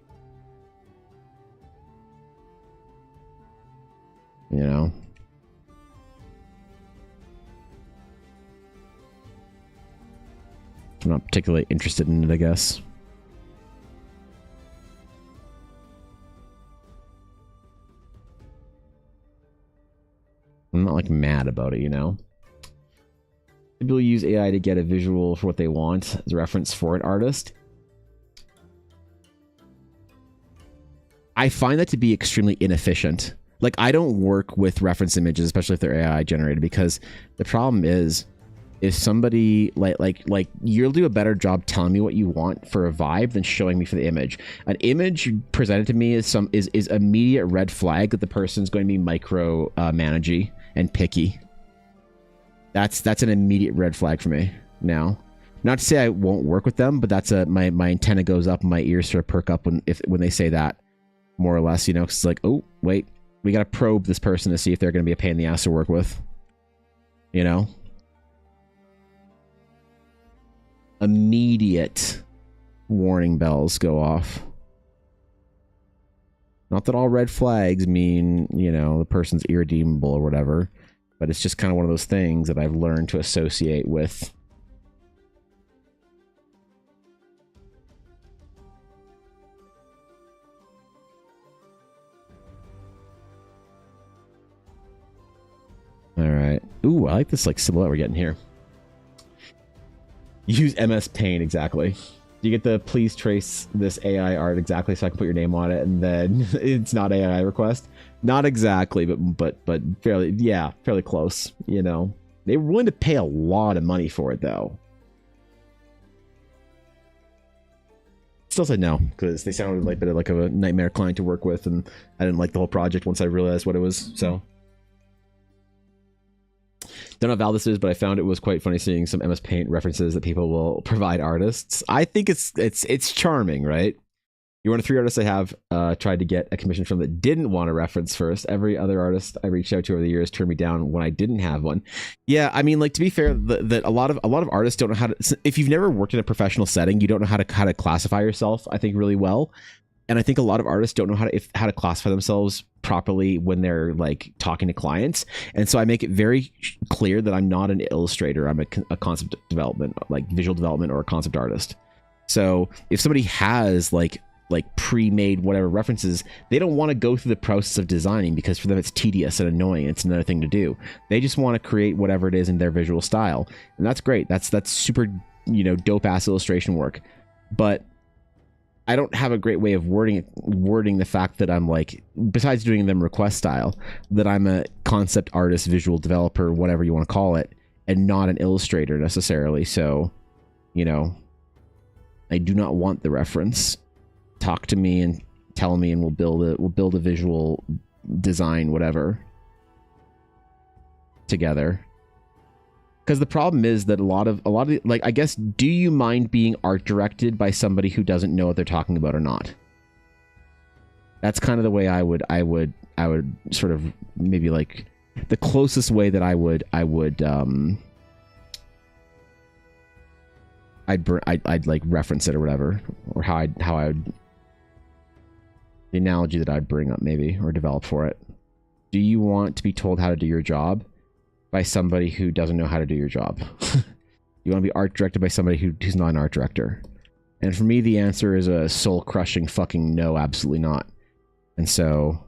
You know? I'm not particularly interested in it, I guess. I'm not like mad about it, you know? People use AI to get a visual for what they want as a reference for an artist. I find that to be extremely inefficient. Like, I don't work with reference images, especially if they're AI generated, because the problem is if somebody like you'll do a better job telling me what you want for a vibe than showing me for the image. An image presented to me is immediate red flag that the person's going to be micro managey and picky. That's an immediate red flag for me now. Not to say I won't work with them, but that's my antenna goes up and my ears sort of perk up when they say that, more or less, you know, 'cause it's like, oh wait, we gotta probe this person to see if they're gonna be a pain in the ass to work with, you know. Immediate warning bells go off. Not that all red flags mean, you know, the person's irredeemable or whatever. But it's just kind of one of those things that I've learned to associate with. All right. Ooh, I like this like silhouette we're getting here. Use MS Paint, exactly. You get the please trace this AI art exactly so I can put your name on it, and then it's not AI request. Not exactly, but fairly, yeah, fairly close. You know, they were willing to pay a lot of money for it though. Still said no because they sounded like a bit like a nightmare client to work with, and I didn't like the whole project once I realized what it was. So. Don't know how valid this is, but I found it was quite funny seeing some MS Paint references that people will provide artists. I think it's charming, right? You're one of 3 artists I have tried to get a commission from that didn't want a reference first. Every other artist I reached out to over the years turned me down when I didn't have one. Yeah, I mean, like, to be fair, that a lot of artists don't know how to. If you've never worked in a professional setting, you don't know how to classify yourself, I think, really well. And I think a lot of artists don't know how to classify themselves properly when they're like talking to clients. And so I make it very clear that I'm not an illustrator. I'm a concept development, like visual development, or a concept artist. So if somebody has like pre-made whatever references, they don't want to go through the process of designing because for them it's tedious and annoying. It's another thing to do. They just want to create whatever it is in their visual style. And that's great. That's super, you know, dope ass illustration work. But I don't have a great way of wording the fact that I'm like, besides doing them request style, that I'm a concept artist, visual developer, whatever you want to call it, and not an illustrator necessarily. So, you know, I do not want the reference. Talk to me and tell me, and we'll build a visual design, whatever, together. Because the problem is that a lot of like, I guess, do you mind being art directed by somebody who doesn't know what they're talking about or not? That's kind of the way I would sort of, maybe like the closest way that I'd like reference it or whatever, or how I would, the analogy that I'd bring up maybe, or develop for it. Do you want to be told how to do your job by somebody who doesn't know how to do your job? You want to be art directed by somebody who's not an art director? And for me, the answer is a soul-crushing fucking no, absolutely not. And so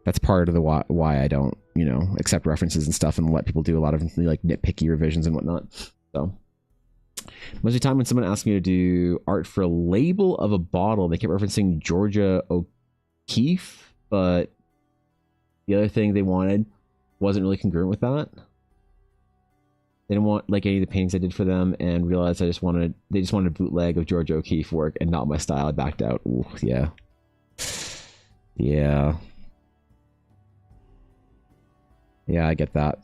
that's part of the why I don't, you know, accept references and stuff and let people do a lot of like nitpicky revisions and whatnot. So most of the time when someone asked me to do art for a label of a bottle, they kept referencing Georgia O'Keeffe, but the other thing they wanted wasn't really congruent with that. They didn't want like any of the paintings I did for them, and realized they just wanted a bootleg of George O'Keeffe work and not my style. I backed out. Ooh, yeah. Yeah, I get that.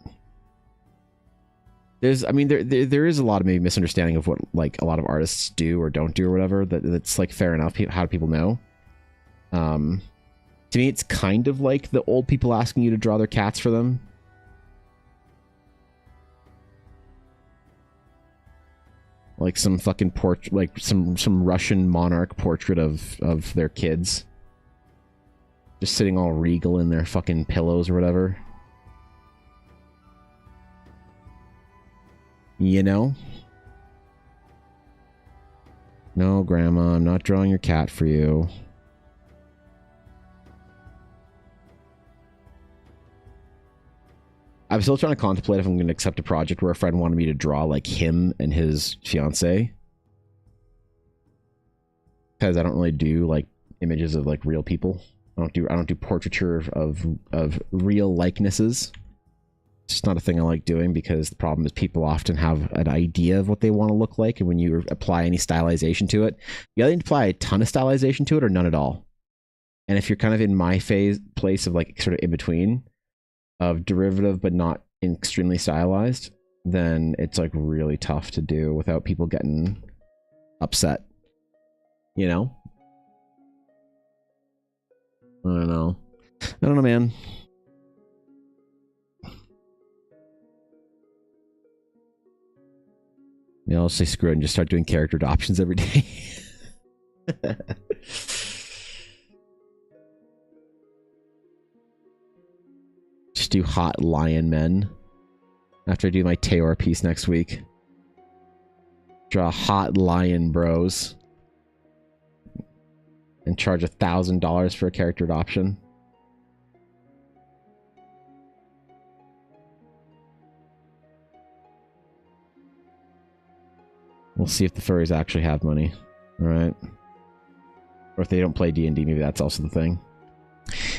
There's, I mean, there is a lot of maybe misunderstanding of what like a lot of artists do or don't do or whatever. That's like fair enough. How do people know? To me, it's kind of like the old people asking you to draw their cats for them. Like some fucking portrait, like some Russian monarch portrait of their kids, just sitting all regal in their fucking pillows or whatever. You know? No, Grandma, I'm not drawing your cat for you. I'm still trying to contemplate if I'm going to accept a project where a friend wanted me to draw like him and his fiance, because I don't really do like images of like real people. I don't do portraiture of real likenesses. It's just not a thing I like doing, because the problem is people often have an idea of what they want to look like, and when you apply any stylization to it, you either apply a ton of stylization to it or none at all. And if you're kind of in my place of like sort of in between, of derivative but not extremely stylized, then it's like really tough to do without people getting upset, you know? I don't know, man. Yeah, I'll say screw it and just start doing character adoptions every day. Just do hot lion men after I do my Teor piece next week. Draw hot lion bros and charge $1,000 for a character adoption. We'll see if the furries actually have money. All right. Or if they don't play D&D, maybe that's also the thing.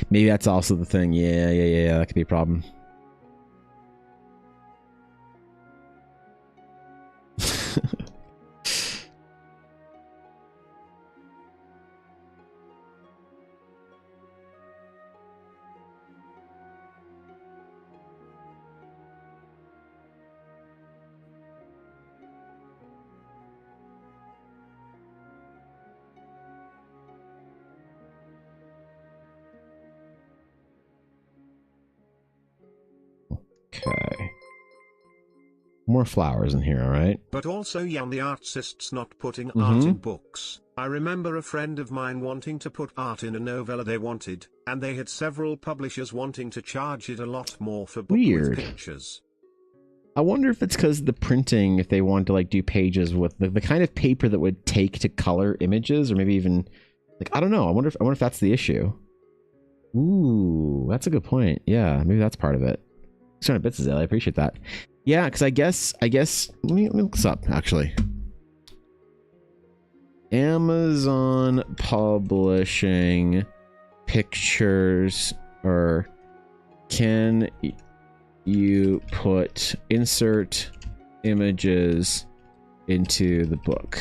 Maybe that's also the thing. Yeah. That could be a problem. Okay. More flowers in here, alright? But also Jan the artist's not putting art in books. I remember a friend of mine wanting to put art in a novella they wanted, and they had several publishers wanting to charge it a lot more for book with pictures. I wonder if it's because the printing, if they want to like do pages with the kind of paper that would take to color images, or maybe even like, I don't know. I wonder if that's the issue. Ooh, that's a good point. Yeah, maybe that's part of it. 600 bits, Azale. I appreciate that. Yeah, because I guess let me look this up actually. Amazon publishing pictures, or can you put insert images into the book?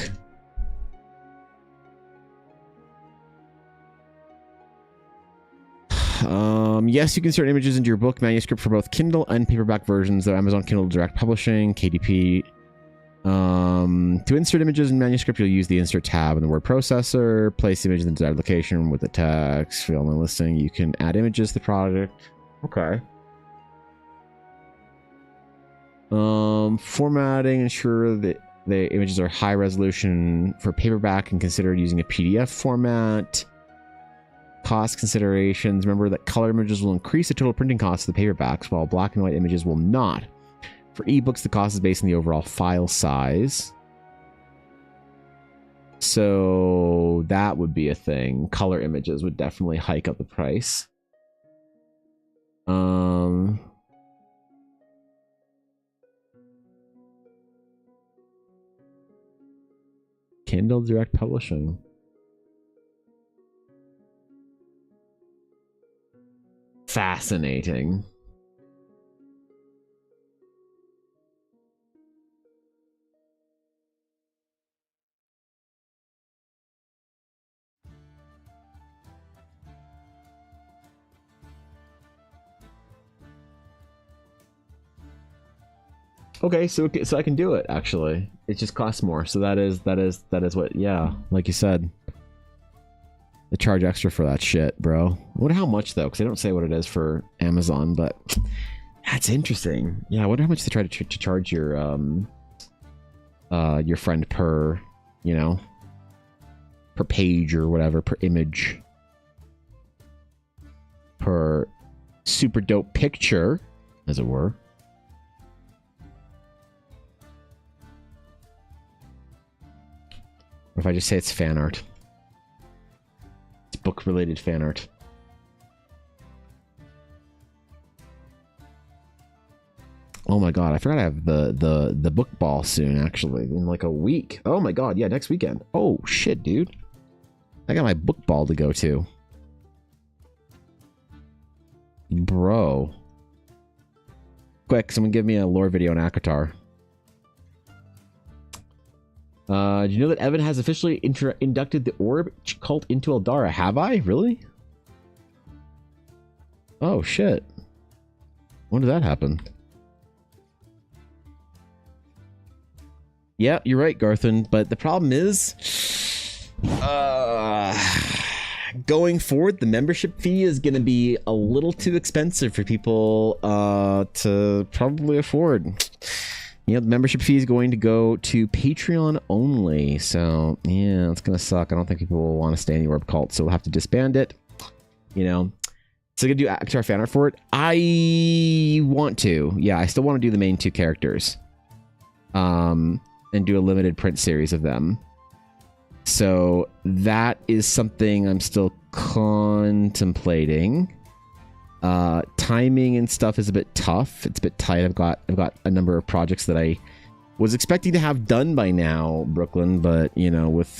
Yes, you can insert images into your book manuscript for both Kindle and paperback versions, though Amazon Kindle Direct Publishing, KDP. To insert images in manuscript, you'll use the insert tab in the word processor, place the image in the desired location with the text, fill in the listing. You can add images to the product. Okay. Formatting, ensure that the images are high resolution for paperback and consider using a PDF format. Cost considerations. Remember that color images will increase the total printing cost of the paperbacks, while black and white images will not. For ebooks, the cost is based on the overall file size. So that would be a thing. Color images would definitely hike up the price. Kindle Direct Publishing. Fascinating. Okay, so I can do it actually. It just costs more. So that is what, yeah, like you said. They charge extra for that shit, bro. I wonder how much though, because they don't say what it is for Amazon, but that's interesting. Yeah, I wonder how much they try to charge your friend per, you know, per page or whatever, per image, per super dope picture, as it were. Or if I just say it's fan art. Book related fan art. Oh my god, I forgot I have the book ball soon, actually, in like a week. Oh my god, yeah, next weekend. Oh shit, dude. I got my book ball to go to. Bro. Quick, someone give me a lore video on Akatar. Do you know that Evan has officially inducted the Orb cult into Eldara? Have I? Really? Oh, shit. When did that happen? Yeah, you're right, Garthan. But the problem is... going forward, the membership fee is going to be a little too expensive for people to probably afford. You know, the membership fee is going to go to Patreon only. So, yeah, it's going to suck. I don't think people will want to stay in the Orb cult, so we'll have to disband it. You know? So, going to do Akatar fan art for it? I want to. Yeah, I still want to do the main two characters. And do a limited print series of them. So, that is something I'm still contemplating. Timing and stuff is a bit tough. It's a bit tight. I've got a number of projects that I was expecting to have done by now, Brooklyn, but you know, with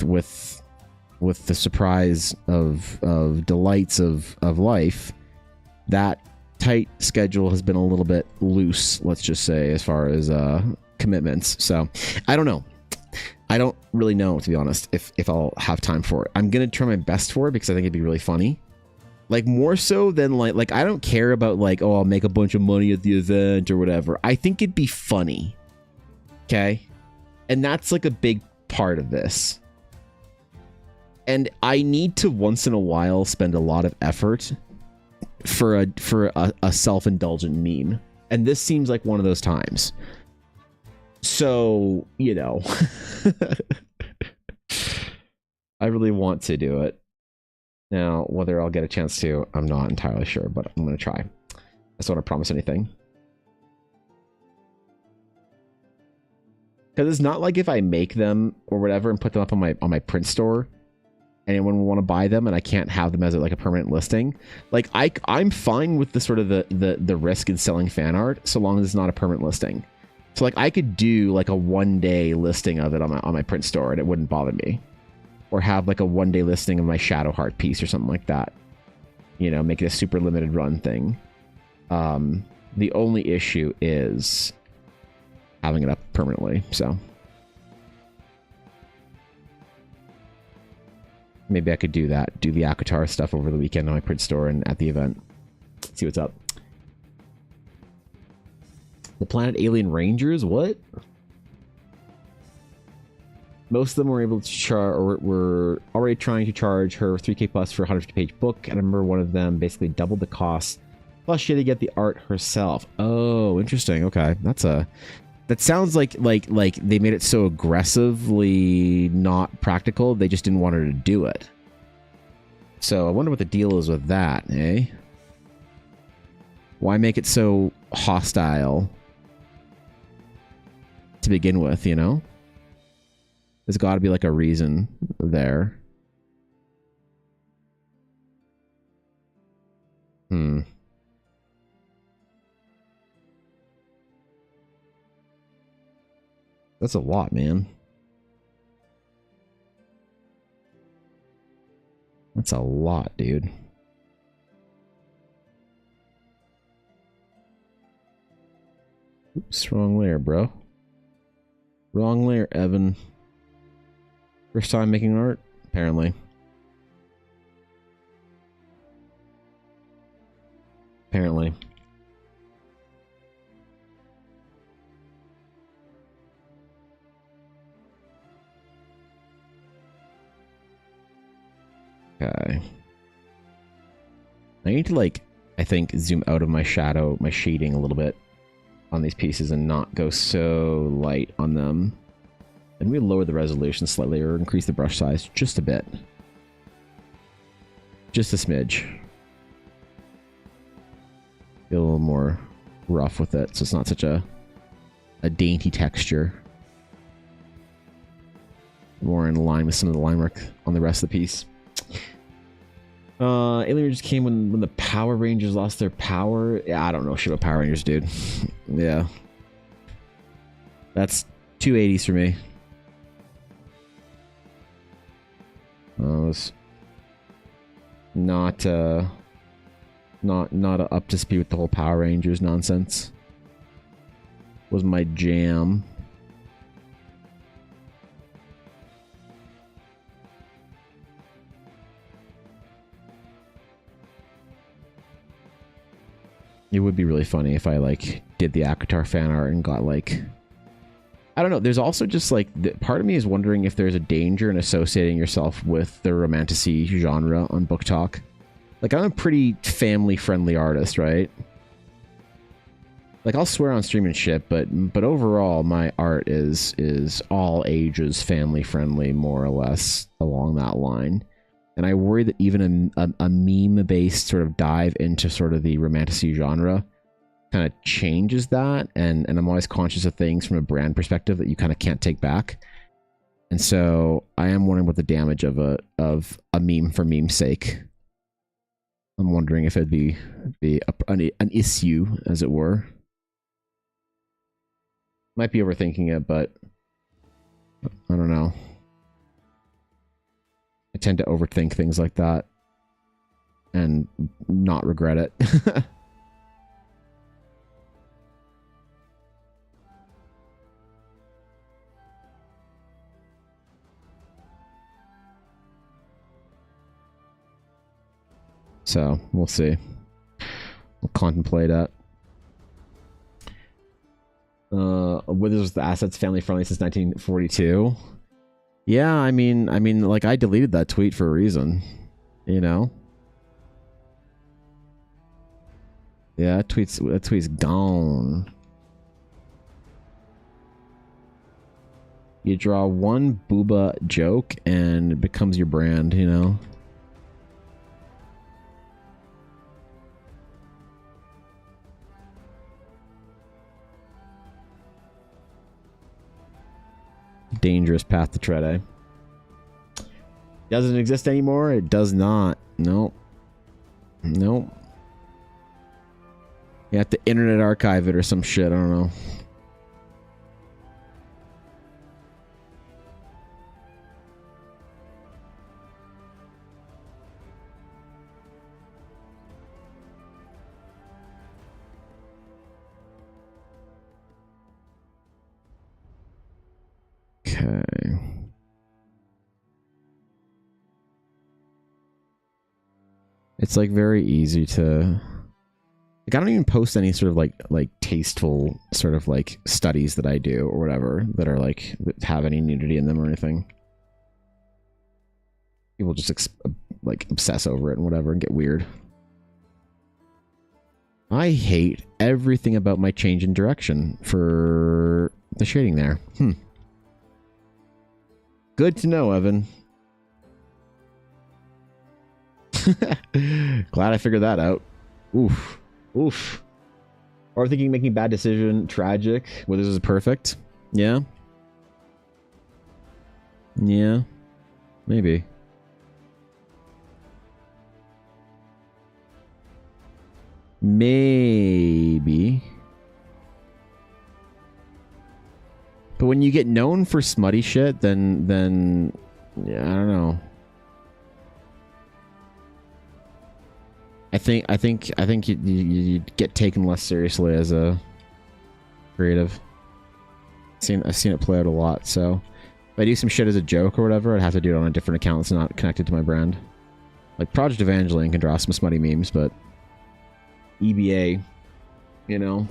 the surprise of delights of life, that tight schedule has been a little bit loose, let's just say, as far as commitments. So I don't know. I don't really know, to be honest, if I'll have time for it. I'm gonna try my best for it because I think it'd be really funny. Like, more so than like I don't care about like, oh, I'll make a bunch of money at the event or whatever. I think it'd be funny. Okay? And that's like a big part of this. And I need to once in a while spend a lot of effort for a self-indulgent meme. And this seems like one of those times. So, you know, I really want to do it. Now, whether I'll get a chance to, I'm not entirely sure, but I'm going to try. I just don't want to promise anything. Because it's not like if I make them or whatever and put them up on my print store, anyone will want to buy them and I can't have them as like a permanent listing. Like I'm fine with the sort of the risk in selling fan art so long as it's not a permanent listing. So like I could do like a 1-day listing of it on my print store and it wouldn't bother me. Or have like a 1-day listing of my Shadow Heart piece or something like that. You know, make it a super limited run thing. The only issue is having it up permanently, so. Maybe I could do that. Do the Akatar stuff over the weekend on my print store and at the event. See what's up. The Planet Alien Rangers? What? Most of them were able to charge, or were already trying to charge her 3K plus for a 150-page book. And I remember one of them basically doubled the cost. Plus, she had to get the art herself. Oh, interesting. Okay, that sounds like they made it so aggressively not practical. They just didn't want her to do it. So I wonder what the deal is with that, eh? Why make it so hostile to begin with, you know? There's got to be like a reason there. That's a lot, man. That's a lot, dude. Oops, wrong layer, bro. Wrong layer, Evan. First time making art? Apparently. Apparently. Okay. I need to, like, I think, zoom out of my shadow, my shading a little bit on these pieces and not go so light on them. And we lower the resolution slightly or increase the brush size just a bit. Just a smidge. Get a little more rough with it so it's not such a dainty texture. More in line with some of the line work on the rest of the piece. Alien Rangers came when the Power Rangers lost their power. Yeah, I don't know shit about Power Rangers, dude. Yeah. That's 280s for me. I was not up to speed with the whole Power Rangers nonsense. Was my jam. It would be really funny if I like did the Akatar fan art and got like, I don't know. There's also just like part of me is wondering if there's a danger in associating yourself with the romantasy genre on Book Talk. Like I'm a pretty family friendly artist, right? Like I'll swear on stream and shit, but overall my art is all ages family friendly, more or less along that line. And I worry that even a meme-based sort of dive into sort of the romantasy genre kind of changes that. And I'm always conscious of things from a brand perspective that you kind of can't take back. And so I am wondering what the damage of a meme for meme's sake. I'm wondering if it'd be an issue, as it were. Might be overthinking it, but I don't know. I tend to overthink things like that and not regret it. So we'll see. We'll contemplate it. Withers the assets family friendly since 1942. Yeah, I mean, like I deleted that tweet for a reason, you know. Yeah, that tweet's gone. You draw one booba joke and it becomes your brand, you know. Dangerous path to tread, eh? Doesn't exist anymore? It does not. Nope. Nope. You have to internet archive it or some shit. I don't know. Okay. It's like very easy to like I don't even post any sort of like tasteful sort of like studies that I do or whatever that are like that have any nudity in them or anything. People just like obsess over it and whatever and get weird. I hate everything about my change in direction for the shading there. Good to know, Evan. Glad I figured that out. Oof. Oof. Or thinking making a bad decision tragic. Well, this is perfect. Yeah. Yeah. Maybe. Maybe. But when you get known for smutty shit, then yeah, I don't know. I think you get taken less seriously as a creative. I've seen it play out a lot. So if I do some shit as a joke or whatever, I'd have to do it on a different account that's not connected to my brand. Like Project Evangeline can draw some smutty memes, but EBA, you know.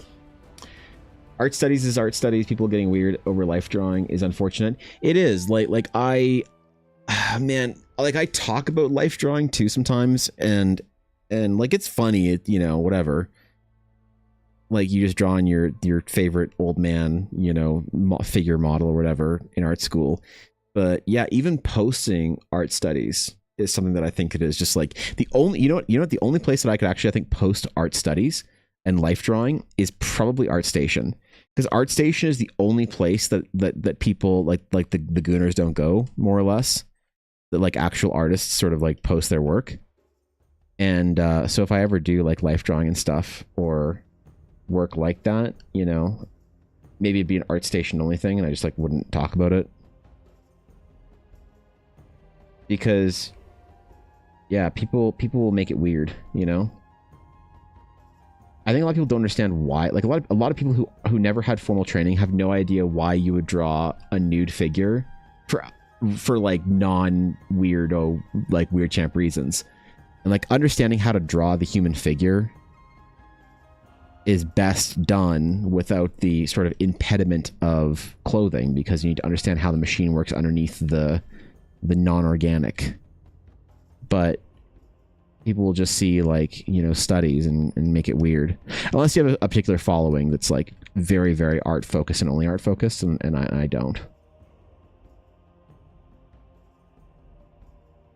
Art studies is art studies. People getting weird over life drawing is unfortunate. It is like I talk about life drawing too sometimes, and like it's funny, you know, whatever. Like you just drawing your favorite old man, you know, figure model or whatever in art school. But yeah, even posting art studies is something that I think it is just like the only, you know what, the only place that I could actually, I think, post art studies and life drawing is probably ArtStation. Because ArtStation is the only place that people like the Gooners don't go, more or less. That like actual artists sort of like post their work. And so if I ever do like life drawing and stuff or work like that, you know, maybe it'd be an ArtStation only thing and I just like wouldn't talk about it. Because yeah, people will make it weird, you know? I think a lot of people don't understand why. Like a lot of people who never had formal training have no idea why you would draw a nude figure for like non-weirdo, like weird champ reasons. And like understanding how to draw the human figure is best done without the sort of impediment of clothing, because you need to understand how the machine works underneath the non-organic. But people will just see like, you know, studies and make it weird. Unless you have a particular following that's like very, very art focused and only art focused, and I don't.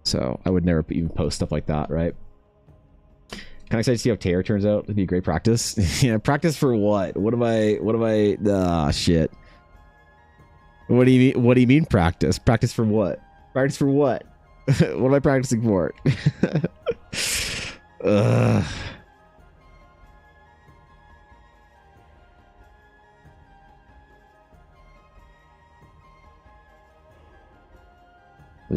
So I would never even post stuff like that, right? Kind of excited to see how Taylor turns out. It'd be a great practice. Yeah, practice for what? What am I? Ah, shit. What do you mean practice? Practice for what? Practice for what? What am I practicing for? Ugh.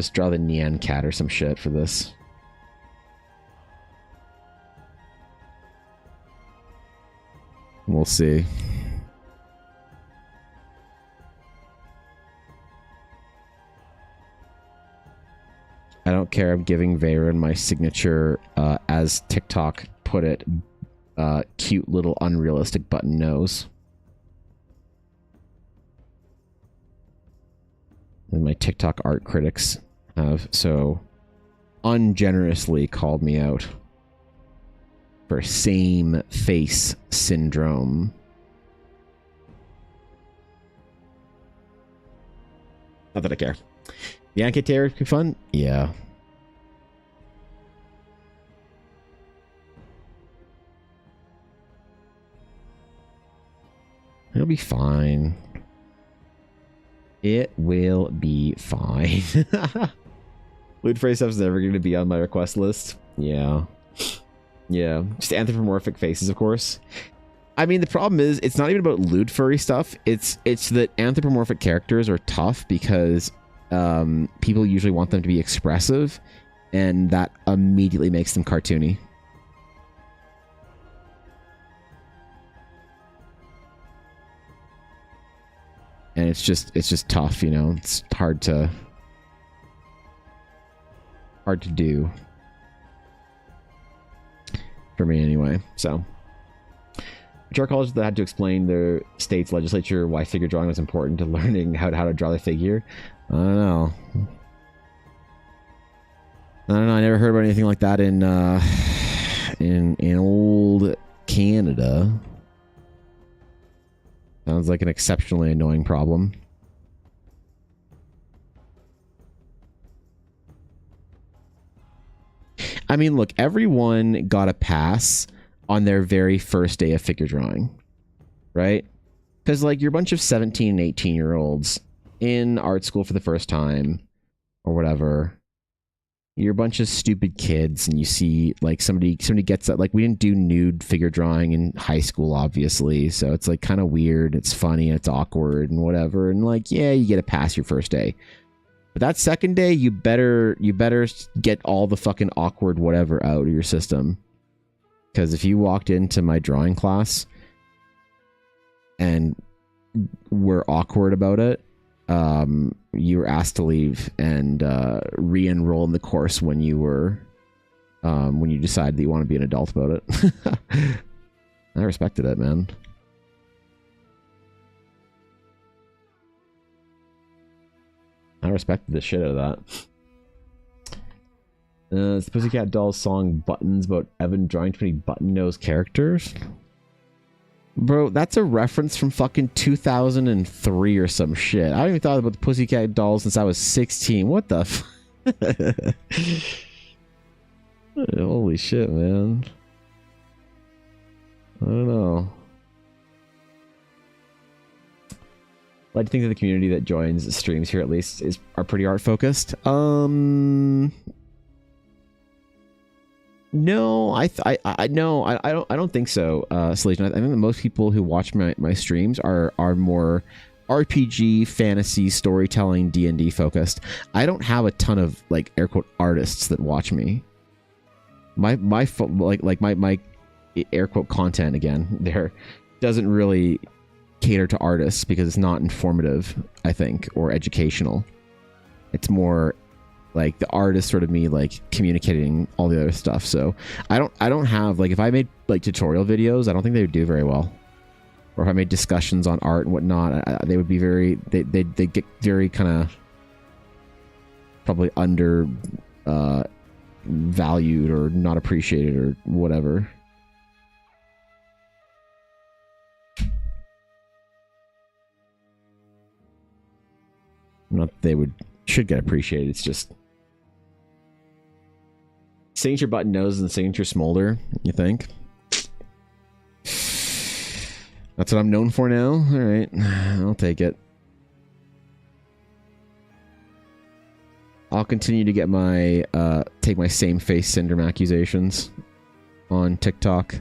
Just draw the Nyan cat or some shit for this. We'll see. I don't care. I'm giving Veyron my signature, as TikTok put it, cute little unrealistic button nose. And my TikTok art critics have so ungenerously called me out for same face syndrome. Not that I care. The Yankee Terror could be fun? Yeah. It'll be fine. It will be fine. Loot phrase stuff's never going to be on my request list. Yeah. Yeah. Just anthropomorphic faces, of course. I mean, the problem is, it's not even about lewd furry stuff. It's that anthropomorphic characters are tough because people usually want them to be expressive, and that immediately makes them cartoony. And it's just tough, you know. It's hard to do for me anyway. So, HR colleges that had to explain their state's legislature why figure drawing was important to learning how to draw the figure. I don't know. I never heard about anything like that in old Canada. Sounds like an exceptionally annoying problem. I mean, look, everyone got a pass on their very first day of figure drawing, right? Because, like, you're a bunch of 17 and 18-year-olds in art school for the first time, or whatever. You're a bunch of stupid kids, and you see, like, somebody gets that. Like, we didn't do nude figure drawing in high school, obviously, so it's, like, kind of weird. It's funny, it's awkward, and whatever. And, like, yeah, you get a pass your first day. But that second day, you better get all the fucking awkward whatever out of your system. Because if you walked into my drawing class and were awkward about it, you were asked to leave and re-enroll in the course when you decided that you want to be an adult about it. I respected it, man. I respected the shit out of that. It's the Pussycat Dolls song Buttons about Evan drawing too many button-nosed characters. Bro, that's a reference from fucking 2003 or some shit. I haven't even thought about the Pussycat Dolls since I was 16. What the Holy shit, man. I don't know. I like to think that the community that joins streams here, at least, are pretty art focused. No, I don't think so, Salesian. I think that most people who watch my streams are more RPG, fantasy, storytelling, D&D focused. I don't have a ton of, like, air quote artists that watch me. My air quote content, again, there doesn't really cater to artists because it's not informative, I think, or educational. It's more like the art is sort of me, like, communicating all the other stuff. So I don't have, like, if I made, like, tutorial videos, I don't think they would do very well. Or if I made discussions on art and whatnot, they would be very, they'd get very kind of probably under valued or not appreciated or whatever. Not they should get appreciated. It's just signature button nose and signature smolder. You think? That's what I'm known for now. All right, I'll take it. I'll continue to get my take my same face syndrome accusations on TikTok.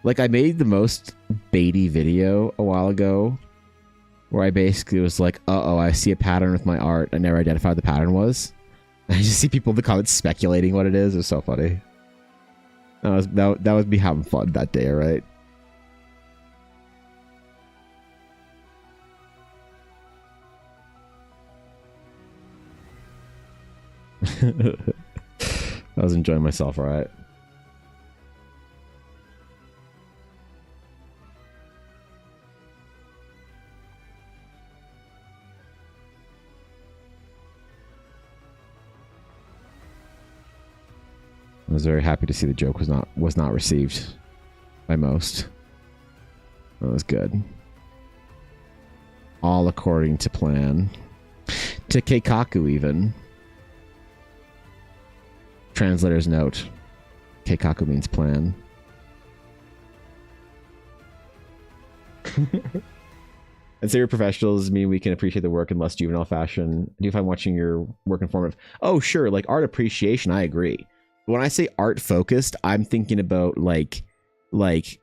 Like, I made the most baity video a while ago where I basically was like, uh-oh, I see a pattern with my art. I never identified what the pattern was. I just see people in the comments speculating what it is. It was so funny. That was me having fun that day, right? I was enjoying myself, all right. I was very happy to see the joke was not received by most. That was good. All according to plan. To Keikaku even. Translator's note. Keikaku means plan. And serial professionals mean we can appreciate the work in less juvenile fashion. Do you find watching your work informative? Oh, sure. Like art appreciation, I agree. When I say art focused, I'm thinking about like the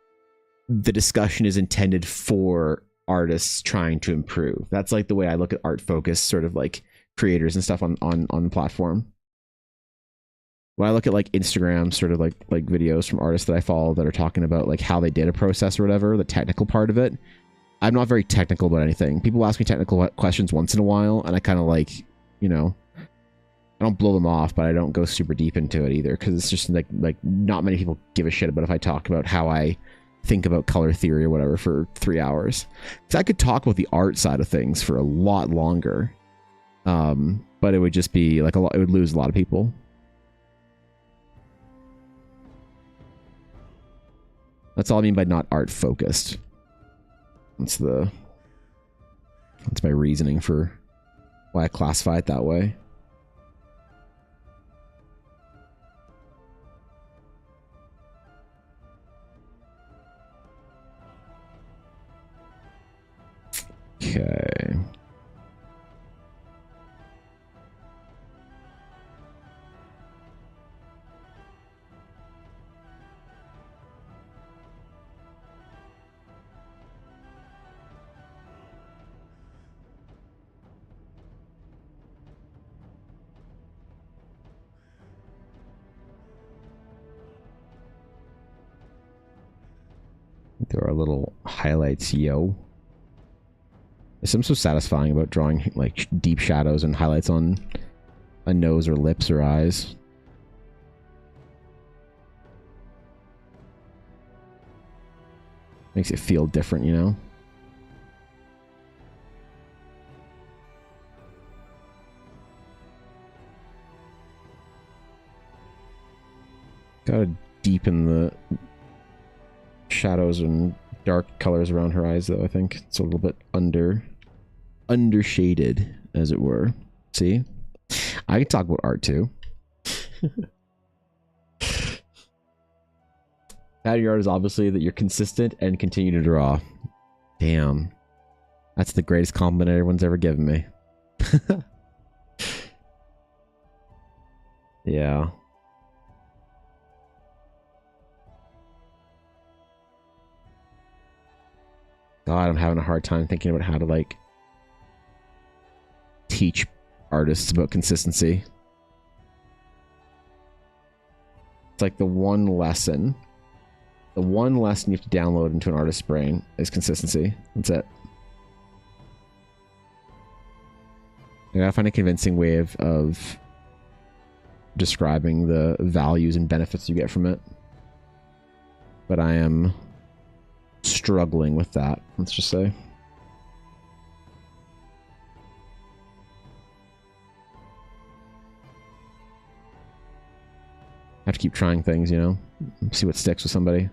discussion is intended for artists trying to improve. That's like the way I look at art focused sort of like creators and stuff on the platform. When I look at like Instagram sort of like videos from artists that I follow that are talking about like how they did a process or whatever, the technical part of it, I'm not very technical about anything. People ask me technical questions once in a while and I kind of like, you know, I don't blow them off, but I don't go super deep into it either because it's just like not many people give a shit about if I talk about how I think about color theory or whatever for 3 hours. Because I could talk about the art side of things for a lot longer, but it would just be like it would lose a lot of people. That's all I mean by not art focused. That's my reasoning for why I classify it that way. Okay. There are little highlights, yo. There's something so satisfying about drawing like deep shadows and highlights on a nose or lips or eyes. Makes it feel different, you know? Gotta deepen the shadows and dark colors around her eyes, though. I think it's a little bit undershaded, as it were. See? I can talk about art, too. Bad your art is obviously that you're consistent and continue to draw. Damn. That's the greatest compliment everyone's ever given me. Yeah. God, I'm having a hard time thinking about how to, like, teach artists about consistency. It's like the one lesson you have to download into an artist's brain is consistency. That's it. I gotta find a convincing way of describing the values and benefits you get from it. But I am struggling with that, let's just say. I have to keep trying things, you know? See what sticks with somebody.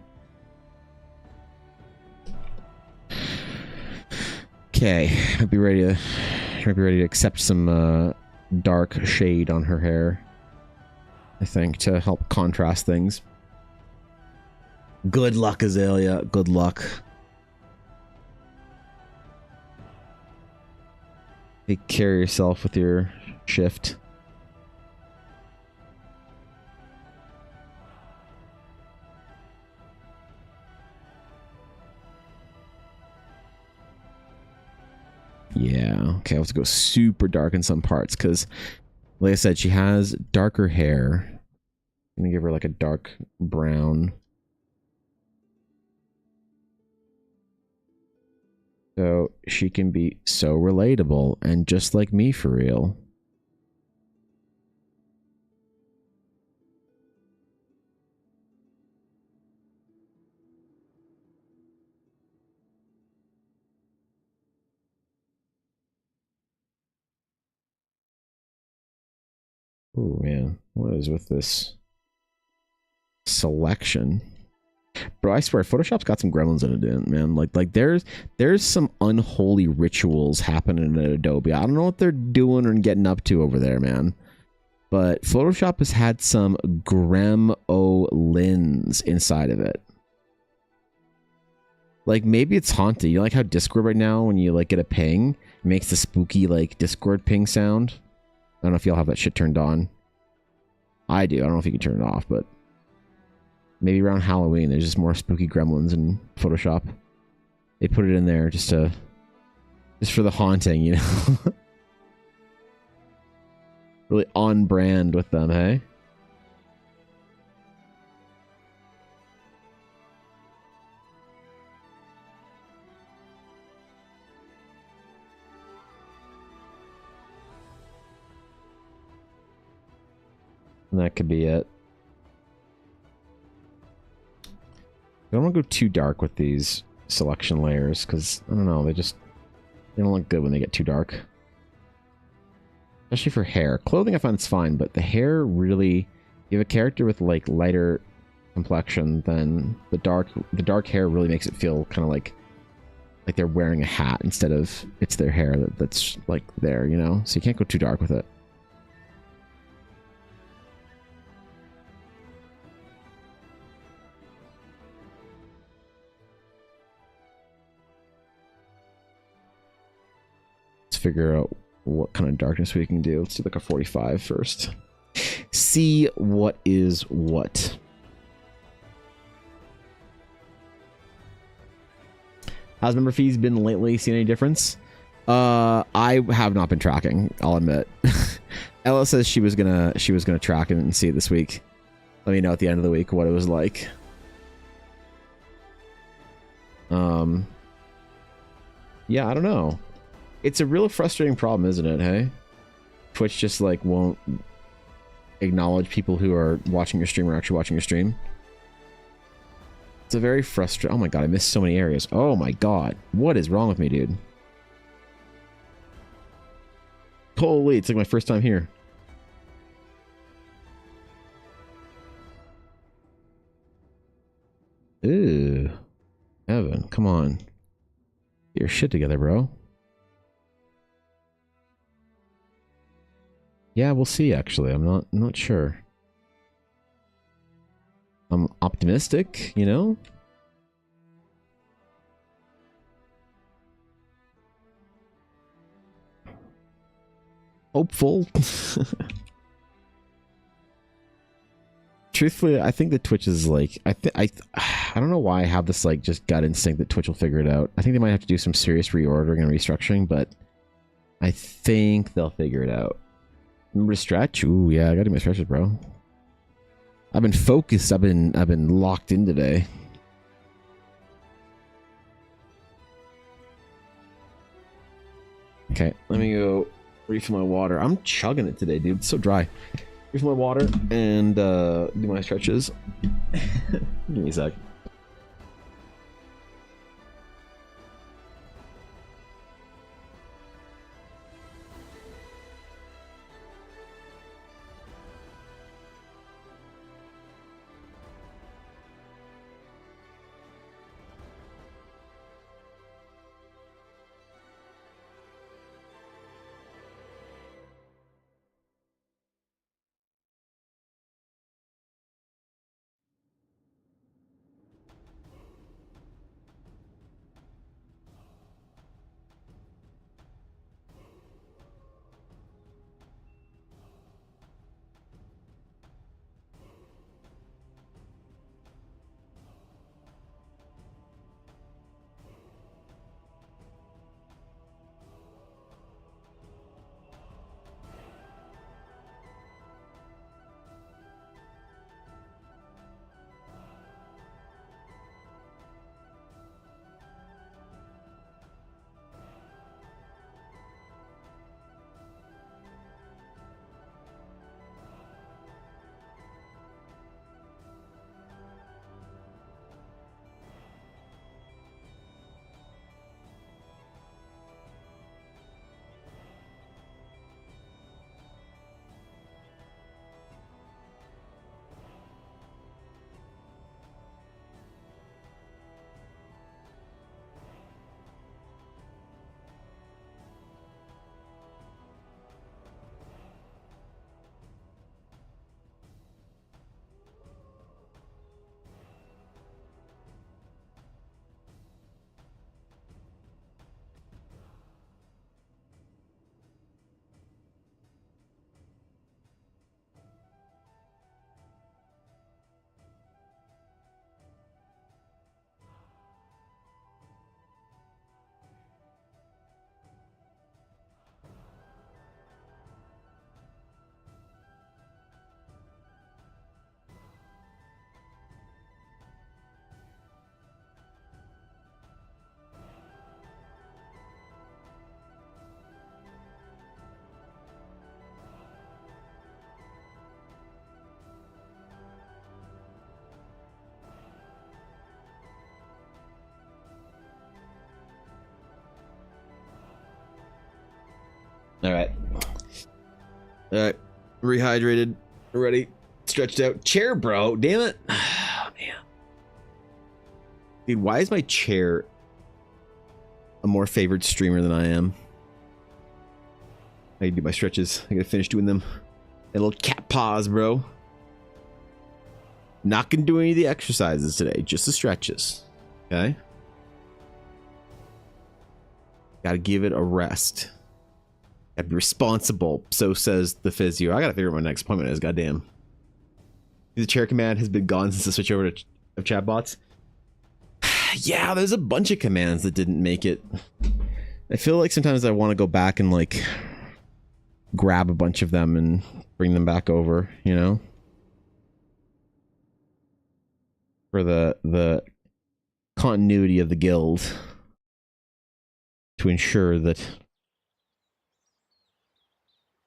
Okay, I'd be ready to accept some dark shade on her hair, I think, to help contrast things. Good luck, Azalea. Good luck. Take care of yourself with your shift. Yeah, okay, I have to go super dark in some parts because, like I said, she has darker hair. I'm gonna give her like a dark brown. So she can be so relatable and just like me for real. Oh man, what is with this selection? Bro, I swear, Photoshop's got some gremlins in it, man. Like there's some unholy rituals happening at Adobe. I don't know what they're doing or getting up to over there, man. But Photoshop has had some gremlins inside of it. Like maybe it's haunted. You know, like how Discord right now, when you like get a ping, it makes the spooky like Discord ping sound. I don't know if y'all have that shit turned on. I do. I don't know if you can turn it off, but maybe around Halloween, there's just more spooky gremlins in Photoshop. They put it in there just for the haunting, you know? Really on brand with them, hey? And that could be it. I don't want to go too dark with these selection layers because I don't know, they don't look good when they get too dark. Especially for hair. Clothing I find it's fine, but the hair really, you have a character with like lighter complexion, then the dark hair really makes it feel kind of like they're wearing a hat instead of it's their hair that's like there, you know? So you can't go too dark with it. Figure out what kind of darkness we can do. Let's do like a 45 first. See what is what. How's member fees been lately? Seen any difference? I have not been tracking, I'll admit. Ella says she was gonna track it and see it this week. Let me know at the end of the week what it was like. Yeah, I don't know. It's a real frustrating problem, isn't it, hey? Twitch just, like, won't acknowledge people who are watching your stream or actually watching your stream. It's a very frustrating... Oh my god, I missed so many areas. Oh my god. What is wrong with me, dude? Holy, it's like my first time here. Ew. Evan, come on. Get your shit together, bro. Yeah, we'll see, actually. I'm not sure. I'm optimistic, you know? Hopeful. Truthfully, I think that Twitch is like... I don't know why I have this, like, just gut instinct that Twitch will figure it out. I think they might have to do some serious reordering and restructuring, but I think they'll figure it out. Remember to stretch? Ooh, yeah, I gotta do my stretches, bro. I've been focused. I've been locked in today. Okay, let me go refill my water. I'm chugging it today, dude. It's so dry. Refill my water and do my stretches. Give me a sec. All right. All right. Rehydrated. Ready. Stretched out. Chair, bro. Damn it. Oh, man. Dude, why is my chair a more favored streamer than I am? I gotta do my stretches. I gotta finish doing them. A little cat paws, bro. Not gonna do any of the exercises today. Just the stretches. Okay? Gotta give it a rest. Gotta be responsible. So says the physio. I gotta figure out what my next appointment is. Goddamn. The chair command has been gone since the switch over to chatbots. Yeah, there's a bunch of commands that didn't make it. I feel like sometimes I want to go back and like grab a bunch of them and bring them back over, you know? For the continuity of the guild. To ensure that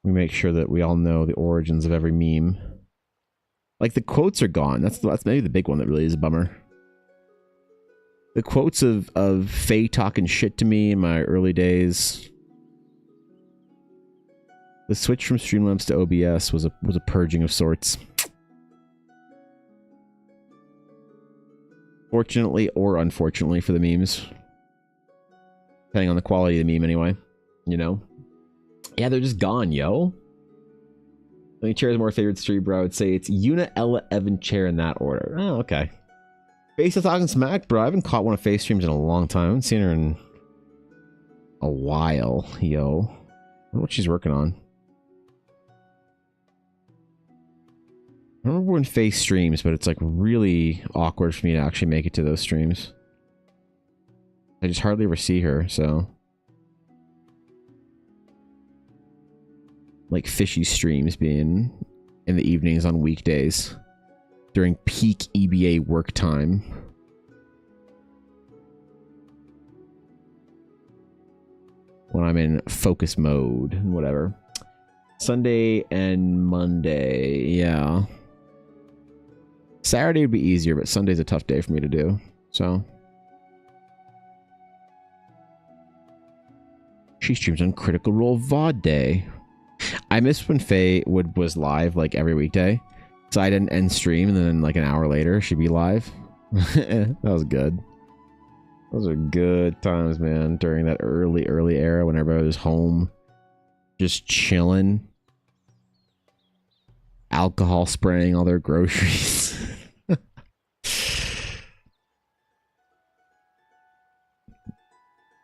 we make sure that we all know the origins of every meme. Like the quotes are gone. That's maybe the big one that really is a bummer. The quotes of Faye talking shit to me in my early days. The switch from Streamlabs to OBS was a purging of sorts. Fortunately or unfortunately for the memes. Depending on the quality of the meme anyway. You know? Yeah, they're just gone, yo. I think chair is more favorite stream, bro. I would say it's Una, Ella, Evan, chair in that order. Oh, okay. Face of Talking Smack, bro. I haven't caught one of Face streams in a long time. I haven't seen her in a while, yo. I wonder what she's working on. I remember when Face streams, but it's like really awkward for me to actually make it to those streams. I just hardly ever see her, so. Like fishy streams being in the evenings on weekdays during peak EBA work time. When I'm in focus mode and whatever. Sunday and Monday, yeah. Saturday would be easier, but Sunday's a tough day for me to do, so. She streams on Critical Role VOD Day. I missed when Faye was live like every weekday. So I didn't end stream and then like an hour later she'd be live. That was good. Those are good times, man. During that early era when everybody was home. Just chilling. Alcohol spraying all their groceries.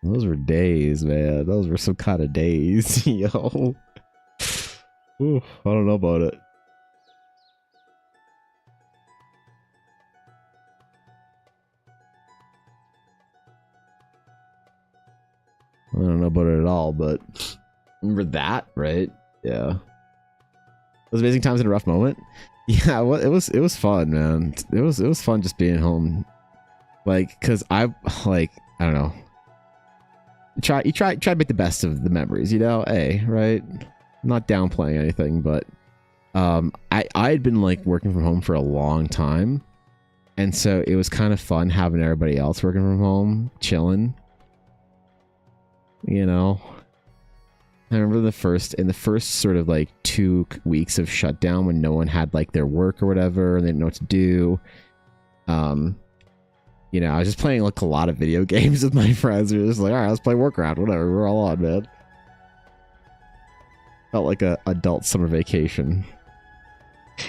Those were days, man. Those were some kind of days, yo. Ooh, I don't know about it. I don't know about it at all, but remember that, right? Yeah. Those amazing times in a rough moment. Yeah, well, it was fun, man. It was fun just being home. Like, cause I don't know. You try to make the best of the memories, you know? Hey, right? I'm not downplaying anything, but I had been like working from home for a long time, and so it was kind of fun having everybody else working from home, chilling. You know, I remember in the first sort of like 2 weeks of shutdown when no one had like their work or whatever, and they didn't know what to do. You know, I was just playing like a lot of video games with my friends. We were just like, all right, let's play Workaround, whatever. We're all on, man. Felt like a adult summer vacation.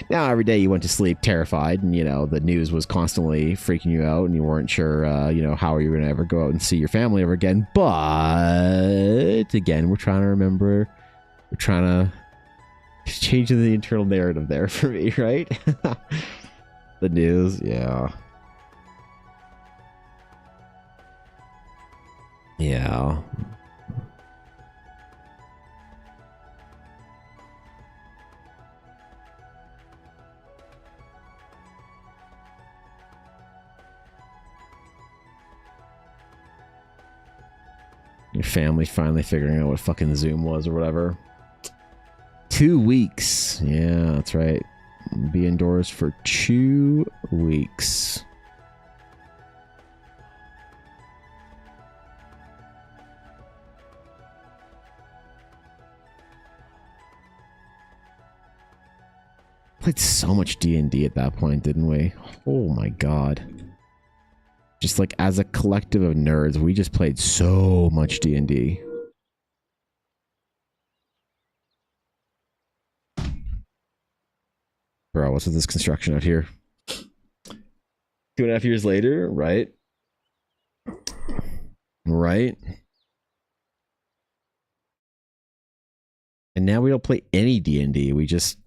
Now every day you went to sleep terrified, and you know the news was constantly freaking you out, and you weren't sure, you know, how you were gonna ever go out and see your family ever again. But again, we're trying to remember. We're trying to change the internal narrative there for me, right? The news, yeah. Yeah. Your family finally figuring out what fucking Zoom was or whatever. 2 weeks. Yeah, that's right. Be indoors for 2 weeks. played so much D&D at that point, didn't we? Oh my god. Just like as a collective of nerds, we just played so much D&D. Bro, what's with this construction out here? 2.5 years later, right? Right? And now we don't play any D&D. We just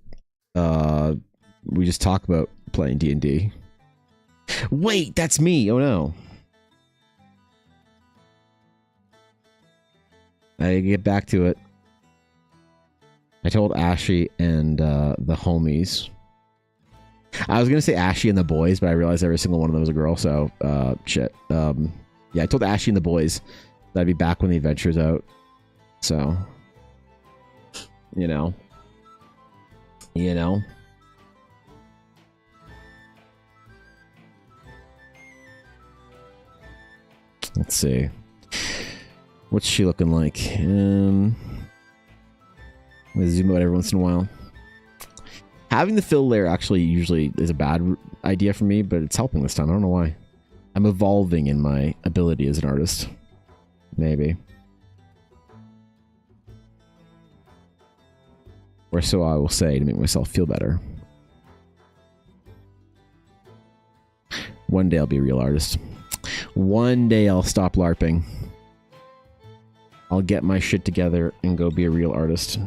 talk about playing D&D. Wait, that's me. Oh no. I get back to it. I told Ashy and the homies. I was gonna say Ashy and the boys, but I realized every single one of them was a girl, so shit. Yeah, I told Ashy and the boys that I'd be back when the adventure's out. So you know. Let's see. What's she looking like? I'm gonna zoom out every once in a while. Having the fill layer actually usually is a bad idea for me, but it's helping this time. I don't know why. I'm evolving in my ability as an artist. Maybe. Or so I will say to make myself feel better. One day I'll be a real artist. One day I'll stop LARPing. I'll get my shit together and go be a real artist.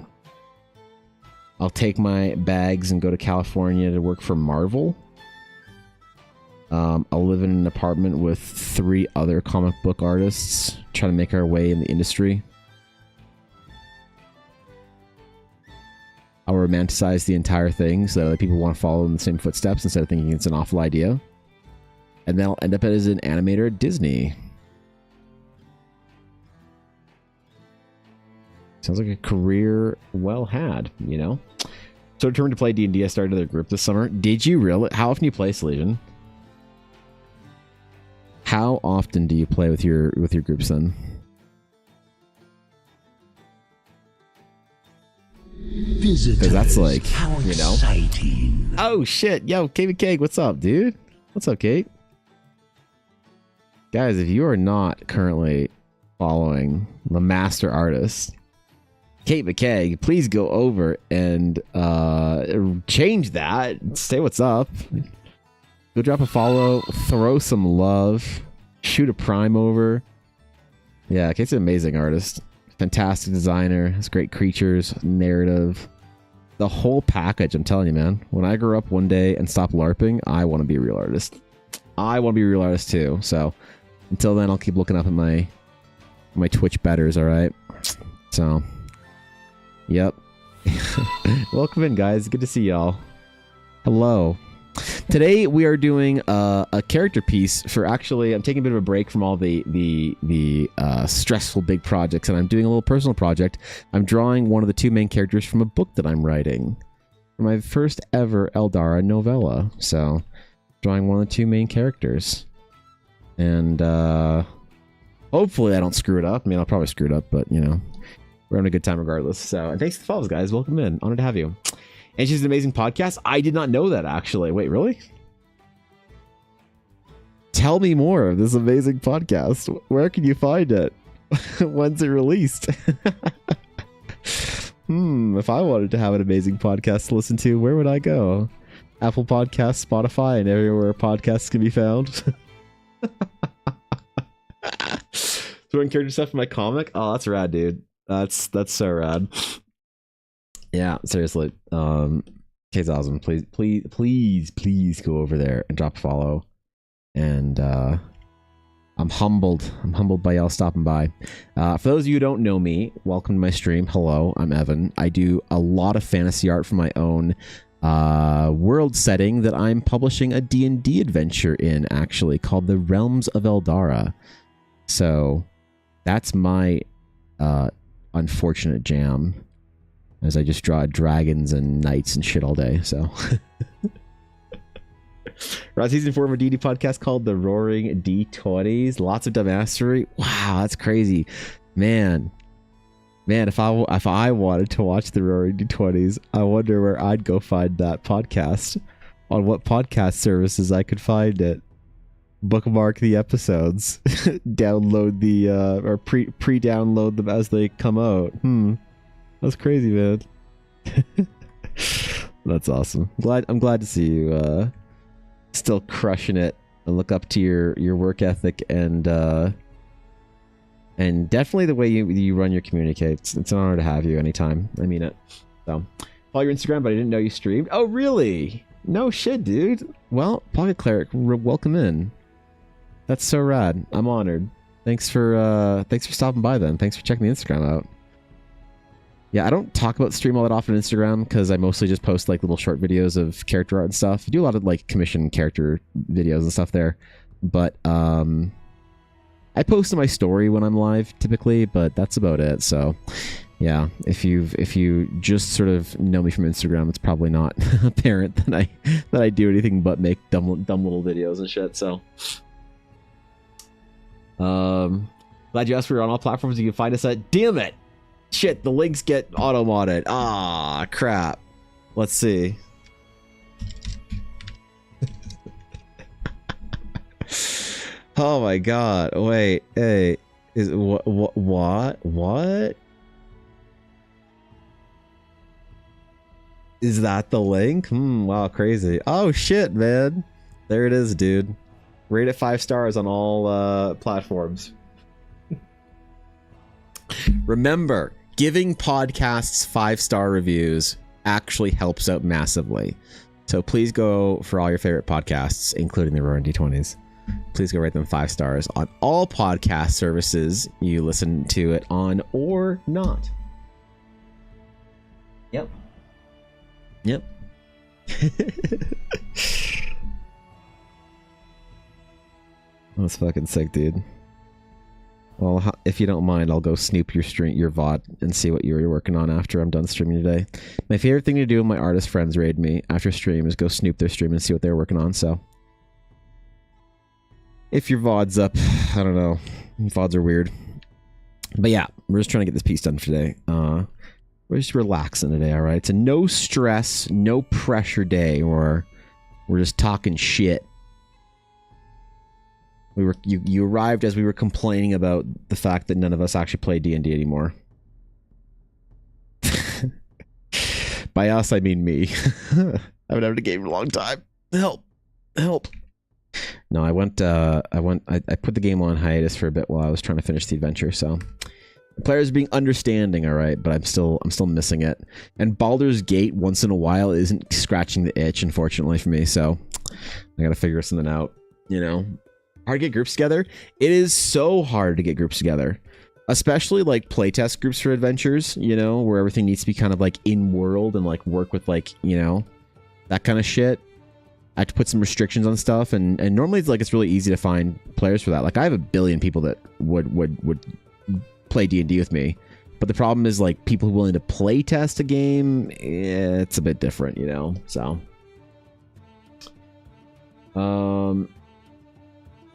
I'll take my bags and go to California to work for Marvel. I'll live in an apartment with 3 other comic book artists, trying to make our way in the industry. I'll romanticize the entire thing so that other people want to follow in the same footsteps instead of thinking it's an awful idea. And then I'll end up as an animator at Disney. Sounds like a career well had, you know? So determined to play D&D, I started another group this summer. Did you really? How often do you play, Legion? How often do you play with your groups then? Because that's like, you know. Oh shit, yo, Kate McCaig, what's up, dude? What's up, Kate? Guys, if you are not currently following the master artist, Kate McCaig, please go over and change that. Say what's up. Go drop a follow, throw some love, shoot a prime over. Yeah, Kate's an amazing artist. Fantastic designer, has great creatures, narrative. The whole package, I'm telling you, man. When I grow up one day and stop LARPing, I want to be a real artist. I want to be a real artist too. So until then, I'll keep looking up at my Twitch betters, alright? So, yep. Welcome in, guys. Good to see y'all. Hello. Today we are doing a character piece for, actually, I'm taking a bit of a break from all the stressful big projects, and I'm doing a little personal project. I'm drawing one of the 2 main characters from a book that I'm writing for my first ever Eldara novella. So, drawing one of the 2 main characters, and hopefully I don't screw it up. I mean, I'll probably screw it up, but you know, we're having a good time regardless. So, and thanks to the follows, guys. Welcome in. Honored to have you. And she's an amazing podcast. I did not know that, actually. Wait, really? Tell me more of this amazing podcast. Where can you find it? When's it released? If I wanted to have an amazing podcast to listen to, where would I go? Apple Podcasts, Spotify, and everywhere podcasts can be found. Throwing character stuff in my comic? Oh, that's rad, dude. That's so rad. Yeah, seriously. Kate's awesome. Please go over there and drop a follow. And I'm humbled. I'm humbled by y'all stopping by. For those of you who don't know me, welcome to my stream. Hello, I'm Evan. I do a lot of fantasy art for my own world setting that I'm publishing a D&D adventure in, actually, called The Realms of Eldara. So that's my unfortunate jam, as I just draw dragons and knights and shit all day. So we're on season 4 of a D&D podcast called The Roaring D20s. Lots of dumbassery. Wow, that's crazy, man. Man, if I wanted to watch the Roaring D20s, I wonder where I'd go find that podcast. On what podcast services I could find it. Bookmark the episodes. Download the or pre-download them as they come out. That's crazy, man. That's awesome. I'm glad to see you still crushing it. I look up to your work ethic and definitely the way you run your community. It's an honor to have you anytime. I mean it. So, follow your Instagram, but I didn't know you streamed. Oh, really? No shit, dude. Well, Pocket Cleric, welcome in. That's so rad. I'm honored. Thanks for stopping by then. Thanks for checking the Instagram out. Yeah, I don't talk about stream all that often on Instagram because I mostly just post like little short videos of character art and stuff. I do a lot of like commission character videos and stuff there. But I post in my story when I'm live typically, but that's about it. So yeah, if you just sort of know me from Instagram, it's probably not apparent that I do anything but make dumb little videos and shit. So glad you asked. We're on all platforms. You can find us at. Damn it! Shit, the links get auto-modded. Ah, crap. Let's see. Oh my god. Wait, hey. Is what? Is that the link? Wow, crazy. Oh shit, man. There it is, dude. Rate it 5 stars on all platforms. Remember, giving podcasts 5-star reviews actually helps out massively. So please go for all your favorite podcasts, including the Roaring D20s. Please go rate them 5 stars on all podcast services you listen to it on or not. Yep. That's fucking sick, dude. Well, if you don't mind, I'll go snoop your VOD and see what you're working on after I'm done streaming today. My favorite thing to do when my artist friends raid me after stream is go snoop their stream and see what they're working on. So if your VOD's up, I don't know. VODs are weird. But yeah, we're just trying to get this piece done for today. We're just relaxing today, all right? It's a no stress, no pressure day where we're just talking shit. You arrived as we were complaining about the fact that none of us actually play D&D anymore. By us, I mean me. I haven't had a game in a long time. Help. No, I put the game on hiatus for a bit while I was trying to finish the adventure, so the players are being understanding, all right, but I'm still missing it. And Baldur's Gate once in a while isn't scratching the itch, unfortunately for me, so I gotta figure something out, you know. Hard to get groups together. It is so hard to get groups together, especially like playtest groups for adventures, you know, where everything needs to be kind of like in world and like work with like, you know, that kind of shit. I have to put some restrictions on stuff, and normally it's really easy to find players for that. Like I have a billion people that would play D&D with me, but the problem is like people willing to play test a game, it's a bit different, you know. So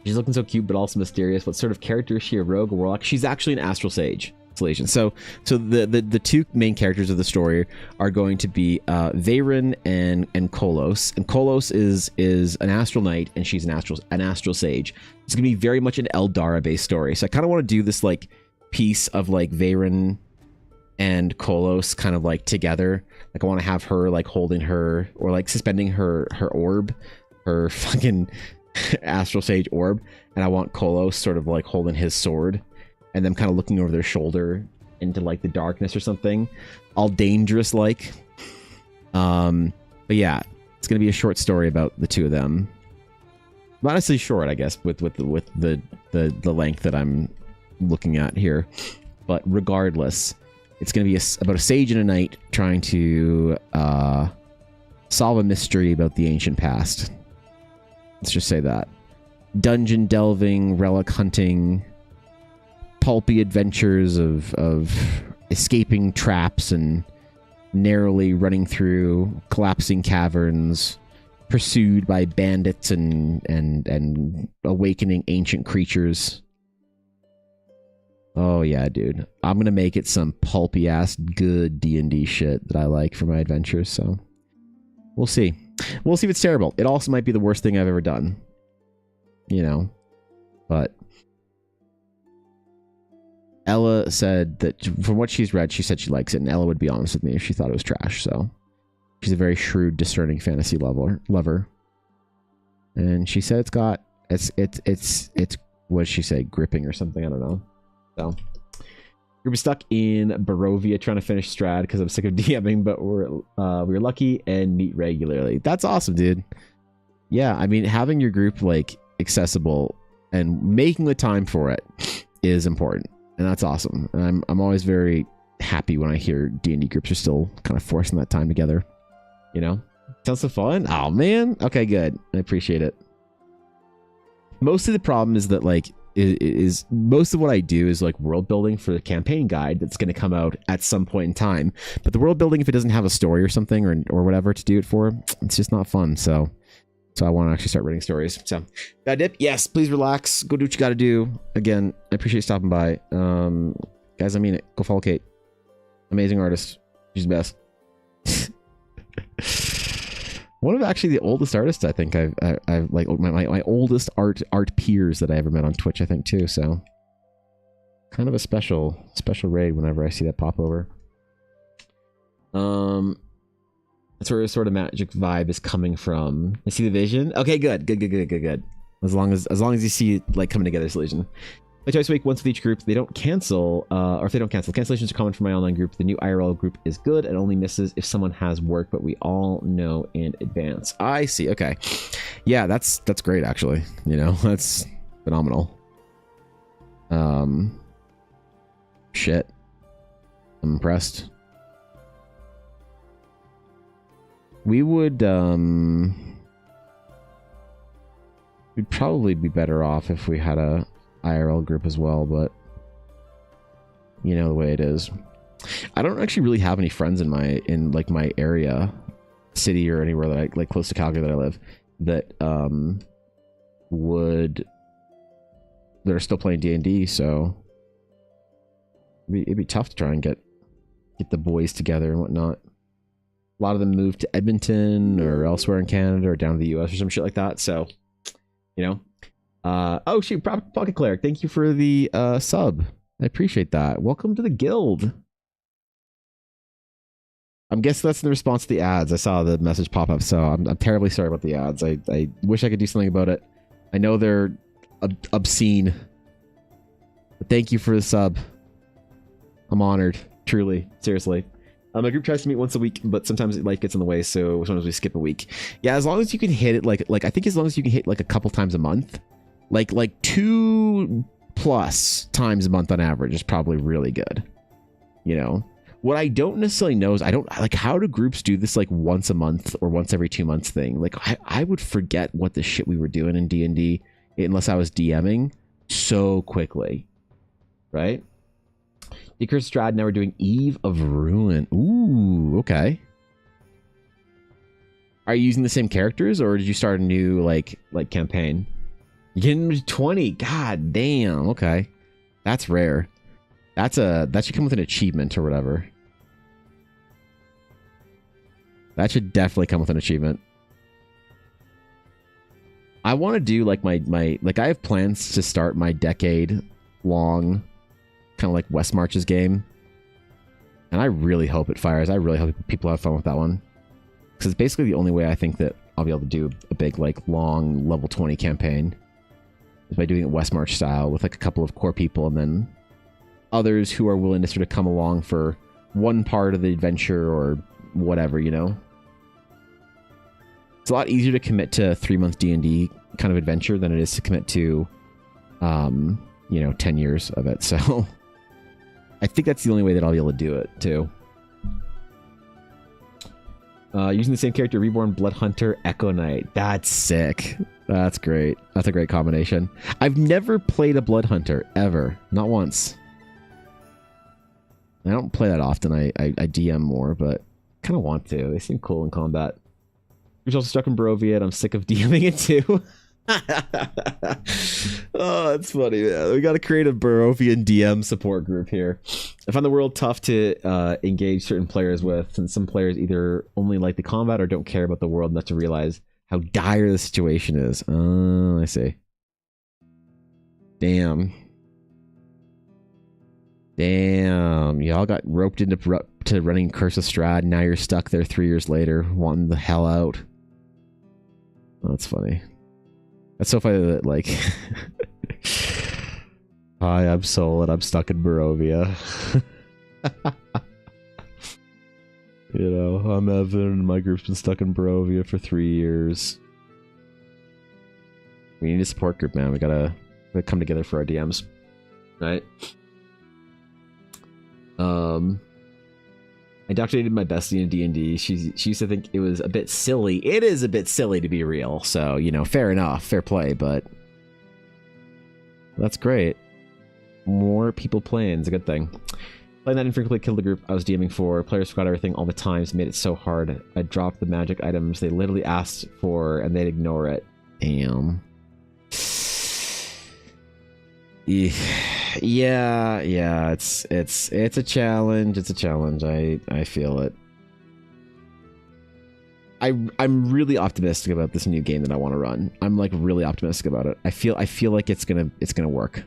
she's looking so cute, but also mysterious. What sort of character is she? A rogue, a warlock? She's actually an Astral Sage. So the two main characters of the story are going to be Veyron and Kolos. And Kolos is an Astral Knight, and she's an Astral Sage. It's gonna be very much an Eldara based story. So I kind of want to do this like piece of like Veyron and Kolos kind of like together. Like I want to have her like holding her or like suspending her orb, her fucking Astral Sage orb, and I want Kolos sort of like holding his sword, and them kind of looking over their shoulder into like the darkness or something, all dangerous like. But yeah, it's gonna be a short story about the two of them. Honestly, short, I guess, with the length that I'm looking at here. But regardless, it's gonna be about a sage and a knight trying to solve a mystery about the ancient past. Let's just say that. Dungeon delving, relic hunting, pulpy adventures of escaping traps and narrowly running through collapsing caverns, pursued by bandits and awakening ancient creatures. Oh yeah, dude. I'm gonna make it some pulpy ass good D&D shit that I like for my adventures. So we'll see. We'll see if it's terrible. It also might be the worst thing I've ever done. You know, but Ella said that from what she's read, she said she likes it, and Ella would be honest with me if she thought it was trash. So she's a very shrewd, discerning fantasy lover. And she said it's what did she say, gripping or something? I don't know. So we were stuck in Barovia trying to finish Strad because I'm sick of DMing, but we were lucky and meet regularly. That's awesome, dude. Yeah, I mean, having your group like accessible and making the time for it is important, and that's awesome. And I'm always very happy when I hear D&D groups are still kind of forcing that time together. You know, sounds so fun. Oh man, okay, good. I appreciate it. Mostly the problem is that like is most of what I do is like world building for the campaign guide that's going to come out at some point in time. But the world building, if it doesn't have a story or something or whatever to do it for, it's just not fun. So I want to actually start writing stories. So got a dip? Yes, please relax. Go do what you got to do. Again, I appreciate you stopping by. Guys, I mean it. Go follow Kate. Amazing artist. She's the best. One of actually the oldest artists I think I've like my oldest art peers that I ever met on Twitch, I think too. So kind of a special raid whenever I see that pop over. That's where sort of magic vibe is coming from. You see the vision? Okay, good. As long as you see it like coming together, solution. I twice a week, once with each group. They don't cancel, or if they don't cancel, cancellations are common for my online group. The new IRL group is good and only misses if someone has work, but we all know in advance. I see. Okay, yeah, that's great actually. You know, that's phenomenal. Shit, I'm impressed. We would we'd probably be better off if we had a IRL group as well, but you know the way it is. I don't actually really have any friends in my area, city or anywhere that I like close to Calgary that I live that are still playing D&D, so it'd be tough to try and get the boys together and whatnot. A lot of them moved to Edmonton or elsewhere in Canada or down to the US or some shit like that, so you know. Oh shoot, Pocket Cleric, thank you for the sub. I appreciate that. Welcome to the guild. I'm guessing that's in response to the ads. I saw the message pop up, so I'm terribly sorry about the ads. I wish I could do something about it. I know they're obscene, but thank you for the sub. I'm honored, truly, seriously. My group tries to meet once a week, but sometimes life gets in the way, so sometimes we skip a week. Yeah, as long as you can hit it, like I think as long as you can hit like a couple times a month, like 2+ times a month on average is probably really good. You know, what I don't necessarily know is I don't like how do groups do this like once a month or once every 2 months thing. Like I would forget what the shit we were doing in D&D unless I was DMing so quickly, right? Decurse Strad, now we're doing Eve of Ruin. Ooh, okay. Are you using the same characters or did you start a new like campaign? You're getting 20. God damn. Okay. That's rare. That should come with an achievement or whatever. That should definitely come with an achievement. I want to do like my I have plans to start my decade long kind of like West Marches game, and I really hope it fires. I really hope people have fun with that one, because it's basically the only way I think that I'll be able to do a big like long level 20 campaign is by doing it West March style with like a couple of core people and then others who are willing to sort of come along for one part of the adventure or whatever, you know. It's a lot easier to commit to a 3-month D&D kind of adventure than it is to commit to 10 years of it. So I think that's the only way that I'll be able to do it too. Using the same character, Reborn, Blood Hunter, Echo Knight. That's sick. That's great. That's a great combination. I've never played a Blood Hunter ever, not once. I don't play that often. I DM more, but kind of want to. They seem cool in combat. You're also stuck in Barovia, and I'm sick of DMing it too. Oh, that's funny, man. We got to create a Barovian DM support group here. I find the world tough to engage certain players with, since some players either only like the combat or don't care about the world enough to realize how dire the situation is. Oh, I see. Damn. Y'all got roped into running Curse of Strahd. Now you're stuck there 3 years later, wanting the hell out. Oh, that's funny. That's so funny that, like... Hi, I'm Sol, and I'm stuck in Barovia. You know, I'm Evan, and my group's been stuck in Barovia for 3 years. We need a support group, man. We gotta come together for our DMs. Right? I indoctrinated my bestie in D&D. She used to think it was a bit silly. It is a bit silly to be real. So, you know, fair enough. Fair play, but... That's great. More people playing is a good thing. Playing that infrequently killed the group I was DMing for. Players forgot everything all the time, so made it so hard. I dropped the magic items they literally asked for, and they'd ignore it. Damn. Yeah, it's a challenge. It's a challenge. I feel it. I'm really optimistic about this new game that I want to run. I'm like really optimistic about it. I feel like it's gonna work.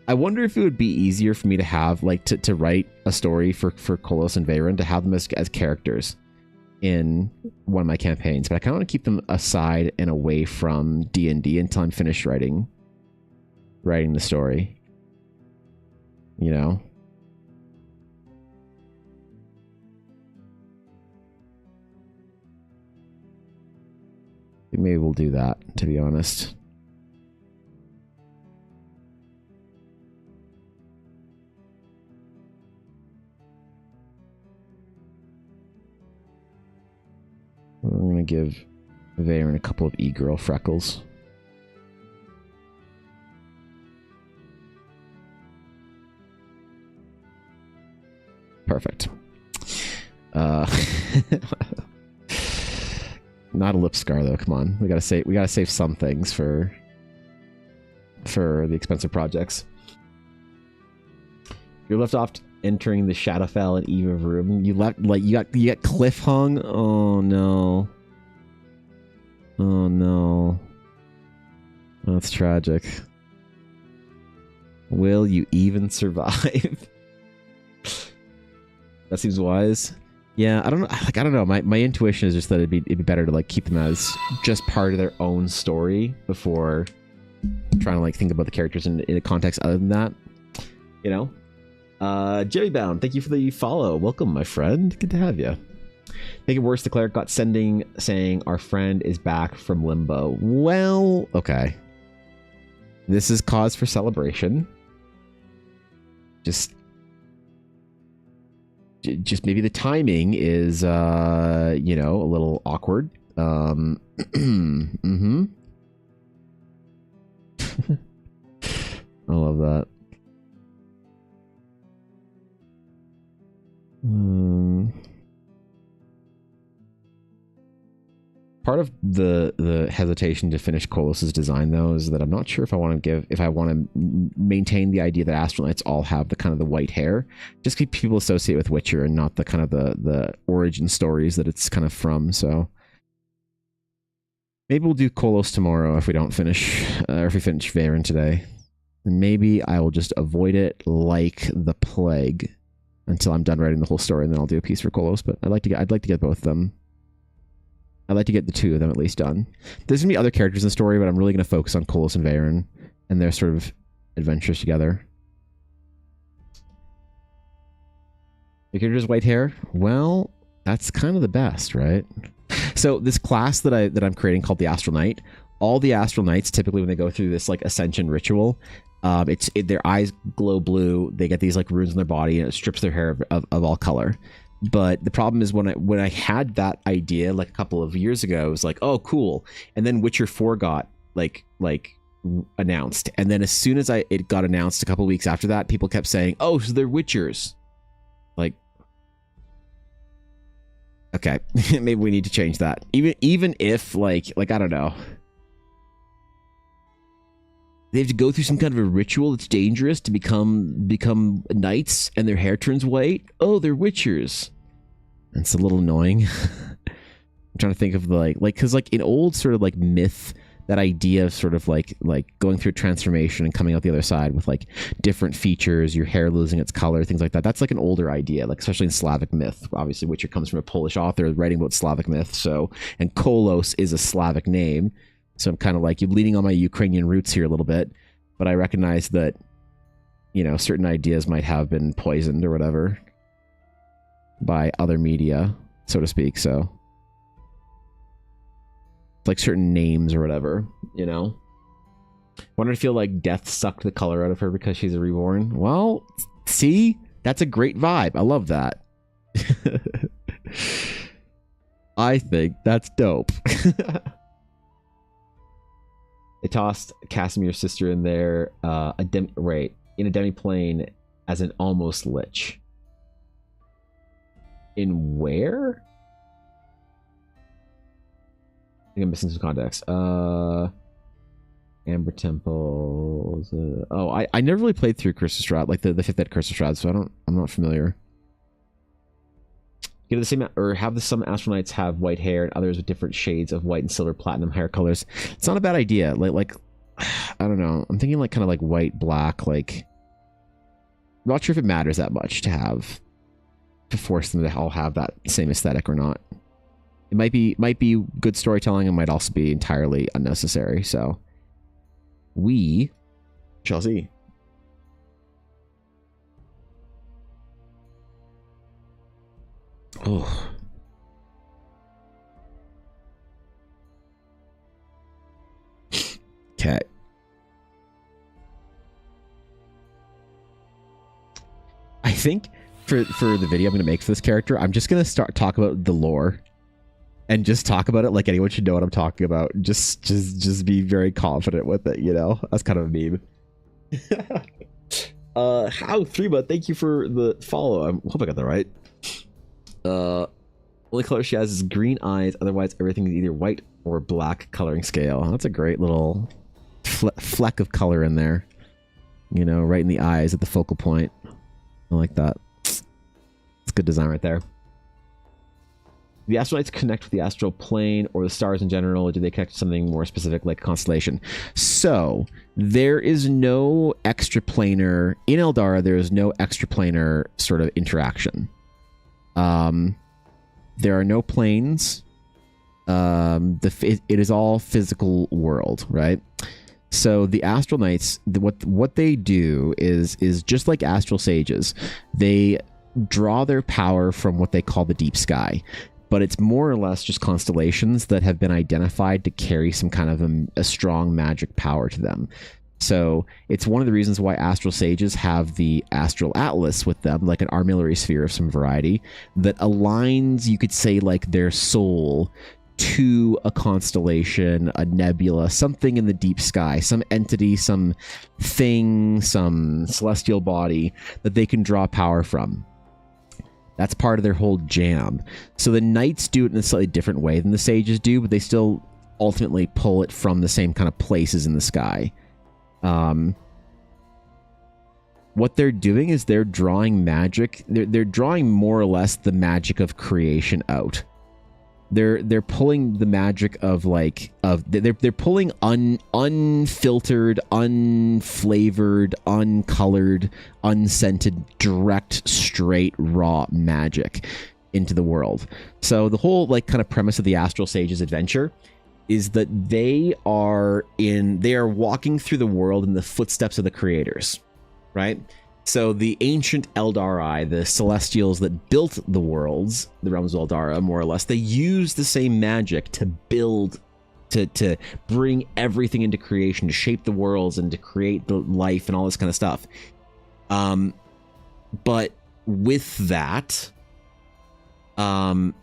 I wonder if it would be easier for me to have like to write a story for Kolos and Veyron, to have them as characters in one of my campaigns, but I kind of want to keep them aside and away from D&D until I'm finished writing the story, you know. Maybe we'll do that, to be honest. We're gonna give Veyron a couple of e-girl freckles. Perfect. Not a lip scar though. Come on, we gotta save some things for the expensive projects. You're left off entering the Shadowfell and Eve of room. You got cliff hung. Oh no. Oh no. That's tragic. Will you even survive? That seems wise. Yeah, I don't know. Like, I don't know. My intuition is just that it'd be better to like keep them as just part of their own story before trying to like think about the characters in a context other than that. You know. Jerry Bound, thank you for the follow. Welcome, my friend. Good to have you. Make it worse, the cleric got sending saying our friend is back from limbo. Well, okay. This is cause for celebration. Just maybe the timing is you know, a little awkward. Mm-hmm. I love that. Part of the hesitation to finish Kolos' design, though, is that I'm not sure if I want to maintain the idea that Astral Knights all have the kind of the white hair, just keep people associate with Witcher and not the kind of the origin stories that it's kind of from. So maybe we'll do Kolos tomorrow if we don't finish, or if we finish Veyron today. And maybe I will just avoid it like the plague until I'm done writing the whole story, and then I'll do a piece for Kolos. But I'd like to get both of them. I'd like to get the two of them at least done. There's going to be other characters in the story, but I'm really going to focus on Kolos and Veyron and their sort of adventures together. The character's white hair? Well, that's kind of the best, right? So this class that I'm creating called the Astral Knight, all the Astral Knights, typically when they go through this like ascension ritual, their eyes glow blue, they get these like runes in their body, and it strips their hair of all color. But the problem is when I had that idea like a couple of years ago, it was like, oh, cool. And then Witcher 4 got like announced. And then as soon as it got announced a couple of weeks after that, people kept saying, oh, so they're Witchers. Like, okay, maybe we need to change that. Even if like I don't know. they have to go through some kind of a ritual that's dangerous to become knights, and their hair turns white. Oh, they're witchers. And it's a little annoying. I'm trying to think of because in old sort of like myth, that idea of sort of like going through a transformation and coming out the other side with like different features, your hair losing its color, things like that. That's like an older idea, like especially in Slavic myth. Obviously, Witcher comes from a Polish author writing about Slavic myth. So, and Kolos is a Slavic name. So I'm kind of like, you're leaning on my Ukrainian roots here a little bit, but I recognize that, certain ideas might have been poisoned or whatever by other media, so to speak. So like certain names or whatever, Wonder if like death sucked the color out of her because she's a reborn. Well, see, that's a great vibe. I love that. I think that's dope. They tossed Casimir's sister in there, in a demiplane as an almost lich. In where? I think I'm missing some context. Amber Temples. I never really played through Curse of Strahd, like the 5th ed Curse of Strahd, so I'm not familiar. Get the same, or have some Astral Knights have white hair and others with different shades of white and silver, platinum hair colors. It's not a bad idea. Like I don't know. I'm thinking like kind of like white, black. Like, I'm not sure if it matters that much to force them to all have that same aesthetic or not. It might be good storytelling. It might also be entirely unnecessary. So we shall see. Oh. Okay. I think for the video I'm going to make for this character, I'm just going to talk about the lore and just talk about it like anyone should know what I'm talking about. Just be very confident with it, That's kind of a meme. How 3, thank you for the follow. I hope I got that right. Only color she has is green eyes. Otherwise, everything is either white or black coloring scale. That's a great little fleck of color in there. Right in the eyes at the focal point. I like that. It's good design right there. The Astral Knights connect with the astral plane or the stars in general, or do they connect to something more specific like constellation? So, there is no extraplanar in Eldara. There is no extraplanar sort of interaction. There are no planes. It is all physical world, right? So the Astral Knights, what they do is just like Astral Sages. They draw their power from what they call the deep sky, but it's more or less just constellations that have been identified to carry some kind of a strong magic power to them. So it's one of the reasons why Astral Sages have the Astral Atlas with them, like an armillary sphere of some variety, that aligns, you could say, like their soul to a constellation, a nebula, something in the deep sky, some entity, some thing, some celestial body that they can draw power from. That's part of their whole jam. So the Knights do it in a slightly different way than the Sages do, but they still ultimately pull it from the same kind of places in the sky. What they're doing is they're drawing magic. They're drawing more or less the magic of creation out. They're pulling the magic of they're pulling unfiltered, unflavored, uncolored, unscented, direct, straight, raw magic into the world. So the whole kind of premise of the Astral Sages adventure is that they are walking through the world in the footsteps of the creators, right? So the ancient Eldari, the Celestials that built the worlds, the realms of Eldara, more or less, they use the same magic to build, to bring everything into creation, to shape the worlds and to create the life and all this kind of stuff. But with that, a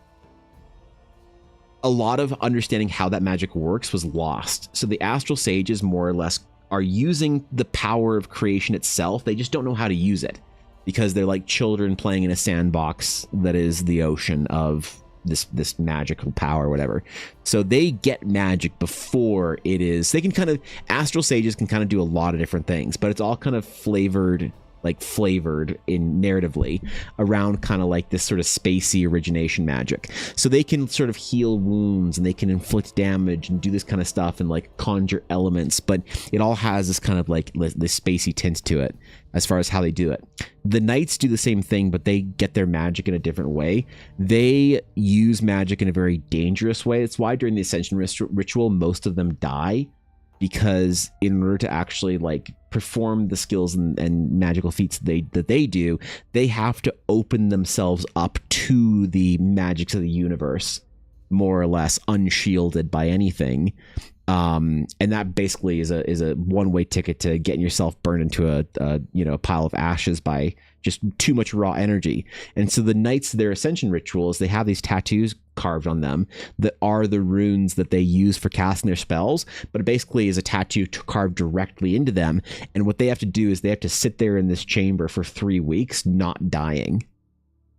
lot of understanding how that magic works was lost. So the Astral Sages more or less are using the power of creation itself. They just don't know how to use it because they're like children playing in a sandbox that is the ocean of this magical power or whatever. So they get magic before it is. They can kind of, astral sages can kind of do a lot of different things, but it's all kind of flavored in narratively around kind of like this sort of spacey origination magic. So they can sort of heal wounds and they can inflict damage and do this kind of stuff and like conjure elements, but it all has this kind of like this spacey tint to it as far as how they do it. The knights do the same thing, but they get their magic in a different way. They use magic in a very dangerous way. It's why during the Ascension ritual, most of them die, because in order to actually like perform the skills and magical feats that they do, they have to open themselves up to the magics of the universe, more or less unshielded by anything. And that basically is a one-way ticket to getting yourself burned into a pile of ashes by just too much raw energy. And so the knights, their ascension rituals, they have these tattoos carved on them that are the runes that they use for casting their spells, but it basically is a tattoo carved directly into them. And what they have to do is they have to sit there in this chamber for 3 weeks, not dying,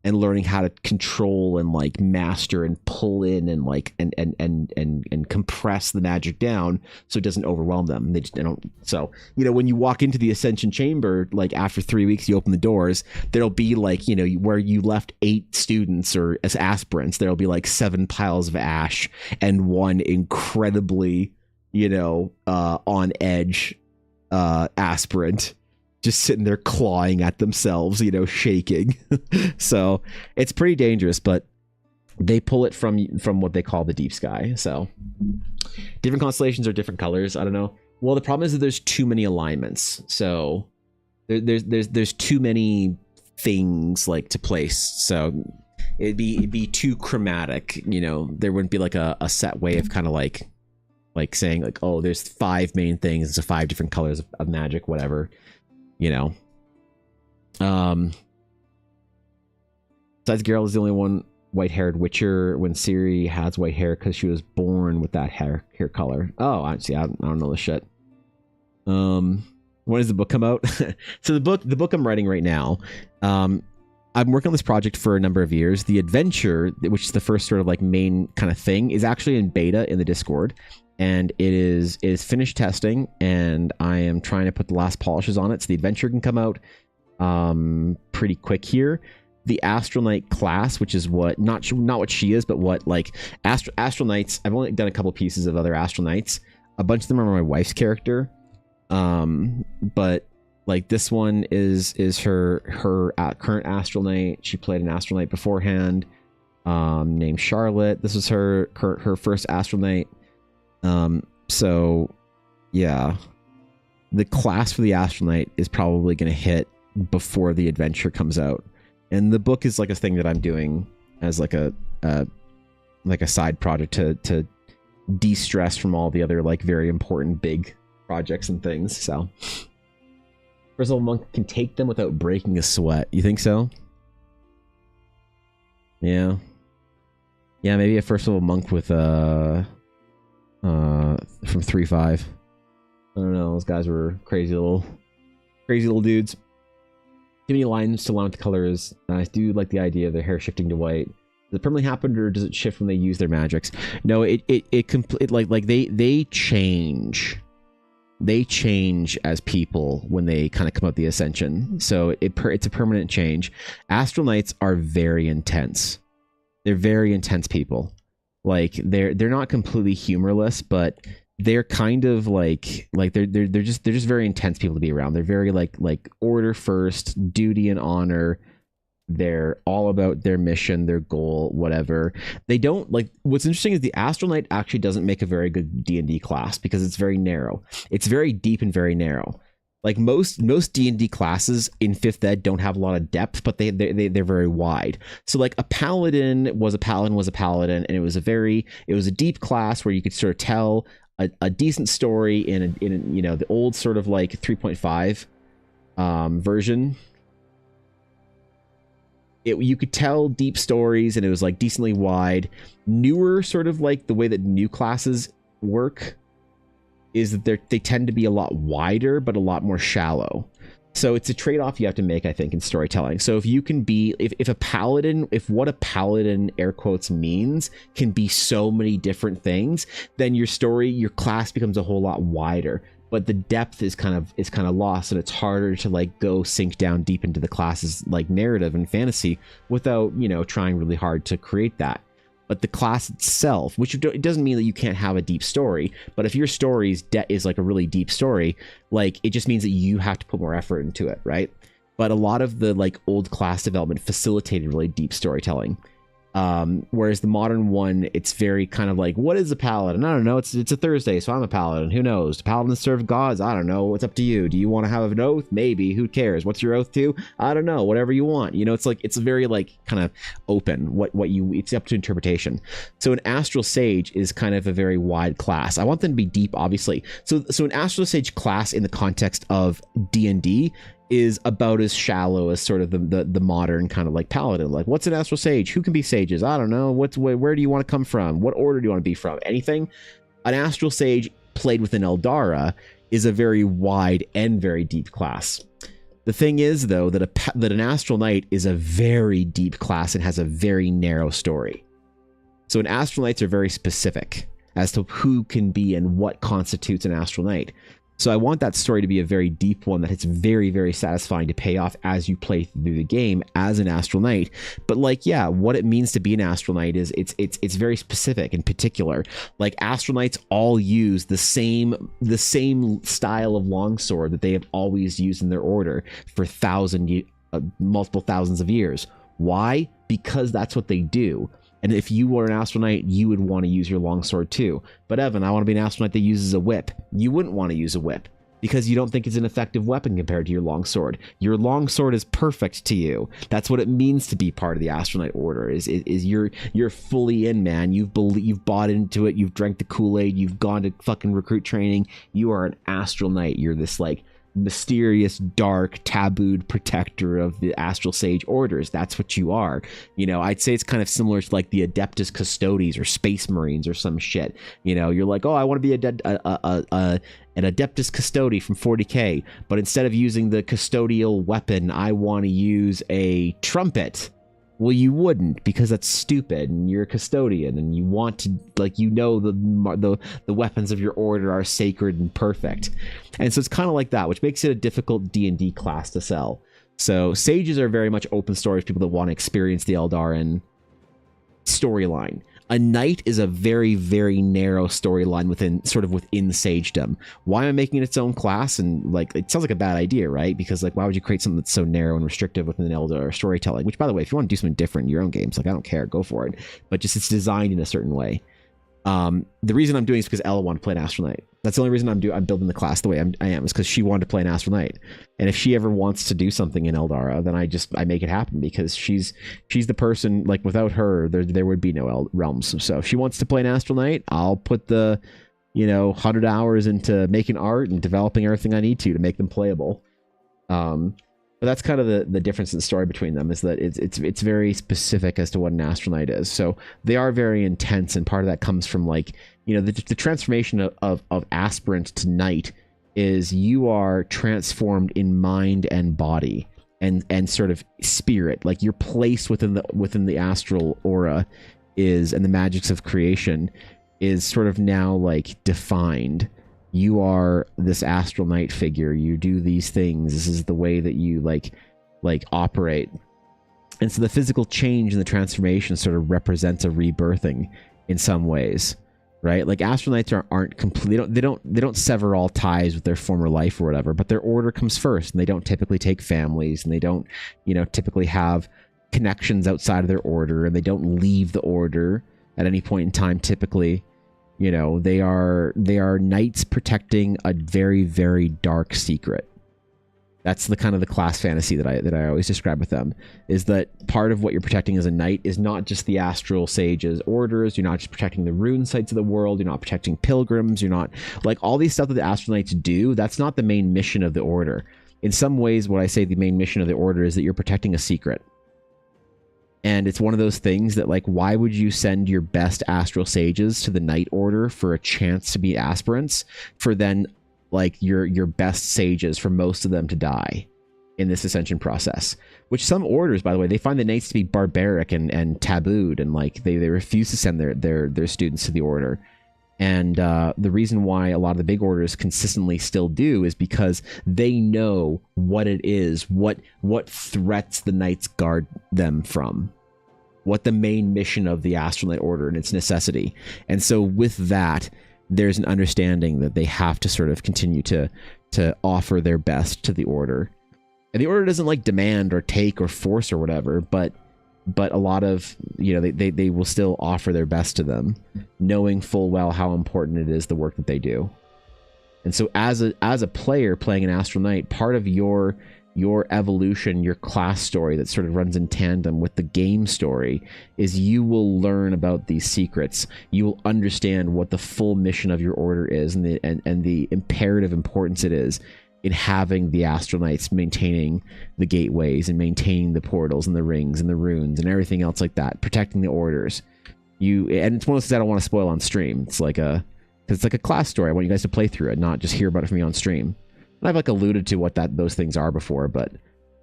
and learning how to control and like master and pull in and like and compress the magic down so it doesn't overwhelm them. They don't. So when you walk into the Ascension Chamber, like after 3 weeks, you open the doors, there'll be like where you left 8 students or as aspirants, there'll be like 7 piles of ash and one incredibly on edge aspirant just sitting there clawing at themselves, shaking. So it's pretty dangerous, but they pull it from what they call the deep sky. So different constellations are different colors. I don't know. Well, the problem is that there's too many alignments. So there's too many things like to place. So it'd be too chromatic. There wouldn't be like a set way of kind of like saying like, oh, there's 5 main things. It's 5 different colors of magic, whatever. Besides, Geralt is the only one white-haired Witcher when Ciri has white hair because she was born with that hair color. Oh, I see. I don't know this shit. When does the book come out? So the book I'm writing right now, I'm working on this project for a number of years. The adventure, which is the first sort of like main kind of thing, is actually in beta in the Discord. And it is finished testing, and I am trying to put the last polishes on it so the adventure can come out pretty quick here. The Astral Knight class, which is what not what she is, but what like Astral Knights. I've only done a couple pieces of other Astral Knights. A bunch of them are my wife's character, but like this one is her current Astral Knight. She played an Astral Knight beforehand, named Charlotte. This was her first Astral Knight. So yeah, the class for the Astral Knight is probably going to hit before the adventure comes out. And the book is like a thing that I'm doing as like a side project to de-stress from all the other like very important big projects and things. So first level monk can take them without breaking a sweat. You think so? Yeah. Yeah, maybe a first level monk with from 3.5. I don't know. Those guys were crazy little dudes. Too many lines to line with the colors. I do like the idea of their hair shifting to white. Does it permanently happen, or does it shift when they use their magics? No, it they change. They change as people when they kind of come out the Ascension. So it's a permanent change. Astral Knights are very intense. They're very intense people. Like they're not completely humorless, but they're kind of like they're just very intense people to be around. They're very like order first, duty and honor. They're all about their mission, their goal, whatever. They don't like. What's interesting is the Astral Knight actually doesn't make a very good D&D class because it's very narrow. It's very deep and very narrow. Like most D&D classes in 5th ed don't have a lot of depth, but they're very wide. So like a paladin was a paladin, and it was a deep class where you could sort of tell a decent story in the old sort of like 3.5 version. You could tell deep stories, and it was like decently wide. Newer sort of like the way that new classes work is that they tend to be a lot wider but a lot more shallow. So it's a trade-off you have to make, I think, in storytelling. So if you can be, if a paladin, if what a paladin, air quotes, means can be so many different things, then your story, your class becomes a whole lot wider. But the depth is kind of lost, and it's harder to like go sink down deep into the class's like narrative and fantasy without, you know, trying really hard to create that. But the class itself, which it doesn't mean that you can't have a deep story, but if your story is like a really deep story, like it just means that you have to put more effort into it, right? But a lot of the like old class development facilitated really deep storytelling. Whereas the modern one, it's very kind of like, what is a paladin? I don't know. It's a Thursday, so I'm a paladin. Who knows? Paladins serve gods. I don't know. It's up to you. Do you want to have an oath? Maybe. Who cares? What's your oath to? I don't know. Whatever you want. You know, it's like, it's very like kind of open. It's up to interpretation. So an Astral Sage is kind of a very wide class. I want them to be deep, obviously. So an Astral Sage class in the context of D&D is about as shallow as sort of the modern kind of like paladin. Like, what's an Astral Sage? Who can be sages? I don't know. Where do you want to come from? What order do you want to be from? Anything? An Astral Sage played within Eldara is a very wide and very deep class. The thing is, though, that an Astral Knight is a very deep class and has a very narrow story. So an Astral Knights are very specific as to who can be and what constitutes an Astral Knight. So I want that story to be a very deep one that it's very, very satisfying to pay off as you play through the game as an Astral Knight. But like, yeah, what it means to be an Astral Knight is it's very specific and particular. Like Astral Knights all use the same style of longsword that they have always used in their order for multiple thousands of years. Why? Because that's what they do. And if you were an Astral Knight, you would want to use your longsword too. But Evan, I want to be an Astral Knight that uses a whip. You wouldn't want to use a whip because you don't think it's an effective weapon compared to your longsword. Your longsword is perfect to you. That's what it means to be part of the Astral Knight order. Is you're fully in, man. You've bought into it. You've drank the Kool-Aid. You've gone to fucking recruit training. You are an Astral Knight. You're this like mysterious, dark, tabooed protector of the Astral Sage orders. That's what you are. You know, I'd say it's kind of similar to like the Adeptus Custodes or Space Marines or some shit. You know, you're like, oh, I want to be an Adeptus Custode from 40k, but instead of using the custodial weapon, I want to use a trumpet. Well, you wouldn't, because that's stupid, and you're a custodian, and you want to, like, you know, the weapons of your order are sacred and perfect. And so it's kind of like that, which makes it a difficult D&D class to sell. So sages are very much open stories, people that want to experience the Eldarin storyline. A knight is a very, very narrow storyline within sagedom. Why am I making it its own class? And like, it sounds like a bad idea, right? Because like, why would you create something that's so narrow and restrictive within an Eldar storytelling? Which, by the way, if you want to do something different in your own games, like, I don't care, go for it. But just it's designed in a certain way. The reason I'm doing it is because Ella wanted to play an Astral Knight. That's the only reason I'm building the class the way I am is because she wanted to play an Astral Knight. And if she ever wants to do something in Eldara, then I make it happen, because she's the person, like, without her, there would be no realms. So if she wants to play an Astral Knight, I'll put the, 100 hours into making art and developing everything I need to make them playable. But that's kind of the difference in the story between them, is that it's very specific as to what an Astral Knight is. So they are very intense, and part of that comes from, like, the transformation of aspirant to knight is you are transformed in mind and body and sort of spirit. Like, your place within the astral aura and the magics of creation is sort of now like defined. You are this Astral Knight figure. You do these things. This is the way that you like operate. And so the physical change and the transformation sort of represents a rebirthing in some ways, right? Like, Astral Knights aren't complete. They don't sever all ties with their former life or whatever, but their order comes first, and they don't typically take families, and they don't, typically have connections outside of their order, and they don't leave the order at any point in time typically. They are knights protecting a very, very dark secret. That's the kind of the class fantasy that I always describe with them, is that part of what you're protecting as a knight is not just the Astral Sage's orders. You're not just protecting the rune sites of the world. You're not protecting pilgrims. You're not, like, all these stuff that the Astral Knights do. That's not the main mission of the order. In some ways, what I say the main mission of the order is that you're protecting a secret. And it's one of those things that, like, why would you send your best Astral Sages to the Knight Order for a chance to be aspirants, for then, like, your best sages, for most of them to die? in this ascension process, which some orders, by the way, they find the knights to be barbaric and tabooed, and like they refuse to send their students to the order. And the reason why a lot of the big orders consistently still do is because they know what it is, what threats the knights guard them from, what the main mission of the Astral Knight Order and its necessity. And so with that, there's an understanding that they have to sort of continue to offer their best to the order. And the order doesn't like demand or take or force or whatever, but a lot of, you know, they will still offer their best to them, knowing full well how important it is, the work that they do. And so as a player playing an Astral Knight, part of your evolution, your class story that sort of runs in tandem with the game story, is you will learn about these secrets. You will understand what the full mission of your order is, and the imperative importance it is in having the Astral Knights maintaining the gateways and maintaining the portals and the rings and the runes and everything else like that, protecting the orders. And it's one of those things I don't want to spoil on stream. It's like a class story. I want you guys to play through it, not just hear about it from me on stream. And I've like alluded to what those things are before, but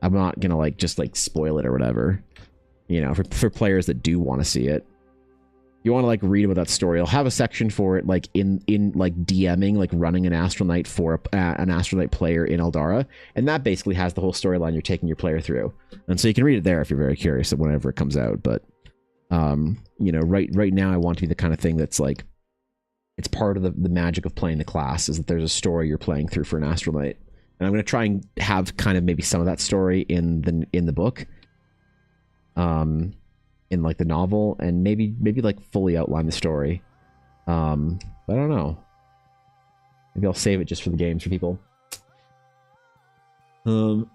I'm not gonna like just like spoil it or whatever. You know, for players that do want to see it. You want to like read about that story, I'll have a section for it, like in like DMing, like running an Astral Knight for an Astral Knight player in Eldara, and that basically has the whole storyline you're taking your player through, and so you can read it there if you're very curious whenever it comes out. But you know, right now I want to be the kind of thing that's like, it's part of the magic of playing the class, is that there's a story you're playing through for an Astral Knight, and I'm going to try and have kind of maybe some of that story in the book. In like the novel, and maybe like fully outline the story. But I don't know. Maybe I'll save it just for the games for people. You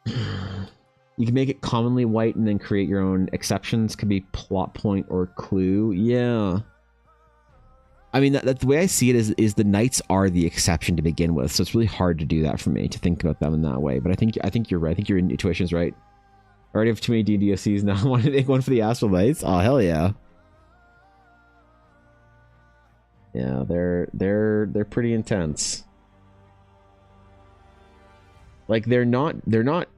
can make it commonly white and then create your own exceptions. Could be plot point or clue. Yeah. I mean, that's the way I see it is the knights are the exception to begin with, so it's really hard to do that for me, to think about them in that way. But I think you're right. I think your intuition is right. I already have too many D&D OCs now. I want to make one for the Astral Knights. Oh, hell yeah. Yeah, they're pretty intense. Like they're not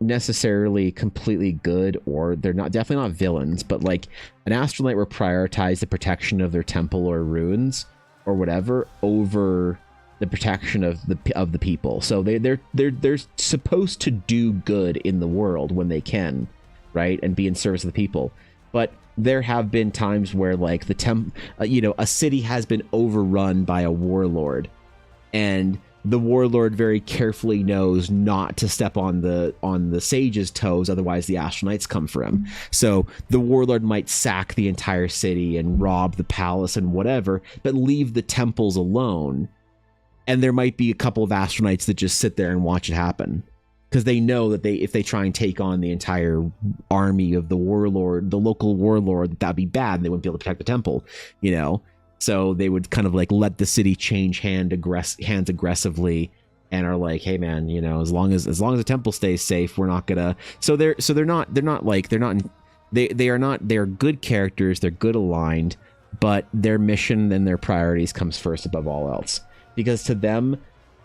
necessarily completely good, or they're definitely not villains, but like an Astral Knight will prioritize the protection of their temple or runes or whatever over the protection of the people. So they're supposed to do good in the world when they can, right, and be in service of the people. But there have been times where like a city has been overrun by a warlord, and the warlord very carefully knows not to step on the sage's toes, otherwise the Astral Knights come for him. So the warlord might sack the entire city and rob the palace and whatever, but leave the temples alone. And there might be a couple of Astral Knights that just sit there and watch it happen, because they know that if they try and take on the entire army of the warlord, the local warlord, that'd be bad, and they wouldn't be able to protect the temple, you know? So they would kind of like let the city change hands aggressively, and are like, hey man, you know, as long as the temple stays safe, we're not gonna. So they're good characters, they're good aligned, but their mission and their priorities comes first above all else, because to them,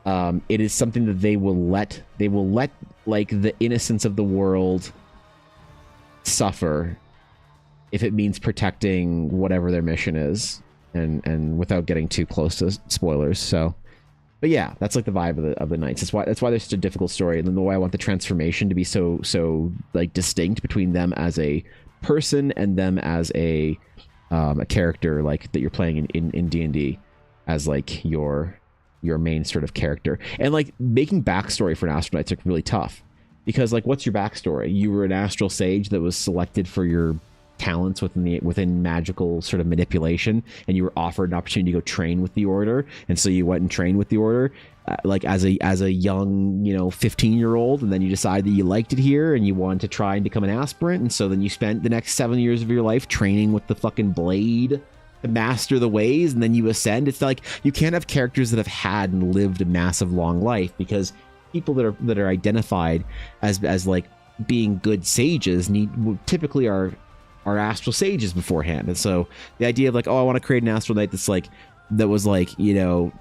it is something that they will let like the innocence of the world suffer if it means protecting whatever their mission is, and without getting too close to spoilers. So, but yeah, that's like the vibe of the knights. That's why there's such a difficult story, and then the way I want the transformation to be so like distinct between them as a person and them as a character, like that you're playing in D&D as like your main sort of character. And like making backstory for an Astral Knight's like really tough, because like, what's your backstory? You were an astral sage that was selected for your talents within magical sort of manipulation, and you were offered an opportunity to go train with the order, and so you went and trained with the order like as a young, you know, 15-year-old, and then you decided that you liked it here and you wanted to try and become an aspirant, and so then you spent the next 7 years of your life training with the fucking blade to master the ways, and then you ascend. It's like you can't have characters that have had and lived a massive long life, because people that are identified as like being good sages typically are astral sages beforehand. And so the idea of like, oh, I want to create an Astral Knight that's like that was like, you know,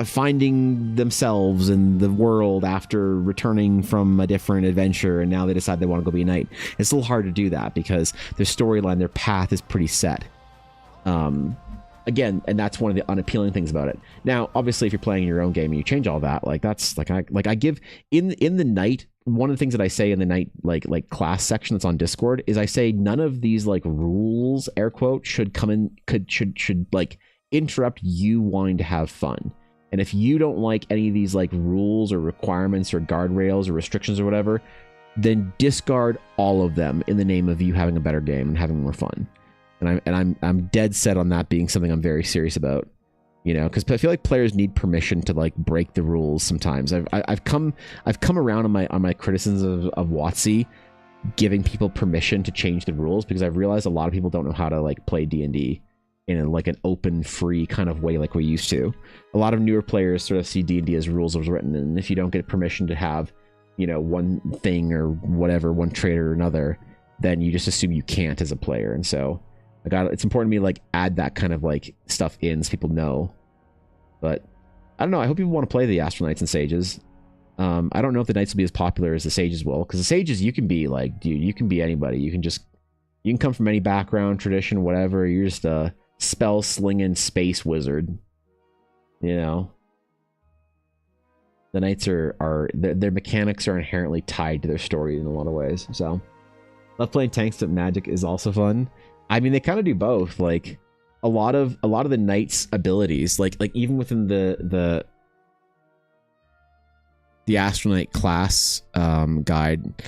finding themselves in the world after returning from a different adventure, and now they decide they want to go be a knight. It's a little hard to do that because their storyline, their path is pretty set. Again, and that's one of the unappealing things about it. Now, obviously, if you're playing your own game and you change all that, like that's like I give in the knight. One of the things that I say in the knight like class section that's on Discord is I say none of these like rules, air quote, should come in should like interrupt you wanting to have fun. And if you don't like any of these like rules or requirements or guardrails or restrictions or whatever, then discard all of them in the name of you having a better game and having more fun. And I'm dead set on that being something I'm very serious about, you know, because I feel like players need permission to like break the rules sometimes. I've come around on my criticisms of WotC giving people permission to change the rules, because I've realized a lot of people don't know how to like play D&D in like an open, free kind of way like we used to. A lot of newer players sort of see D&D as rules as written, and if you don't get permission to have, you know, one thing or whatever, one trait or another, then you just assume you can't as a player. And so it's important to me like add that kind of like stuff in so people know. But I don't know, I hope people want to play the Astral Knights and Sages. I don't know if the Knights will be as popular as the Sages will, because the Sages, you can be like, dude, you can be anybody. You can come from any background, tradition, whatever. You're just a spell slinging space wizard, you know. The Knights are their mechanics are inherently tied to their story in a lot of ways. So love playing tanks, but magic is also fun. I mean, they kind of do both. Like a lot of the Knights' abilities, like even within the Astral Knight class guide,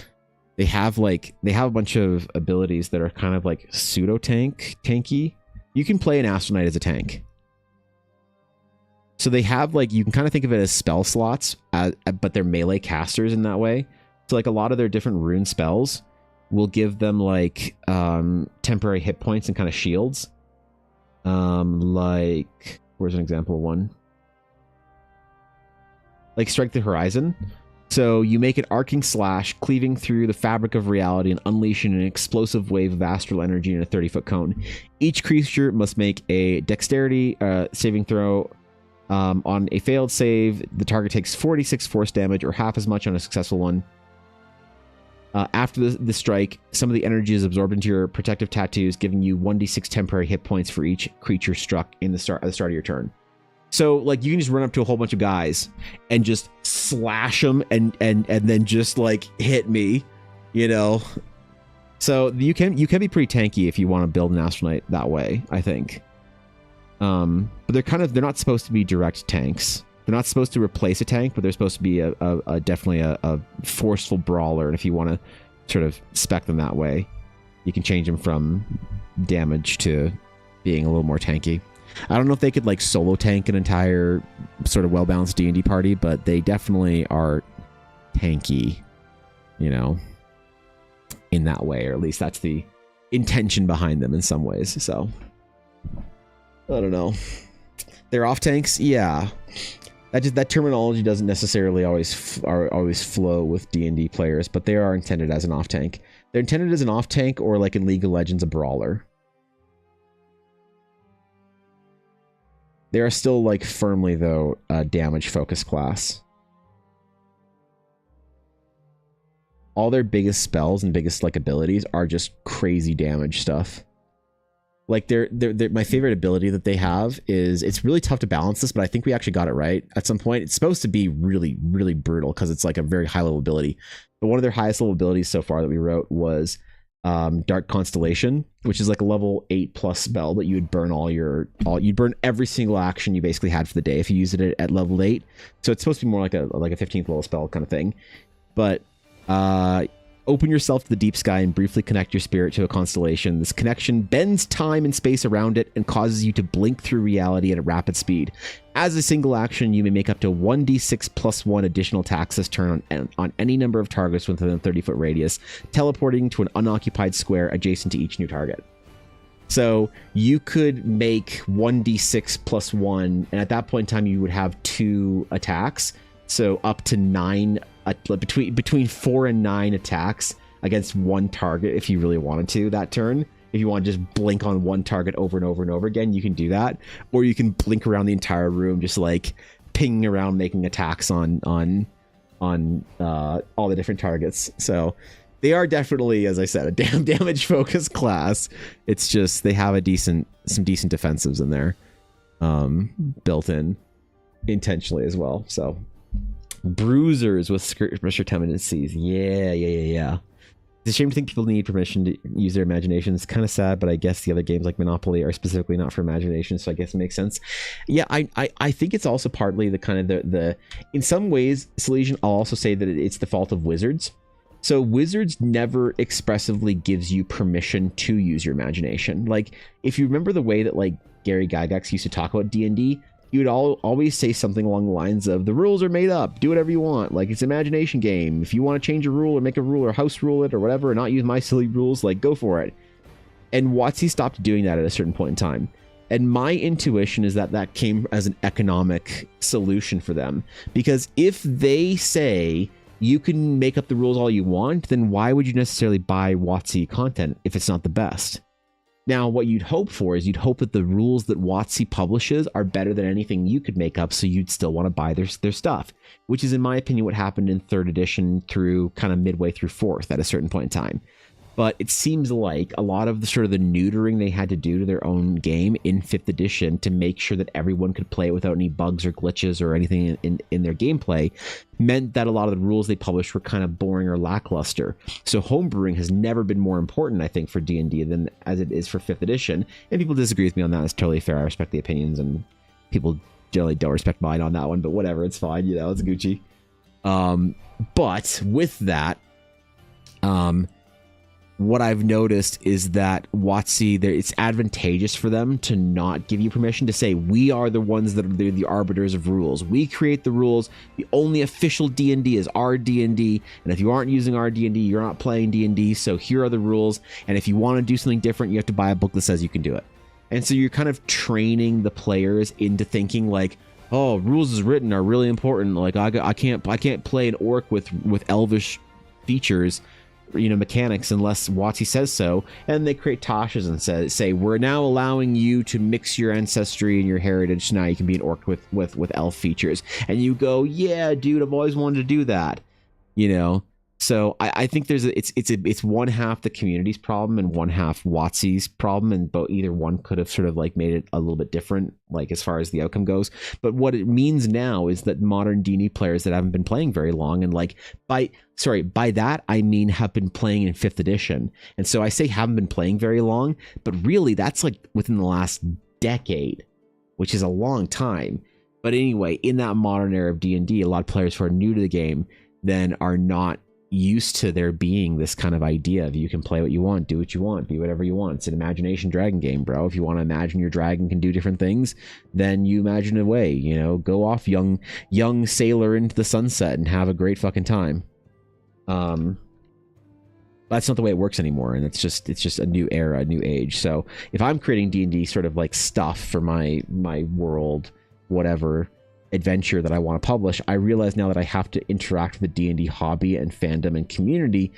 they have a bunch of abilities that are kind of like pseudo tanky. You can play an Astral Knight as a tank. So they have like, you can kind of think of it as spell slots, but they're melee casters in that way. So like a lot of their different rune spells will give them like temporary hit points and kind of shields. Like, where's an example of one? Like Strike the Horizon. So you make an arcing slash, cleaving through the fabric of reality and unleashing an explosive wave of astral energy in a 30-foot cone. Each creature must make a dexterity saving throw. On a failed save, the target takes 46 force damage, or half as much on a successful one. After the strike, some of the energy is absorbed into your protective tattoos, giving you 1d6 temporary hit points for each creature struck at the start of your turn. So, like, you can just run up to a whole bunch of guys and just slash them and then just, like, hit me, you know? So, you can be pretty tanky if you want to build an Astral Knight that way, I think. But they're not supposed to be direct tanks. They're not supposed to replace a tank, but they're supposed to be definitely a forceful brawler. And if you want to sort of spec them that way, you can change them from damage to being a little more tanky. I don't know if they could like solo tank an entire sort of well-balanced D&D party, but they definitely are tanky, you know, in that way, or at least that's the intention behind them in some ways. So I don't know. They're off tanks, yeah. That terminology doesn't necessarily always flow with D&D players, but they are intended as an off tank. They're intended as an off tank, or like in League of Legends, a brawler. They are still like firmly though a damage focused class. All their biggest spells and biggest like abilities are just crazy damage stuff. Like they're my favorite ability that they have is, it's really tough to balance this, but I think we actually got it right at some point. It's supposed to be really, really brutal because it's like a very high level ability. But one of their highest level abilities so far that we wrote was Dark Constellation, which is like a level 8+ spell, but you would burn you'd burn every single action you basically had for the day if you used it at level 8. So it's supposed to be more like a 15th level spell kind of thing. But open yourself to the deep sky and briefly connect your spirit to a constellation. This connection bends time and space around it and causes you to blink through reality at a rapid speed. As a single action, you may make up to 1d6 + 1 additional attacks this turn on any number of targets within a 30-foot radius, teleporting to an unoccupied square adjacent to each new target. So you could make 1d6 + 1, and at that point in time, you would have 2 attacks. So up to 9, between 4 and 9 attacks against one target if you really wanted to that turn. If you want to just blink on one target over and over and over again, you can do that. Or you can blink around the entire room, just like pinging around, making attacks on all the different targets. So they are definitely, as I said, a damn damage focused class. It's just they have some decent defensives in there, built in intentionally as well. So bruisers with skirmisher tendencies. Yeah. It's a shame to think people need permission to use their imagination. It's kind of sad, but I guess the other games like Monopoly are specifically not for imagination, so I guess it makes sense. Yeah, I think it's also partly the kind of the in some ways, Silesian, I'll also say that it's the fault of Wizards. So Wizards never expressively gives you permission to use your imagination. Like, if you remember the way that like Gary Gygax used to talk about D&D, he would always say something along the lines of, the rules are made up, do whatever you want, like it's an imagination game. If you want to change a rule or make a rule or house rule it or whatever and not use my silly rules, like go for it. And WotC stopped doing that at a certain point in time. And my intuition is that that came as an economic solution for them. Because if they say you can make up the rules all you want, then why would you necessarily buy WotC content if it's not the best? Now, what you'd hope for is you'd hope that the rules that WotC publishes are better than anything you could make up, so you'd still want to buy their stuff, which is, in my opinion, what happened in 3rd edition through kind of midway through 4th at a certain point in time. But it seems like a lot of the sort of the neutering they had to do to their own game in 5th edition to make sure that everyone could play without any bugs or glitches or anything in their gameplay meant that a lot of the rules they published were kind of boring or lackluster. So homebrewing has never been more important, I think, for D&D than as it is for 5th edition. And people disagree with me on that. It's totally fair. I respect the opinions, and people generally don't respect mine on that one, but whatever, it's fine. You know, it's Gucci. But with that, what I've noticed is that WotC, it's advantageous for them to not give you permission, to say, we are the ones that are the arbiters of rules. We create the rules. The only official D&D is our D&D. And if you aren't using our D&D, you're not playing D&D. So here are the rules. And if you want to do something different, you have to buy a book that says you can do it. And so you're kind of training the players into thinking like, oh, rules as written are really important. Like I can't play an orc with elvish features, you know, mechanics, unless WotC says so. And they create Tasha's and say we're now allowing you to mix your ancestry and your heritage, so now you can be an orc with elf features. And you go, yeah, dude, I've always wanted to do that, you know. So I think it's one half the community's problem and one half WotC's problem, and either one could have sort of like made it a little bit different, like as far as the outcome goes. But what it means now is that modern D&D players that haven't been playing very long, and like by that I mean have been playing in 5th edition, and so I say haven't been playing very long, but really that's like within the last decade, which is a long time. But anyway, in that modern era of D&D, a lot of players who are new to the game then are not used to there being this kind of idea of you can play what you want, do what you want, be whatever you want. It's an imagination dragon game, bro. If you want to imagine your dragon can do different things, then you imagine a way, you know, go off young sailor into the sunset and have a great fucking time. That's not the way it works anymore, and it's just a new era, a new age. So if I'm creating D&D sort of like stuff for my world, whatever adventure that I want to publish, I realize now that I have to interact with the D&D hobby and fandom and community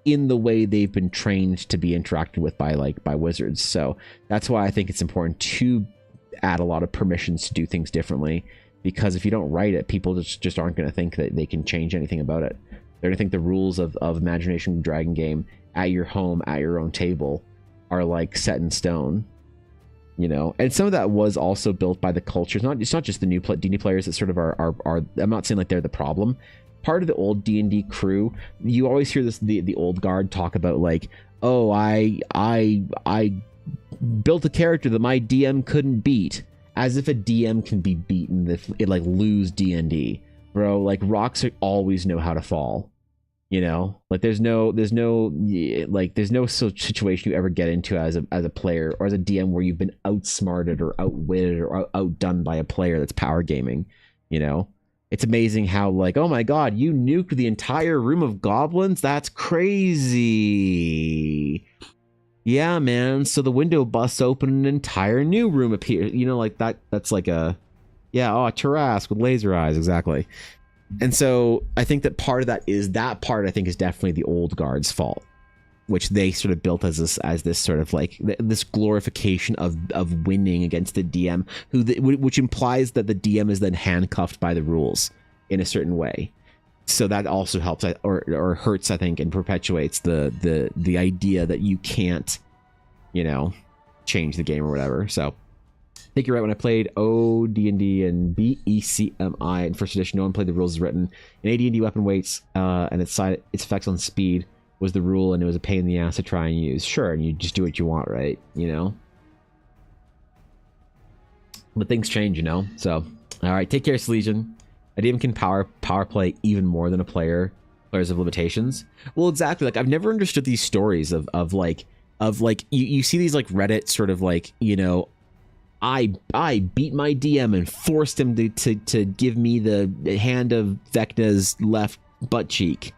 in the way they've been trained to be interacted with by Wizards. So that's why I think it's important to add a lot of permissions to do things differently, because if you don't write it, people just aren't going to think that they can change anything about it. They're going to think the rules of Imagination Dragon game at your home, at your own table, are like set in stone. You know, and some of that was also built by the culture. It's not just the new D&D players that sort of are. I'm not saying like they're the problem. Part of the old D&D crew, you always hear the old guard talk about like, oh, I built a character that my DM couldn't beat, as if a DM can be beaten if it like lose D&D, bro. Like rocks always know how to fall. You know, like there's no situation you ever get into as a player or as a DM where you've been outsmarted or outwitted or outdone by a player that's power gaming. You know, it's amazing how like, oh my god, you nuked the entire room of goblins? That's crazy. Yeah, man. So the window busts open, an entire new room appears. You know, like that's like a Tarask with laser eyes, exactly. And so I think that part of that is I think is definitely the old guard's fault. which they sort of built as this sort of like this glorification of winning against the DM, which implies that the DM is then handcuffed by the rules in a certain way. So that also helps or hurts, I think, and perpetuates the idea that you can't, change the game or whatever. So I think you're right. When I played OD&D and BECMI in first edition, no one played the rules as written. In AD&D, weapon weights and its effects on speed was the rule, and it was a pain in the ass to try and use. Sure, and you just do what you want, right? But things change, So, all right, take care, Selesian. A DM can power play even more than a player. Players have limitations. Well, exactly. Like, I've never understood these stories of you see these like Reddit sort of like, I beat my DM and forced him to give me the hand of Vecna's left butt cheek.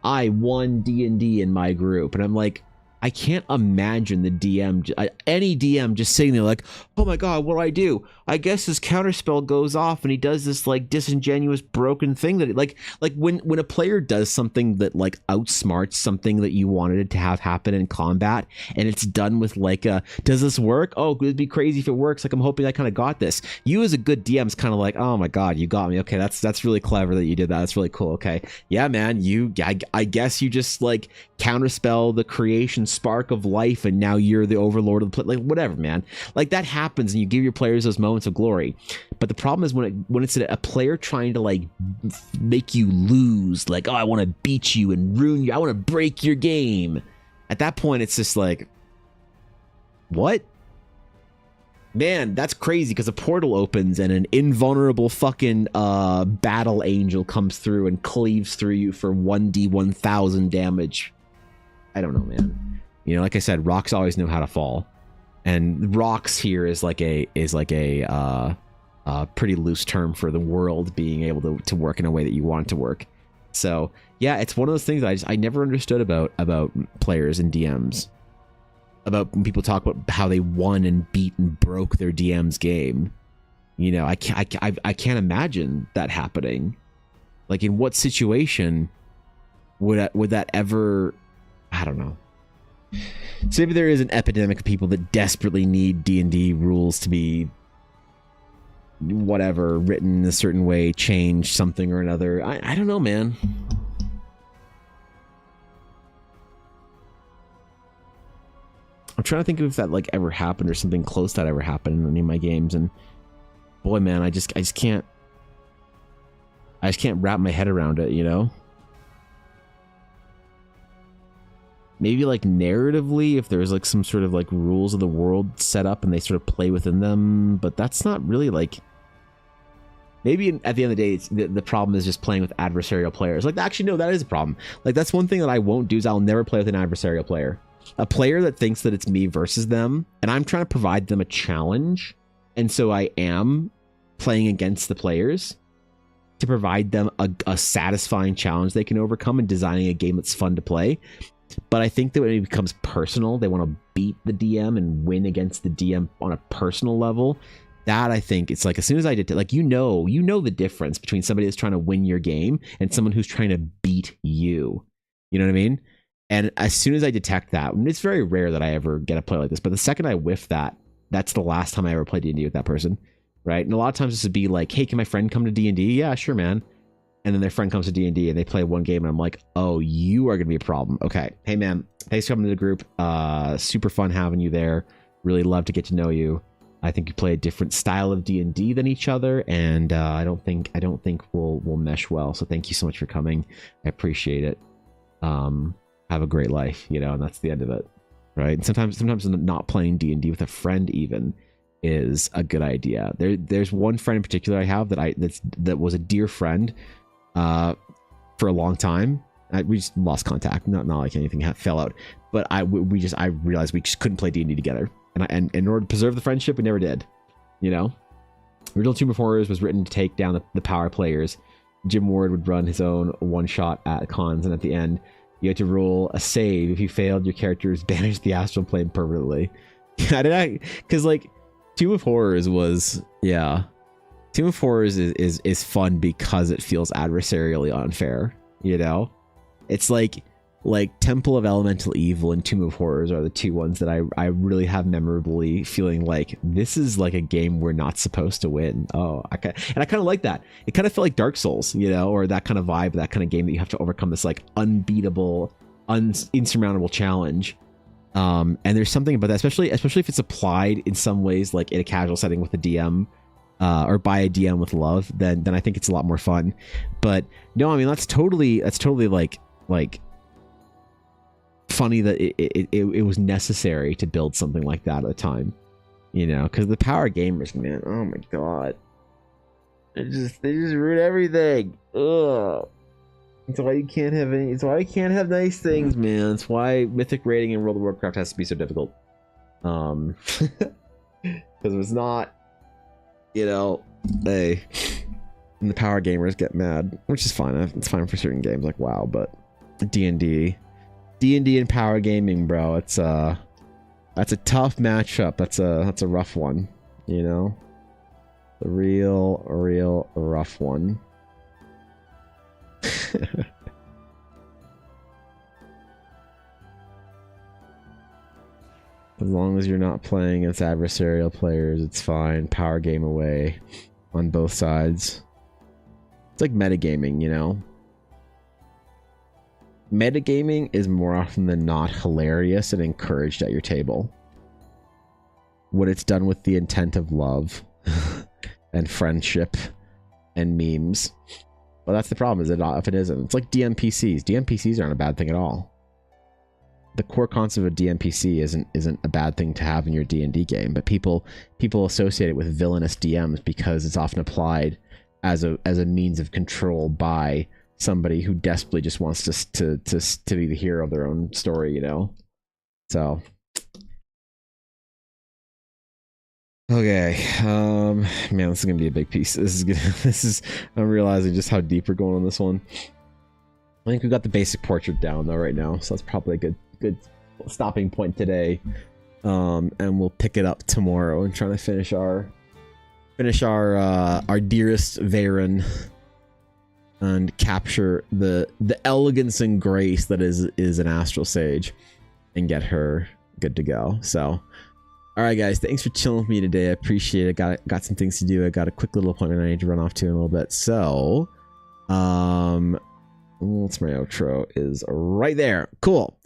I won D&D in my group. And I'm like, I can't imagine the DM, any DM just sitting there like, oh my God, what do I do? I guess his counterspell goes off and he does this like disingenuous broken thing that like when a player does something that like outsmarts something that you wanted it to have happen in combat, and it's done with like does this work? Oh, it'd be crazy if it works. Like, I'm hoping I kind of got this. You as a good DM is kind of like, oh my God, you got me. Okay, that's really clever that you did that. That's really cool. Okay, yeah, man, I guess you just like counterspell the creation spark of life, and now you're the overlord of the play. Like, whatever, man. Like, that happens, and you give your players those moments of glory. But the problem is when it's a player trying to like make you lose, like, oh, I want to beat you and ruin you, I want to break your game. At that point, it's just like, what? Man, that's crazy, because a portal opens and an invulnerable fucking battle angel comes through and cleaves through you for 1d1000 damage. I don't know, man. Like I said, rocks always know how to fall, and rocks here is like a pretty loose term for the world being able to work in a way that you want it to work. So yeah, it's one of those things I never understood about players and DMs. About when people talk about how they won and beat and broke their DM's game. I can't imagine that happening. Like, in what situation would that ever? I don't know. So maybe there is an epidemic of people that desperately need D&D rules to be whatever, written in a certain way, change something or another. I don't know, man. I'm trying to think of if that like ever happened or something close to that ever happened in any of my games, and boy, man, I just can't wrap my head around it, Maybe like narratively, if there's like some sort of like rules of the world set up and they sort of play within them, but that's not really like. Maybe at the end of the day, the problem is just playing with adversarial players. Like, actually, no, that is a problem. Like, that's one thing that I won't do is I'll never play with an adversarial player. A player that thinks that it's me versus them, and I'm trying to provide them a challenge, and so I am playing against the players to provide them a satisfying challenge they can overcome and designing a game that's fun to play. But I think that when it becomes personal, they want to beat the DM and win against the DM on a personal level. That, I think, it's like, as soon as I did, like, you know the difference between somebody that's trying to win your game and someone who's trying to beat you. You know what I mean? And as soon as I detect that, and it's very rare that I ever get a play like this, but the second I whiff that, that's the last time I ever played D&D with that person, right? And a lot of times this would be like, hey, can my friend come to D&D? Yeah, sure, man. And then their friend comes to D&D and they play one game and I'm like, oh, you are going to be a problem. Okay. Hey, man, thanks for coming to the group. Super fun having you there. Really love to get to know you. I think you play a different style of D&D than each other, and I don't think we'll mesh well. So thank you so much for coming. I appreciate it. Have a great life, and that's the end of it, right? And sometimes not playing D&D with a friend even is a good idea. There's one friend in particular I have that was a dear friend for a long time. We just lost contact. Not like anything fell out, but I realized we just couldn't play D&D together. And in order to preserve the friendship, we never did. Original Tomb of Horrors was written to take down the power players. Jim Ward would run his own one shot at cons, and at the end, you had to roll a save. If you failed, your character is banished the astral plane permanently. Because like Tomb of Horrors was, yeah. Tomb of Horrors is fun because it feels adversarially unfair. It's like like Temple of Elemental Evil and Tomb of Horrors are the two ones that I really have memorably feeling like this is like a game we're not supposed to win. I kind of like that. It kind of felt like Dark Souls, you know, or that kind of vibe, that kind of game that you have to overcome this like unbeatable, insurmountable challenge. And there's something about that, especially if it's applied in some ways, like in a casual setting with a DM, or by a DM with love, then I think it's a lot more fun. But no, I mean that's totally like funny that it was necessary to build something like that at the time, you know, because the power gamers, man, oh my god, they just ruin everything. Ugh. It's why you can't have any. It's why I can't have nice things, man. It's why mythic rating in World of Warcraft has to be so difficult. Because it's not, you know, and the power gamers get mad, which is fine. It's fine for certain games like WoW, but D&D and power gaming, bro. That's a tough matchup. That's a rough one, you know, a real rough one. As long as you're not playing against adversarial players, it's fine. Power game away on both sides. It's like metagaming, you know? Metagaming is more often than not hilarious and encouraged at your table when it's done with the intent of love and friendship and memes. Well, that's the problem, is it if it isn't. It's like DMPCs. DMPCs aren't a bad thing at all. The core concept of DMPC isn't a bad thing to have in your D&D game, but people associate it with villainous DMs because it's often applied as a means of control by somebody who desperately just wants to be the hero of their own story, you know? So okay, man, this is gonna be a big piece. I'm realizing just how deep we're going on this one. I think we got the basic portrait down though right now, so that's probably a good stopping point today. And we'll pick it up tomorrow and try to finish our dearest Varen and capture the elegance and grace that is an Astral Sage and get her good to go. So all right, guys, thanks for chilling with me today. I appreciate it. Got some things to do. I got a quick little appointment I need to run off to in a little bit. So, what's my outro? Is right there. Cool.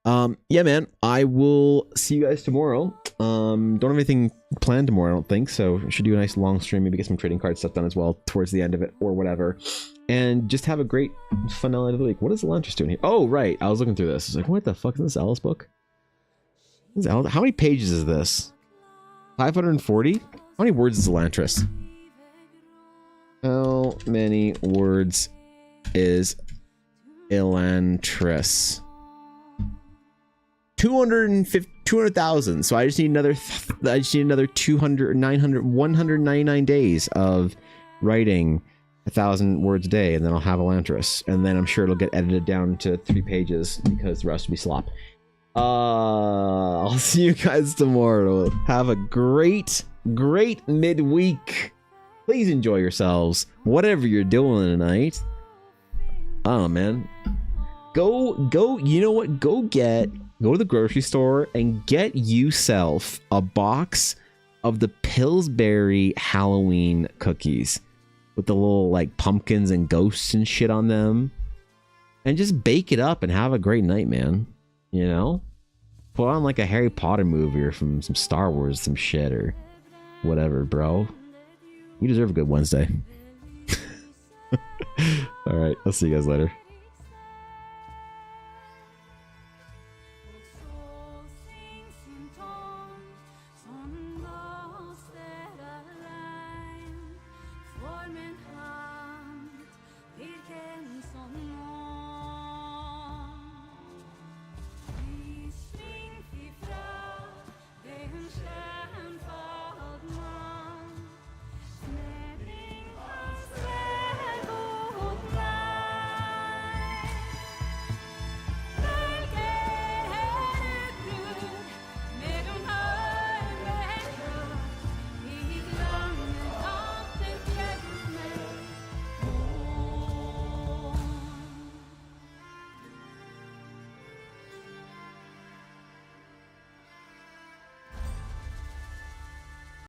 Yeah, man. I will see you guys tomorrow. Don't have anything planned tomorrow, I don't think. So I should do a nice long stream. Maybe get some trading card stuff done as well towards the end of it or whatever. And just have a great fun night of the week. What is Elantris doing here? Oh, right. I was looking through this. I was like, what the fuck is this Alice book? How many pages is this? 540? How many words is Elantris? How many words is Elantris? 200,000. So I just need another 200, 900, 199 days of writing 1,000 words a day, and then I'll have Elantris, and then I'm sure it'll get edited down to 3 pages because the rest will be slop. I'll see you guys tomorrow. Have a great midweek. Please enjoy yourselves, whatever you're doing tonight. Oh man, go. You know what? Go to the grocery store and get yourself a box of the Pillsbury Halloween cookies with the little like pumpkins and ghosts and shit on them, and just bake it up and have a great night, man. You know, put on like a Harry Potter movie or from some Star Wars, some shit or whatever, bro. You deserve a good Wednesday. All right, I'll see you guys later.